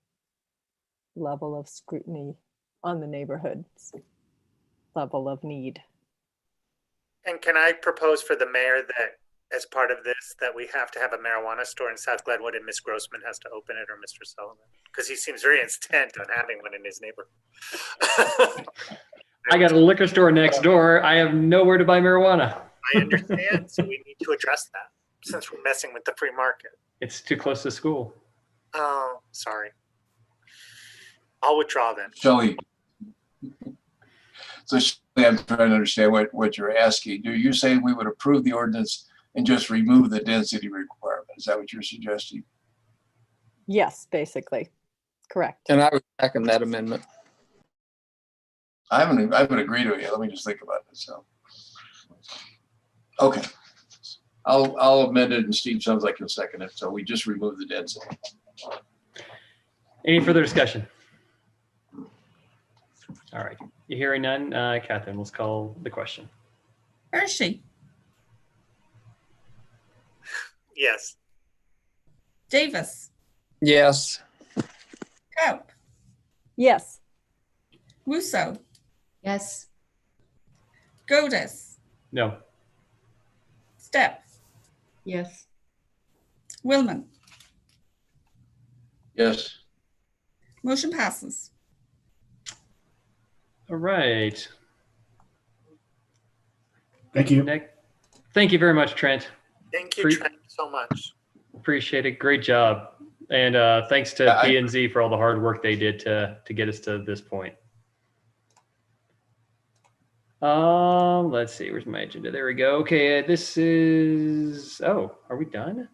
level of scrutiny on the neighborhood's level of need? And can I propose for the mayor that as part of this, that we have to have a marijuana store in South Glenwood, and Ms. Grossman has to open it, or Mr. Sullivan? Because he seems very intent on having one in his neighborhood. I got a liquor store next door. I have nowhere to buy marijuana. I understand, so we need to address that since we're messing with the free market. It's too close to school. Oh, sorry. I'll withdraw then. Shelley. So Shelley, I'm trying to understand what you're asking. Are you saying we would approve the ordinance and just remove the density requirement? Is that what you're suggesting? Yes, basically. Correct. And I would second that amendment. I haven't agreed with you. Let me just think about it. So, okay. I'll amend it, and Steve sounds like he'll second it. So we just remove the dead zone. Any further discussion? All right. You hearing none? Catherine, let's call the question. Hershey, Yes. Davis, Yes. Cope, Yes. Russo, Yes. Godis, No. Stepp, Yes. Willman. Yes. Motion passes. All right. Thank you. Nick, thank you very much, Trent. Thank you, Trent, so much. Appreciate it. Great job. And thanks to P&Z for all the hard work they did to get us to this point. Let's see. Where's my agenda? There we go. Okay, this is. Oh, are we done?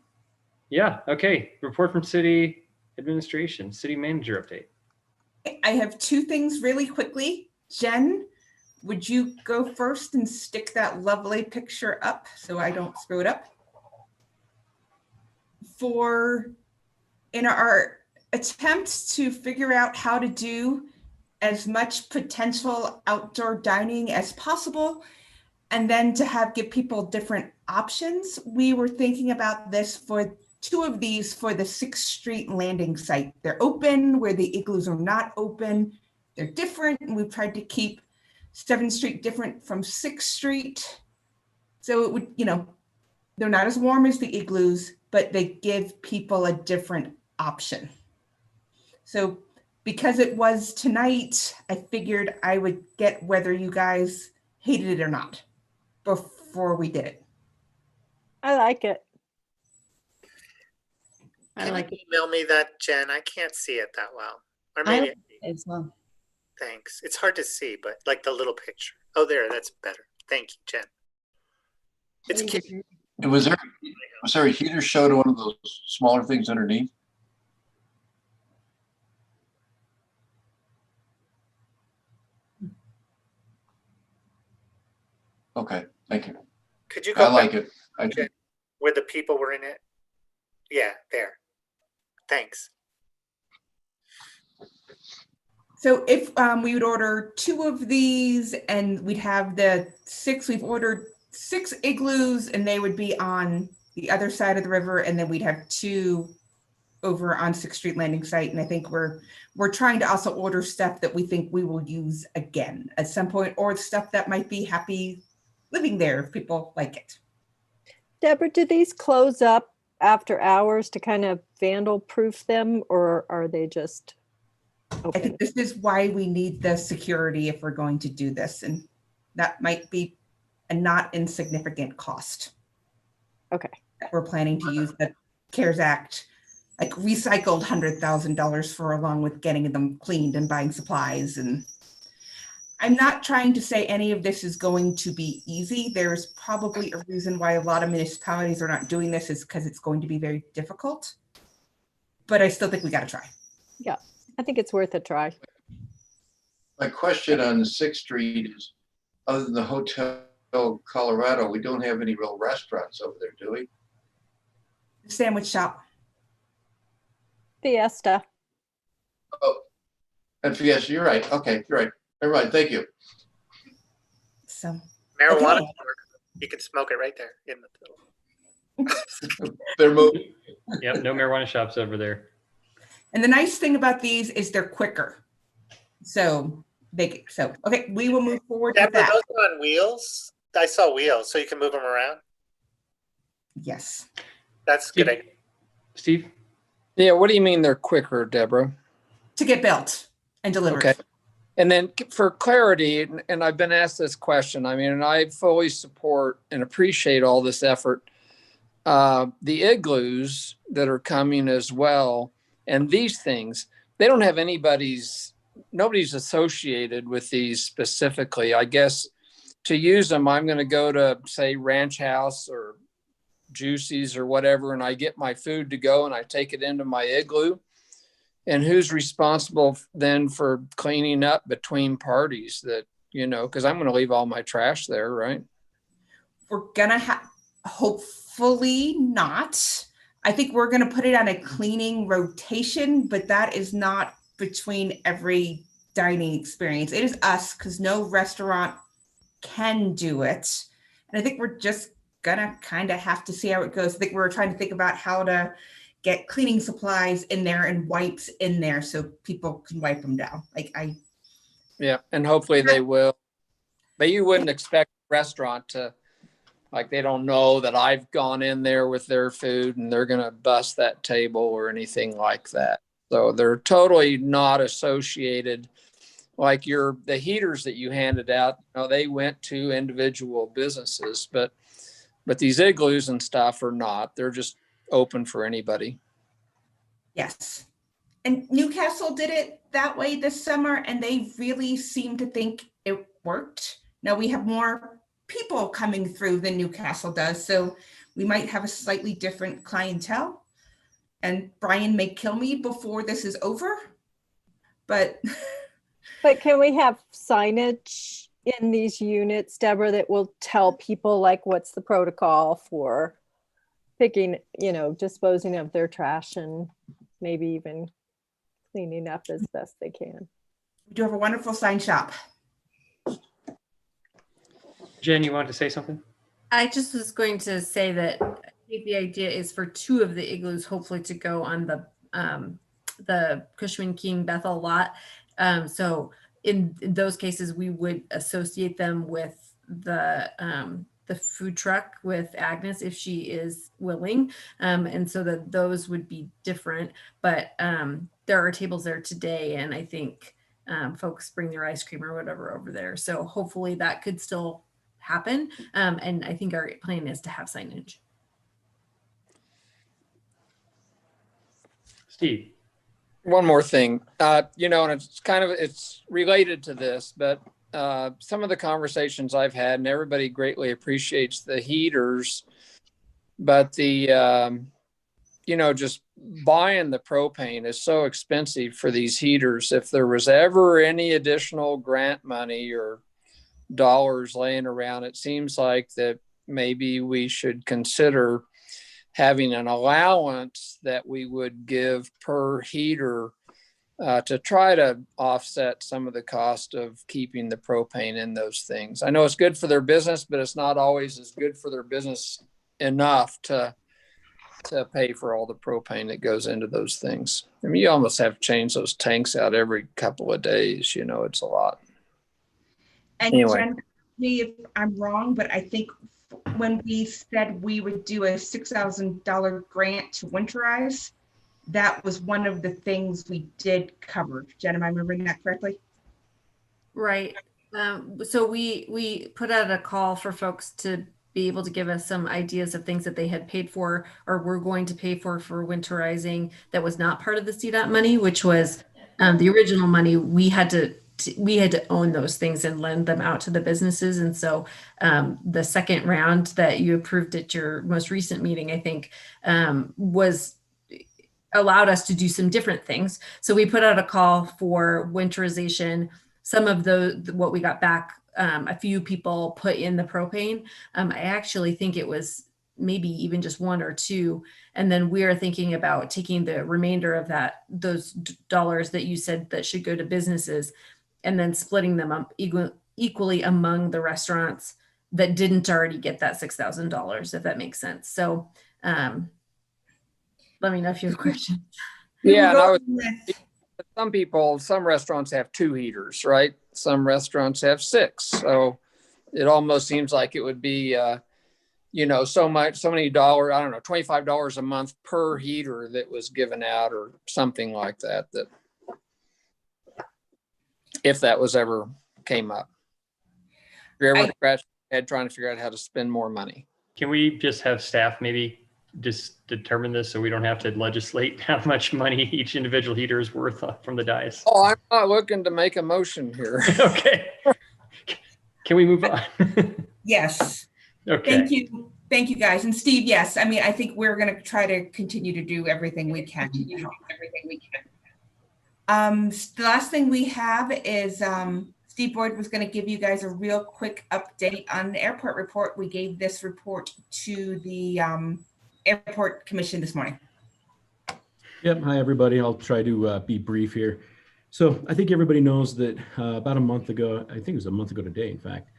Yeah. Okay. Report from city administration, city manager update. I have two things really quickly. Jen, would you go first and stick that lovely picture up so I don't screw it up? In our attempts to figure out how to do as much potential outdoor dining as possible, and then to give people different options, we were thinking about this for two of these for the 6th Street landing site. They're open where the igloos are not open. They're different, and we've tried to keep 7th Street different from 6th Street. So it would, they're not as warm as the igloos, but they give people a different option. So because it was tonight, I figured I would get whether you guys hated it or not before we did it. I like it. Can you email me that, Jen? I can't see it that well. Or I maybe. like it as well. Thanks. It's hard to see, but like the little picture. Oh, there. That's better. Thank you, Jen. It's cute. And was there a heater show to one of those smaller things underneath? Okay, thank you. Could you go I like back it. I do. where the people were in it? Yeah, there. Thanks. So if we would order 2 of these, and we'd have the 6, we've ordered 6 igloos, and they would be on the other side of the river, and then we'd have 2 over on 6th Street landing site. And I think we're trying to also order stuff that we think we will use again at some point, or stuff that might be happy living there if people like it. Deborah, do these close up after hours to kind of vandal proof them, or are they just open? I think this is why we need the security if we're going to do this, and that might be a not insignificant cost. Okay. We're planning to use the CARES Act, like recycled $100,000 for, along with getting them cleaned and buying supplies. And I'm not trying to say any of this is going to be easy. There's probably a reason why a lot of municipalities are not doing this, is because it's going to be very difficult. But I still think we got to try. Yeah, I think it's worth a try. My question on 6th Street is, other than the Hotel Colorado, we don't have any real restaurants over there, do we? Sandwich shop. Fiesta. Oh, and Fiesta, you're right. Okay, you're right. Never mind. Thank you. So Marijuana, you can smoke it right there in the middle. They're moving. Yep, no marijuana shops over there. And the nice thing about these is they're quicker. So okay, we will move forward with Deborah, that. those are on wheels? I saw wheels, so you can move them around. Yes. That's good idea. Steve? Yeah, what do you mean they're quicker, Deborah? To get built and delivered. Okay. And then for clarity, and I've been asked this question, I mean, and I fully support and appreciate all this effort. The igloos that are coming as well, and these things, they don't have nobody's associated with these specifically. I guess to use them, I'm going to go to, say, Ranch House or juices or whatever, and I get my food to go and I take it into my igloo. And who's responsible then for cleaning up between parties that, you know, because I'm going to leave all my trash there, right? We're going to have, hopefully not. I think we're going to put it on a cleaning rotation, but that is not between every dining experience. It is us, because no restaurant can do it. And I think we're just gonna kind of have to see how it goes. I think we're trying to think about how to get cleaning supplies in there and wipes in there so people can wipe them down. Yeah, and hopefully they will. But you wouldn't expect a restaurant to, like, they don't know that I've gone in there with their food and they're gonna bust that table or anything like that. So they're totally not associated. Like the heaters that you handed out, you know, they went to individual businesses, but these igloos and stuff are not. They're just open for anybody. Yes. And Newcastle did it that way this summer, and they really seem to think it worked. Now we have more people coming through than Newcastle does, so we might have a slightly different clientele. And Brian may kill me before this is over, but... But can we have signage in these units, Deborah, that will tell people like what's the protocol for picking, you know, disposing of their trash and maybe even cleaning up as best they can? We do have a wonderful sign shop. Jen, you wanted to say something? I just was going to say that I think the idea is for 2 of the igloos hopefully to go on the Cushman King Bethel lot. So in those cases, we would associate them with the food truck with Agnes if she is willing. And so that those would be different, but there are tables there today. And I think folks bring their ice cream or whatever over there. So hopefully that could still happen. And I think our plan is to have signage. Steve. One more thing, you know, and it's related to this, but some of the conversations I've had, and everybody greatly appreciates the heaters, but the, you know, just buying the propane is so expensive for these heaters. If there was ever any additional grant money or dollars laying around, it seems like that maybe we should consider having an allowance that we would give per heater to try to offset some of the cost of keeping the propane in those things. I know it's good for their business, but it's not always as good for their business enough to pay for all the propane that goes into those things. I mean, you almost have to change those tanks out every couple of days. You know, it's a lot. And anyway. Jen, me if I'm wrong, but I think when we said we would do a $6,000 grant to winterize, that was one of the things we did cover. Jen, am I remembering that correctly? Right. So we put out a call for folks to be able to give us some ideas of things that they had paid for or were going to pay for winterizing that was not part of the CDOT money, which was the original money. We had to own those things and lend them out to the businesses. And so the second round that you approved at your most recent meeting, I think, was allowed us to do some different things. So we put out a call for winterization. Some of what we got back, a few people put in the propane. I actually think it was maybe even just 1 or 2. And then we're thinking about taking the remainder of those dollars that you said that should go to businesses and then splitting them up equally among the restaurants that didn't already get that $6,000, if that makes sense. So let me know if you have questions. Yeah, some restaurants have 2 heaters, right? Some restaurants have 6. So it almost seems like it would be, you know, so many dollars, I don't know, $25 a month per heater that was given out or something like that, if that was ever came up. If you're ever scratching your head trying to figure out how to spend more money. Can we just have staff maybe just determine this so we don't have to legislate how much money each individual heater is worth from the dais? Oh, I'm not looking to make a motion here. Okay. Can we move on? Yes. Okay. Thank you. Thank you, guys. And Steve, yes, I mean, I think we're going to try to continue to do everything we can. The last thing we have is Steve Boyd was going to give you guys a real quick update on the airport report. We gave this report to the airport commission this morning. Yep. Hi, everybody. I'll try to be brief here. So I think everybody knows that about a month ago, I think it was a month ago today, in fact,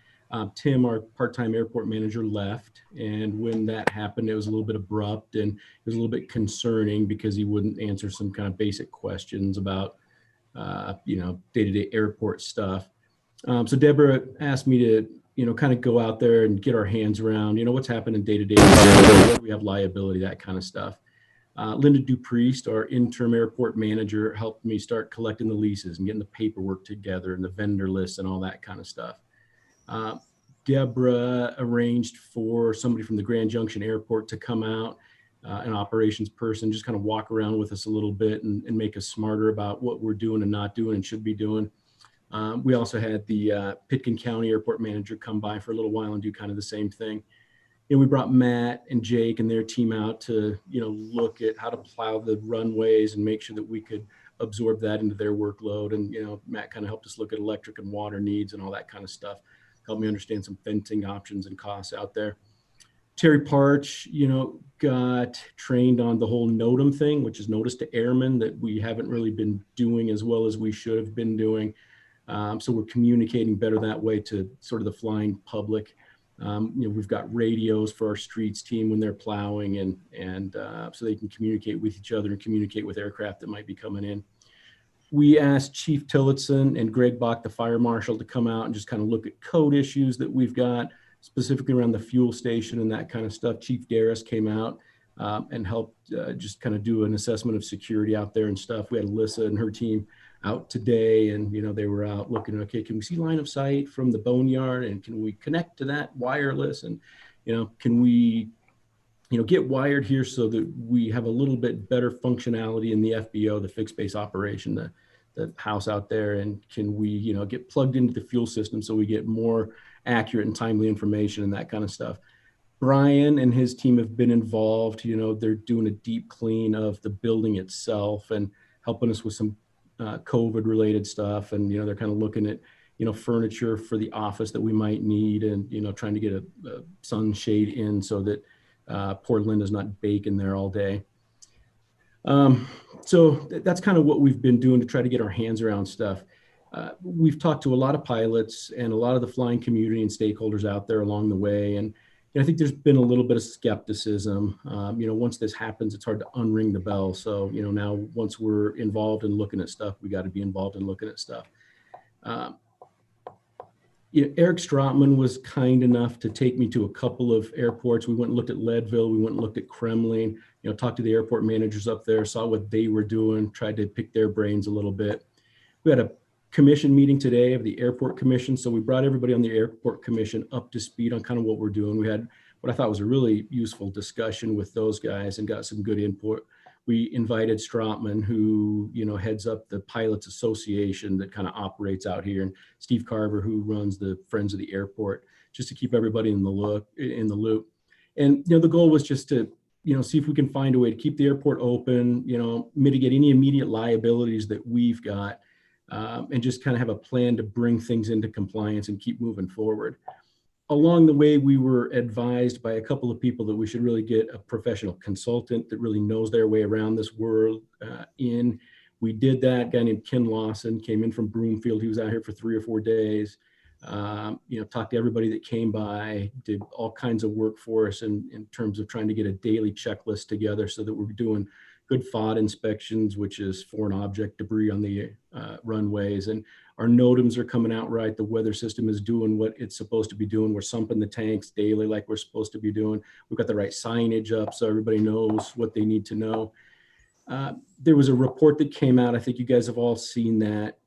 Tim, our part-time airport manager, left. And when that happened, it was a little bit abrupt and it was a little bit concerning because he wouldn't answer some kind of basic questions about, day-to-day airport stuff. So Deborah asked me to, kind of go out there and get our hands around, what's happening day-to-day, where we have liability, that kind of stuff. Linda Dupriest, our interim airport manager, helped me start collecting the leases and getting the paperwork together and the vendor lists and all that kind of stuff. Deborah arranged for somebody from the Grand Junction Airport to come out, an operations person, just kind of walk around with us a little bit and make us smarter about what we're doing and not doing and should be doing. We also had the Pitkin County Airport manager come by for a little while and do kind of the same thing. And we brought Matt and Jake and their team out to, look at how to plow the runways and make sure that we could absorb that into their workload. And, Matt kind of helped us look at electric and water needs and all that kind of stuff. Helped me understand some fencing options and costs out there. Terry Parch, got trained on the whole NOTAM thing, which is notice to airmen, that we haven't really been doing as well as we should have been doing. So we're communicating better that way to sort of the flying public. We've got radios for our streets team when they're plowing and so they can communicate with each other and communicate with aircraft that might be coming in. We asked Chief Tillotson and Greg Bach, the fire marshal, to come out and just kind of look at code issues that we've got, specifically around the fuel station and that kind of stuff. Chief Darris came out and helped just kind of do an assessment of security out there and stuff. We had Alyssa and her team out today, and they were out looking, okay, can we see line of sight from the boneyard, and can we connect to that wireless, and can we get wired here so that we have a little bit better functionality in the FBO, the fixed base operation, the house out there, and can we get plugged into the fuel system so we get more accurate and timely information and that kind of stuff. Brian and his team have been involved. They're doing a deep clean of the building itself and helping us with some COVID related stuff. And, they're kind of looking at, furniture for the office that we might need and, trying to get a sunshade in so that poor Linda's not baking there all day. So that's kind of what we've been doing to try to get our hands around stuff. We've talked to a lot of pilots and a lot of the flying community and stakeholders out there along the way. And I think there's been a little bit of skepticism. Once this happens, it's hard to unring the bell. So, now once we're involved in looking at stuff, we got to be involved in looking at stuff. Eric Strotman was kind enough to take me to a couple of airports. We went and looked at Leadville. We went and looked at Kremling, talked to the airport managers up there, saw what they were doing, tried to pick their brains a little bit. We had a commission meeting today of the airport commission. So we brought everybody on the airport commission up to speed on kind of what we're doing. We had what I thought was a really useful discussion with those guys and got some good input. We invited Strotman, who, heads up the Pilots Association that kind of operates out here, and Steve Carver, who runs the Friends of the Airport, just to keep everybody in the loop. And, the goal was just to, see if we can find a way to keep the airport open, mitigate any immediate liabilities that we've got. And just kind of have a plan to bring things into compliance and keep moving forward. Along the way, we were advised by a couple of people that we should really get a professional consultant that really knows their way around this world in. We did that. A guy named Ken Lawson came in from Broomfield. He was out here for 3 or 4 days. Talked to everybody that came by, did all kinds of work for us in terms of trying to get a daily checklist together so that we're doing good FOD inspections, which is foreign object debris on the runways. And our NOTAMs are coming out right. The weather system is doing what it's supposed to be doing. We're sumping the tanks daily like we're supposed to be doing. We've got the right signage up so everybody knows what they need to know. There was a report that came out. I think you guys have all seen that.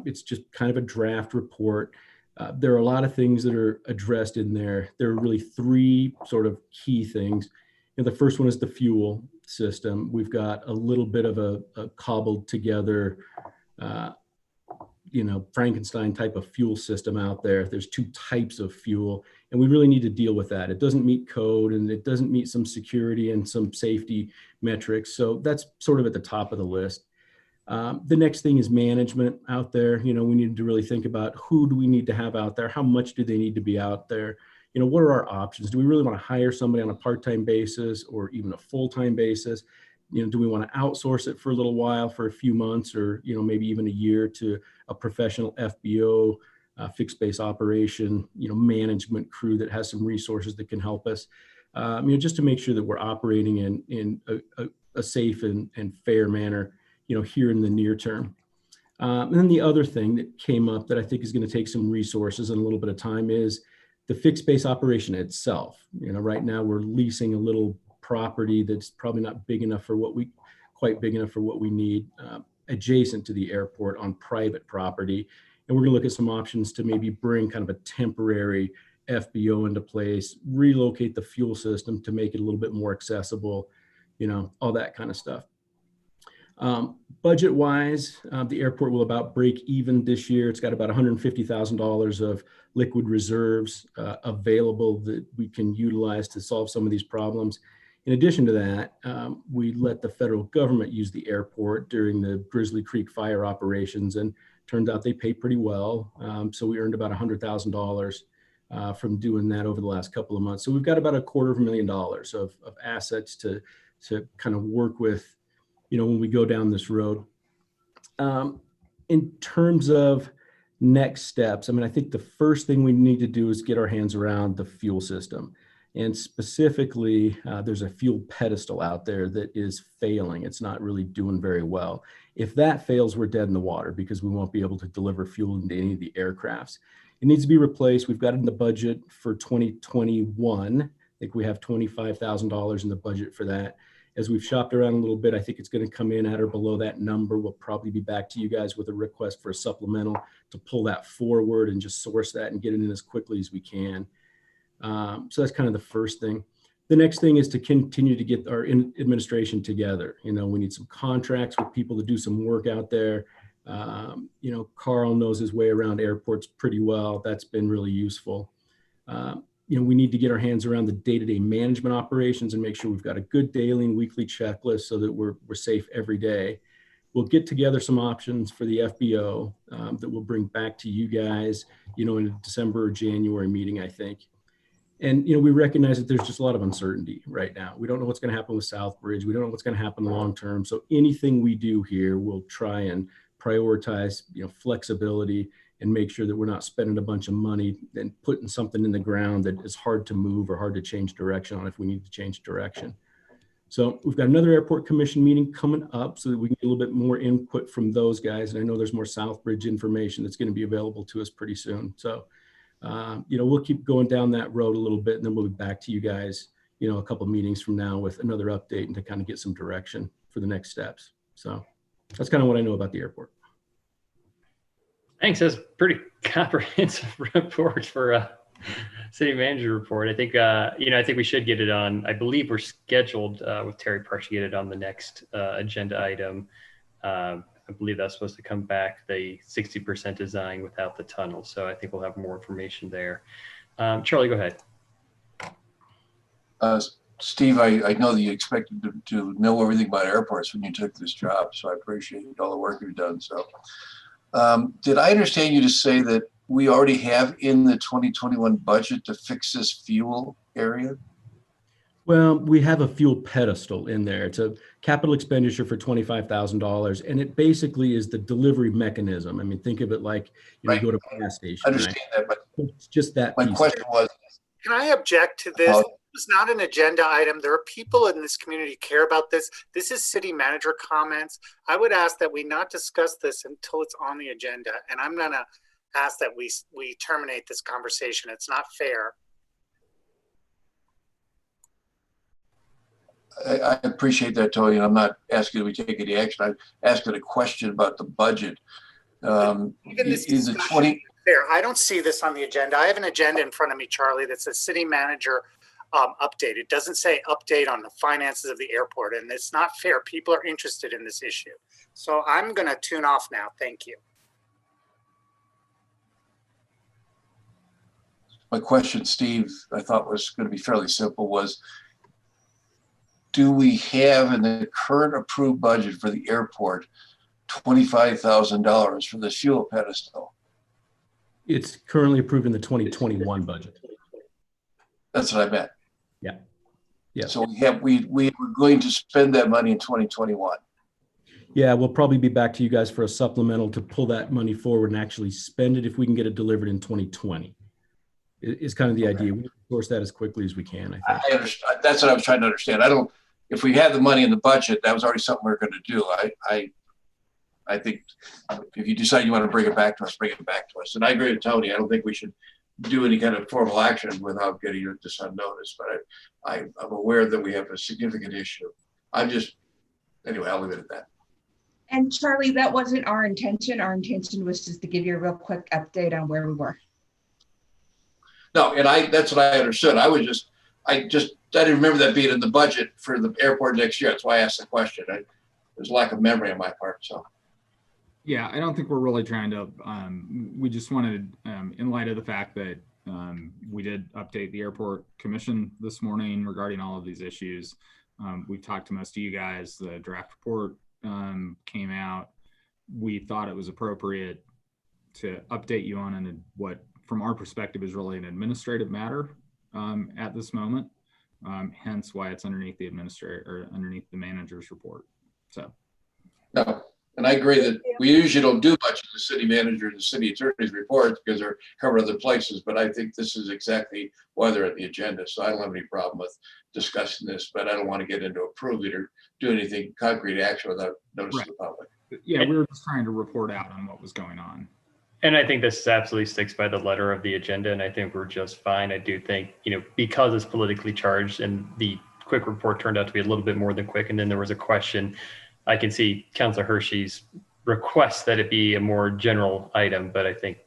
It's just kind of a draft report. There are a lot of things that are addressed in there. There are really 3 sort of key things. The first one is the fuel system. We've got a little bit of a cobbled together, Frankenstein type of fuel system out there. There's 2 types of fuel, And we really need to deal with that. It doesn't meet code and it doesn't meet some security and some safety metrics. So that's sort of at the top of the list. The next thing is management out there. We need to really think about who do we need to have out there? How much do they need to be out there? What are our options? Do we really want to hire somebody on a part-time basis or even a full-time basis? Do we want to outsource it for a little while, for a few months, or, maybe even a year to a professional FBO, fixed base operation, management crew that has some resources that can help us, just to make sure that we're operating in a safe and fair manner, here in the near term. And then the other thing that came up that I think is going to take some resources and a little bit of time is the fixed base operation itself. Right now we're leasing a little property that's probably not big enough for quite big enough for what we need, adjacent to the airport on private property. And we're going to look at some options to maybe bring kind of a temporary FBO into place, relocate the fuel system to make it a little bit more accessible, all that kind of stuff. Budget wise, the airport will about break even this year. It's got about $150,000 of liquid reserves available that we can utilize to solve some of these problems. In addition to that, we let the federal government use the airport during the Grizzly Creek fire operations, and turned out they pay pretty well. So we earned about $100,000 from doing that over the last couple of months. So we've got about $250,000 of assets to kind of work with, when we go down this road. In terms of next steps, I think the first thing we need to do is get our hands around the fuel system. And specifically, there's a fuel pedestal out there that is failing. It's not really doing very well. If that fails, we're dead in the water because we won't be able to deliver fuel into any of the aircrafts. It needs to be replaced. We've got it in the budget for 2021. I think we have $25,000 in the budget for that. As we've shopped around a little bit, I think it's going to come in at or below that number. We'll probably be back to you guys with a request for a supplemental to pull that forward and just source that and get it in as quickly as we can. So that's kind of the first thing. The next thing is to continue to get our administration together. We need some contracts with people to do some work out there. Carl knows his way around airports pretty well. That's been really useful. We need to get our hands around the day-to-day management operations and make sure we've got a good daily and weekly checklist so that we're safe every day. We'll get together some options for the FBO that we'll bring back to you guys, in a December or January meeting, I think. And, we recognize that there's just a lot of uncertainty right now. We don't know what's going to happen with Southbridge. We don't know what's going to happen long-term. So anything we do here, we'll try and prioritize, flexibility and make sure that we're not spending a bunch of money and putting something in the ground that is hard to move or hard to change direction on if we need to change direction. So we've got another airport commission meeting coming up so that we can get a little bit more input from those guys. And I know there's more Southbridge information that's going to be available to us pretty soon. So, we'll keep going down that road a little bit, and then we'll be back to you guys, a couple of meetings from now with another update and to kind of get some direction for the next steps. So that's kind of what I know about the airport. Thanks. That's a pretty comprehensive report for a city manager report. I think, I think we should get it on. I believe we're scheduled with Terry Parks to get it on the next agenda item. I believe that's supposed to come back, the 60% design without the tunnel. So I think we'll have more information there. Charlie, go ahead. Steve, I know that you expected to know everything about airports when you took this job, so I appreciate all the work you've done. So did I understand you to say that we already have in the 2021 budget to fix this fuel area? Well, we have a fuel pedestal in there. It's a capital expenditure for $25,000, and it basically is the delivery mechanism. Think of it like you go to a gas station. I understand that, but it's just that. My question was, can I object to this? It's not an agenda item. There are people in this community who care about this. This is city manager comments. I would ask that we not discuss this until it's on the agenda. And I'm going to ask that we terminate this conversation. It's not fair. I appreciate that, Tony. I'm not asking that we take any action. I'm asking a question about the budget. Even this is it 20? Fair. I don't see this on the agenda. I have an agenda in front of me, Charlie, that says city manager update. It doesn't say update on the finances of the airport, and it's not fair. People are interested in this issue. So I'm going to tune off now. Thank you. my question, Steve, I thought was going to be fairly simple was, do we have in the current approved budget for the airport $25,000 for this fuel pedestal? It's currently approved in the 2021 budget. That's what I meant. Yeah. Yeah. So we were going to spend that money in 2021. Yeah, we'll probably be back to you guys for a supplemental to pull that money forward and actually spend it if we can get it delivered in 2020. Is kind of the idea. We source that as quickly as we can, I think. I understand. That's what I was trying to understand. If we had the money in the budget, that was already something we were going to do. I think if you decide you want to bring it back to us, bring it back to us. And I agree with Tony. I don't think we should do any kind of formal action without getting this on notice. But I'm aware that we have a significant issue. Anyway, I'll leave it at that. And Charlie, that wasn't our intention. Our intention was just to give you a real quick update on where we were. No, and that's what I understood. I didn't remember that being in the budget for the airport next year. That's why I asked the question. There's a lack of memory on my part. So, yeah, I don't think we're really trying to. We just wanted, in light of the fact that we did update the airport commission this morning regarding all of these issues. We've talked to most of you guys. The draft report came out. We thought it was appropriate to update you on what, from our perspective, is really an administrative matter at this moment. Hence why it's underneath the administrator or underneath the manager's report. So, no, and I agree that we usually don't do much of the city manager and the city attorney's reports because they're covered other places. But I think this is exactly why they're at the agenda. So I don't have any problem with discussing this, but I don't want to get into approving or do anything concrete action without notice to the public. Yeah, we were just trying to report out on what was going on. And I think this absolutely sticks by the letter of the agenda, and I think we're just fine. I do think, because it's politically charged and the quick report turned out to be a little bit more than quick, and then there was a question. I can see Councilor Hershey's request that it be a more general item, but I think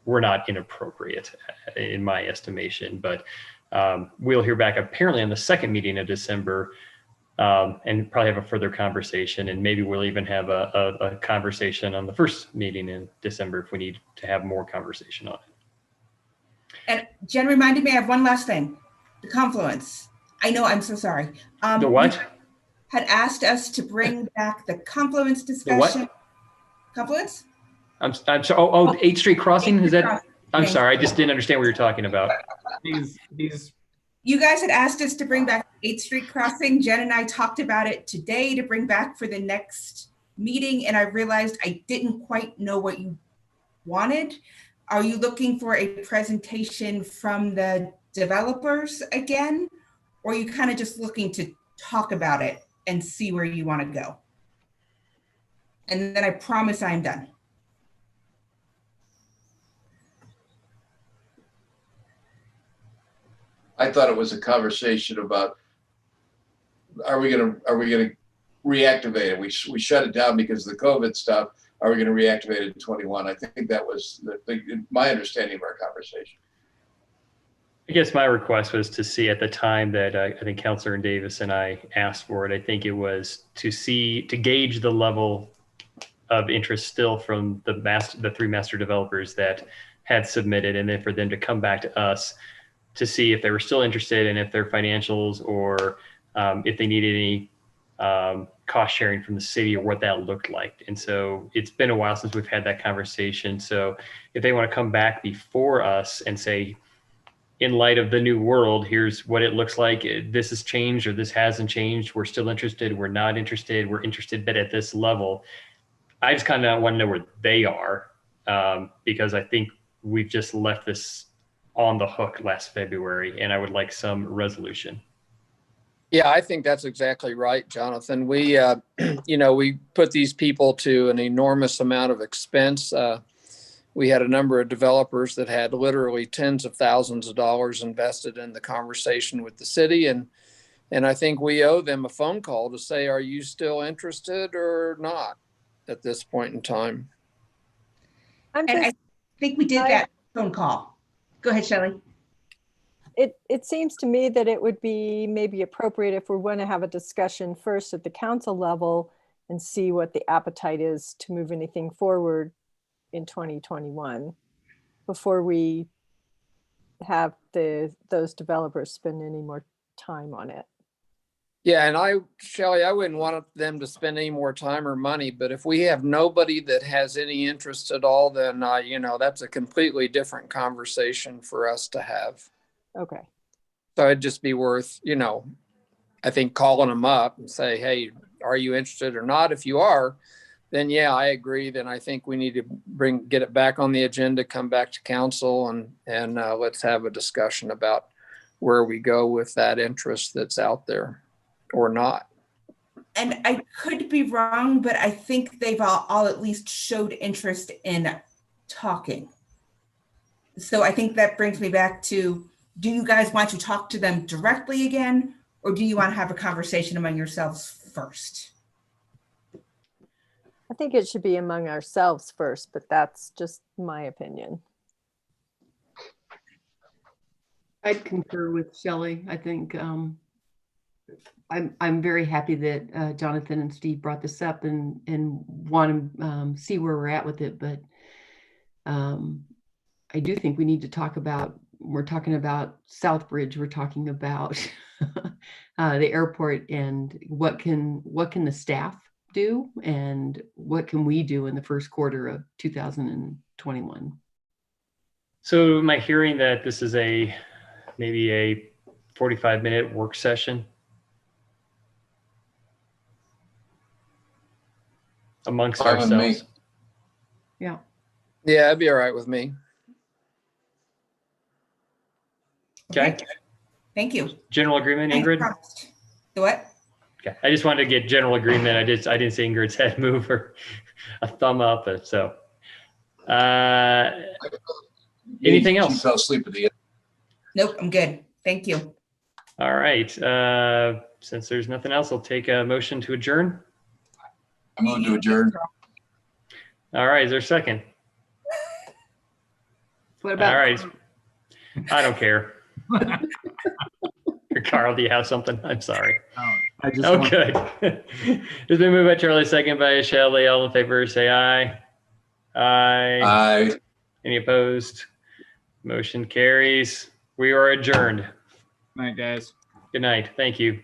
we're not inappropriate in my estimation. But we'll hear back apparently on the second meeting of December and probably have a further conversation. And maybe we'll even have a conversation on the first meeting in December if we need to have more conversation on it. And Jen reminded me, I have one last thing. The confluence. I know, I'm so sorry. The what? Had asked us to bring back the confluence discussion. The what? Confluence? I'm sorry. Oh, 8th Street Crossing? Is that? I'm sorry. I just didn't understand what you're talking about. You guys had asked us to bring back 8th Street Crossing. Jen and I talked about it today to bring back for the next meeting, and I realized I didn't quite know what you wanted. Are you looking for a presentation from the developers again? Or are you kind of just looking to talk about it and see where you want to go? And then I promise I'm done. I thought it was a conversation about, are we gonna reactivate it? We shut it down because of the COVID stuff. Are we gonna reactivate it in 21? I think that was my understanding of our conversation. I guess my request was to see at the time that I think Councilor Davis and I asked for it. I think it was to gauge the level of interest still from the three master developers that had submitted, and then for them to come back to us to see if they were still interested and if their financials or if they needed any cost sharing from the city or what that looked like. And so it's been a while since we've had that conversation. So if they want to come back before us and say, in light of the new world, here's what it looks like. This has changed or this hasn't changed. We're still interested. We're not interested. We're interested, but at this level. I just kind of want to know where they are because I think we've just left this on the hook last February, and I would like some resolution. Yeah, I think that's exactly right, Jonathan. We, we put these people to an enormous amount of expense. We had a number of developers that had literally tens of thousands of dollars invested in the conversation with the city. And I think we owe them a phone call to say, are you still interested or not at this point in time? And I think we did that phone call. Go ahead, Shelley. It seems to me that it would be maybe appropriate if we want to have a discussion first at the council level and see what the appetite is to move anything forward in 2021 before we have those developers spend any more time on it. Yeah, and Shelley, I wouldn't want them to spend any more time or money, but if we have nobody that has any interest at all, then, that's a completely different conversation for us to have. Okay. So it'd just be worth, I think calling them up and say, hey, are you interested or not? If you are, then yeah, I agree. Then I think we need to get it back on the agenda, come back to council and let's have a discussion about where we go with that interest that's out there or not. And I could be wrong, but I think they've all at least showed interest in talking. So I think that brings me back to, do you guys want to talk to them directly again, or do you want to have a conversation among yourselves first? I think it should be among ourselves first, but that's just my opinion. I'd concur with Shelley. I think I'm very happy that Jonathan and Steve brought this up and want to see where we're at with it. But I do think we need to talk about, we're talking about Southbridge, we're talking about the airport, and what can the staff do and what can we do in the first quarter of 2021. So am I hearing that this is maybe a 45-minute work session amongst ourselves? Yeah. Yeah, it'd be all right with me. Okay. Thank you. General agreement, Ingrid? The what? Okay. I just wanted to get general agreement. I didn't see Ingrid's head move or a thumb up. So anything else? She fell asleep at the end. Nope, I'm good. Thank you. All right. Since there's nothing else, I'll take a motion to adjourn. I'm going to adjourn. All right. Is there a second? What about? All right. I don't care. Carl, do you have something? I'm sorry. I just good. It's been moved by Charlie, second by Shelley. All in favor, say aye. Aye. Aye. Any opposed? Motion carries. We are adjourned. Night, guys. Good night. Thank you.